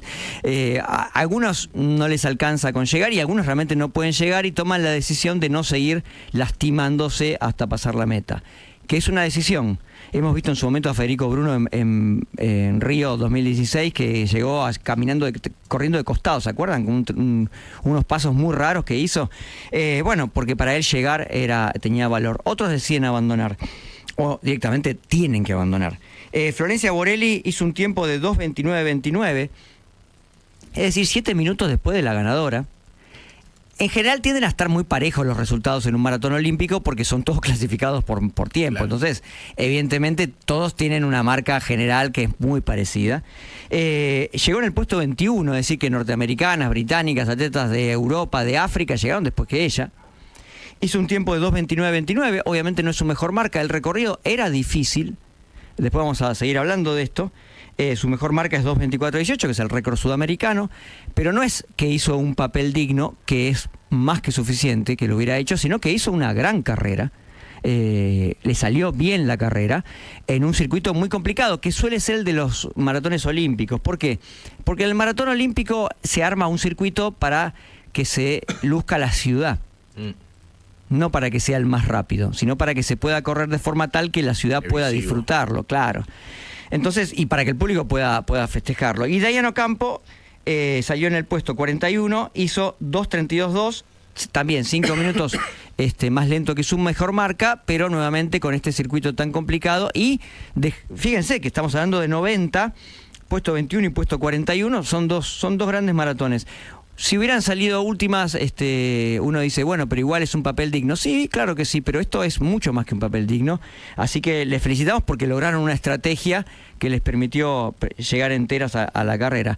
a algunos no les alcanza con llegar y algunos realmente no pueden llegar y toman la decisión de no seguir lastimándose hasta pasar la meta. Que es una decisión. Hemos visto en su momento a Federico Bruno en Río 2016, que llegó corriendo de costado, ¿se acuerdan? Con unos pasos muy raros que hizo. Bueno, porque para él llegar tenía valor. Otros deciden abandonar, o directamente tienen que abandonar. Florencia Borelli hizo un tiempo de 2:29:29, es decir, 7 minutos después de la ganadora. En general tienden a estar muy parejos los resultados en un maratón olímpico porque son todos clasificados por tiempo. Claro. Entonces, evidentemente, todos tienen una marca general que es muy parecida. Llegó en el puesto 21, es decir, que norteamericanas, británicas, atletas de Europa, de África, llegaron después que ella. Hizo un tiempo de 2:29:29, obviamente no es su mejor marca. El recorrido era difícil, después vamos a seguir hablando de esto. Su mejor marca es 2:24:18, que es el récord sudamericano, pero no es que hizo un papel digno, que es más que suficiente que lo hubiera hecho, sino que hizo una gran carrera. Le salió bien la carrera en un circuito muy complicado, que suele ser el de los maratones olímpicos. ¿Por qué? Porque en el maratón olímpico se arma un circuito para que se luzca la ciudad. No para que sea el más rápido, sino para que se pueda correr de forma tal que la ciudad pueda disfrutarlo, claro. Entonces, y para que el público pueda festejarlo. Y Diane Ocampo salió en el puesto 41, hizo 2:32:2, también 5 minutos más lento que su mejor marca, pero nuevamente con este circuito tan complicado. Y fíjense que estamos hablando de 90, puesto 21 y puesto 41, son dos grandes maratones. Si hubieran salido últimas, uno dice, bueno, pero igual es un papel digno. Sí, claro que sí, pero esto es mucho más que un papel digno. Así que les felicitamos porque lograron una estrategia que les permitió llegar enteras a la carrera.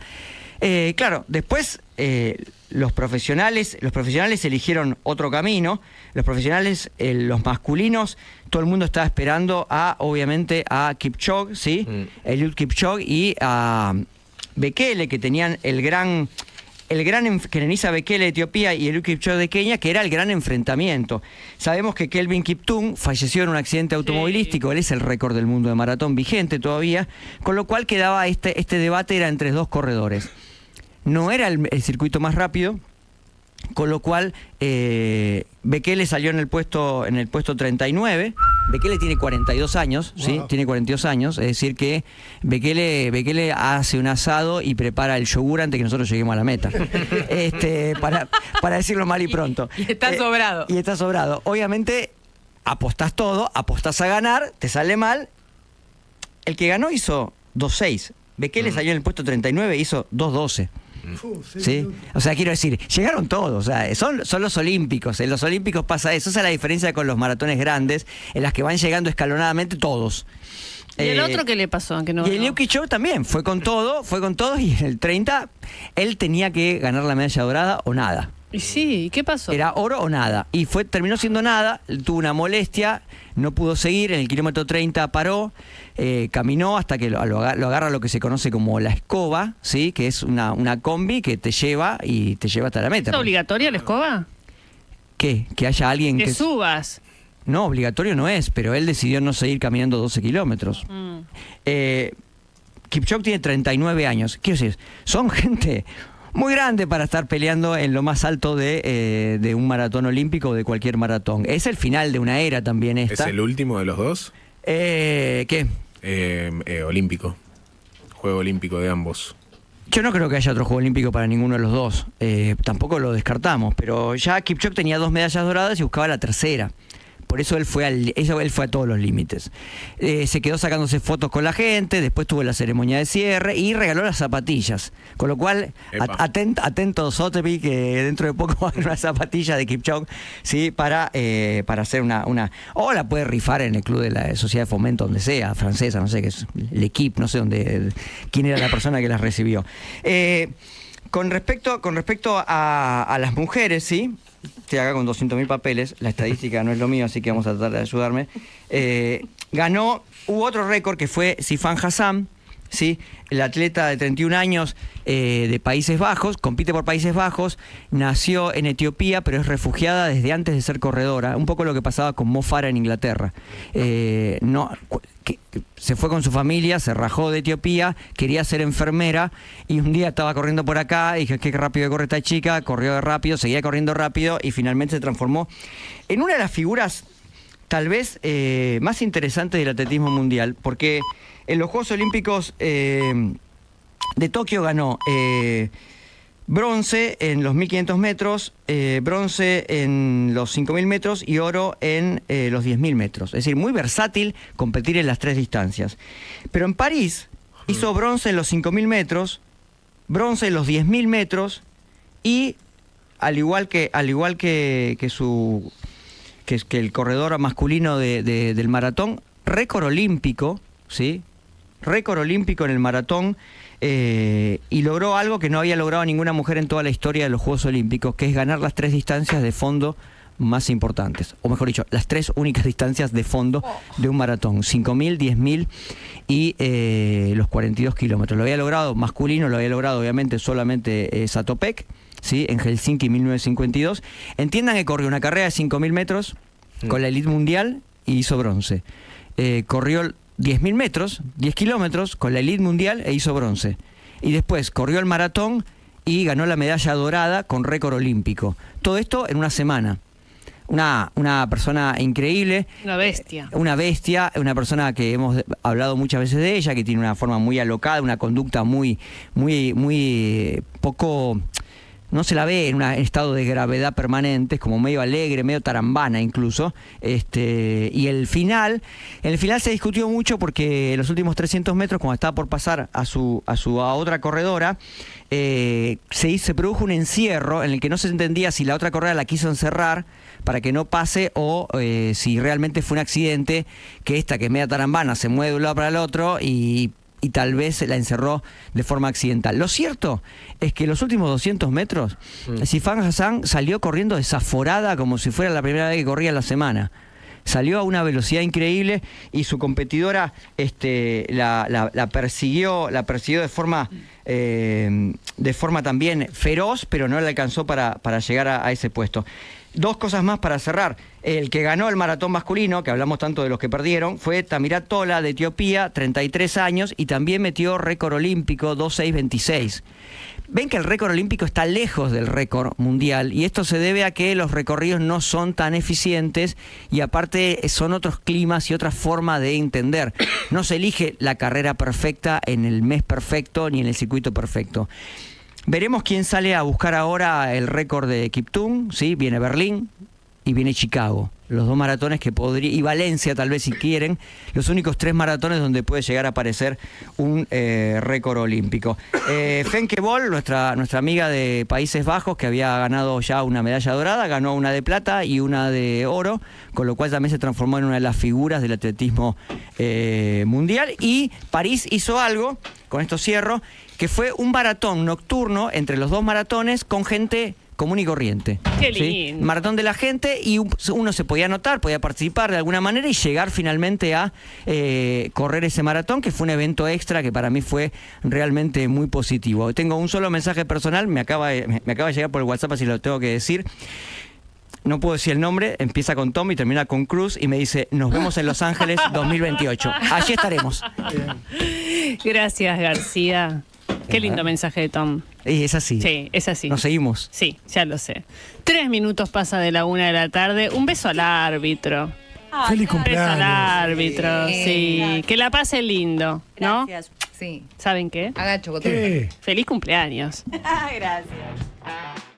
Claro, después los profesionales eligieron otro camino. Los profesionales, los masculinos, todo el mundo estaba esperando obviamente a Kipchoge, ¿sí? Eliud Kipchoge y a Bekele, que tenían el gran Kenenisa Bekele de Etiopía y Eliud Kipchoge de Kenia, que era el gran enfrentamiento. Sabemos que Kelvin Kiptum falleció en un accidente automovilístico, él es el récord del mundo de maratón vigente todavía, con lo cual quedaba este debate era entre dos corredores. No era el circuito más rápido, con lo cual Bekele salió en el puesto 39. Bekele tiene 42 años, wow. ¿Sí? Tiene 42 años, es decir que Bekele hace un asado y prepara el yogur antes que nosotros lleguemos a la meta. Para decirlo mal y pronto. Y está sobrado. Y está sobrado. Obviamente apostás todo, apostás a ganar, te sale mal. El que ganó hizo 2:06. Bekele salió en el puesto 39 e hizo 2:12. ¿Sí? O sea, quiero decir, llegaron todos, o sea, son los olímpicos. En los olímpicos pasa eso, esa es la diferencia con los maratones grandes, en las que van llegando escalonadamente todos. ¿Y el otro qué le pasó? Que no, y el Eliud Kipchoge también, fue con todo, y en el 30 él tenía que ganar la medalla dorada o nada. Y sí, ¿qué pasó? Era oro o nada. Y terminó siendo nada, tuvo una molestia, no pudo seguir, en el kilómetro 30 paró, caminó hasta que lo agarra lo que se conoce como la escoba, ¿sí? Que es una combi que te lleva hasta la meta. ¿Es obligatoria la escoba? ¿Qué? Que haya alguien que subas. No, obligatorio no es, pero él decidió no seguir caminando 12 kilómetros. Kipchoge tiene 39 años. Quiero decir, son gente muy grande para estar peleando en lo más alto de un maratón olímpico o de cualquier maratón. Es el final de una era también esta. ¿Es el último de los dos? ¿Qué? Olímpico. Juego olímpico de ambos. Yo no creo que haya otro juego olímpico para ninguno de los dos. Tampoco lo descartamos, pero ya Kipchoge tenía 2 medallas doradas y buscaba la tercera. Por eso él fue a todos los límites. Se quedó sacándose fotos con la gente, después tuvo la ceremonia de cierre y regaló las zapatillas. Con lo cual, atento Sotheby, que dentro de poco va a haber una zapatilla de Kipchoge, ¿sí? para hacer una... O la puede rifar en el club de la Sociedad de Fomento, donde sea, francesa, no sé qué es, l'Equipe, no sé quién era la persona que las recibió. Con respecto a las mujeres, ¿sí? Estoy acá con 200.000 papeles, la estadística no es lo mío, así que vamos a tratar de ayudarme. Hubo otro récord que fue Sifan Hassan, ¿sí? El atleta de 31 años de Países Bajos, compite por Países Bajos, nació en Etiopía, pero es refugiada desde antes de ser corredora, un poco lo que pasaba con Mo Farah en Inglaterra. Se fue con su familia, se rajó de Etiopía, quería ser enfermera y un día estaba corriendo por acá y dije, qué rápido corre esta chica, corrió de rápido, seguía corriendo rápido y finalmente se transformó en una de las figuras tal vez más interesantes del atletismo mundial, porque en los Juegos Olímpicos de Tokio ganó bronce en los 1500 metros, bronce en los 5000 metros y oro en los 10.000 metros. Es decir, muy versátil competir en las 3 distancias. Pero en París hizo bronce en los 5000 metros, bronce en los 10.000 metros y al igual que el corredor masculino del maratón, récord olímpico, ¿sí? Récord olímpico en el maratón. Y logró algo que no había logrado ninguna mujer en toda la historia de los Juegos Olímpicos, que es ganar las 3 distancias de fondo, más importantes, o mejor dicho, las 3 únicas distancias de fondo de un maratón: 5.000, 10.000 y los 42 kilómetros. Lo había logrado masculino, lo había logrado obviamente solamente Zatopek, ¿sí? En Helsinki 1952. Entiendan que corrió una carrera de 5.000 metros con la elite mundial y hizo bronce. Corrió 10.000 metros, 10 kilómetros con la elite mundial e hizo bronce. Y después corrió el maratón y ganó la medalla dorada con récord olímpico. Todo esto en una semana. Una persona increíble. Una bestia. Una persona que hemos hablado muchas veces de ella, que tiene una forma muy alocada, una conducta muy poco... No se la ve en un estado de gravedad permanente, es como medio alegre, medio tarambana incluso. Y en el final se discutió mucho porque en los últimos 300 metros, cuando estaba por pasar a otra corredora, se produjo un encierro en el que no se entendía si la otra corredora la quiso encerrar para que no pase o si realmente fue un accidente, que esta, que es media tarambana, se mueve de un lado para el otro y tal vez la encerró de forma accidental. Lo cierto es que los últimos 200 metros, Sifan Hassan salió corriendo desaforada como si fuera la primera vez que corría en la semana. Salió a una velocidad increíble y su competidora la persiguió de forma también feroz, pero no le alcanzó para llegar a ese puesto. 2 cosas más para cerrar. El que ganó el maratón masculino, que hablamos tanto de los que perdieron, fue Tamirat Tola de Etiopía, 33 años, y también metió récord olímpico 2.626. Ven que el récord olímpico está lejos del récord mundial, y esto se debe a que los recorridos no son tan eficientes y aparte son otros climas y otra forma de entender. No se elige la carrera perfecta en el mes perfecto ni en el circuito perfecto. Veremos quién sale a buscar ahora el récord de Kiptum, ¿sí? Viene Berlín y viene Chicago. Los 2 maratones que podría, y Valencia tal vez si quieren, los únicos 3 maratones donde puede llegar a aparecer un récord olímpico. Femke Bol, nuestra amiga de Países Bajos, que había ganado ya una medalla dorada, ganó una de plata y una de oro, con lo cual también se transformó en una de las figuras del atletismo mundial. Y París hizo algo, con esto cierro, que fue un maratón nocturno entre los 2 maratones con gente común y corriente. Qué lindo. ¿Sí? Maratón de la gente, y uno se podía anotar, podía participar de alguna manera y llegar finalmente a correr ese maratón, que fue un evento extra que para mí fue realmente muy positivo. Tengo un solo mensaje personal, me acaba de llegar por el WhatsApp, así lo tengo que decir. No puedo decir el nombre, empieza con Tom y termina con Cruz, y me dice: nos vemos en Los Ángeles 2028. Allí estaremos. Gracias, García. Qué lindo mensaje de Tom. Es así. Sí, es así. Nos seguimos. Sí, ya lo sé. 3 minutos pasa de la 1 de la tarde. Un beso al árbitro. Feliz cumpleaños. Un beso al árbitro, sí. Que la pase lindo, ¿no? Gracias. Sí. ¿Saben qué? Haga chocolate. Feliz cumpleaños. Gracias.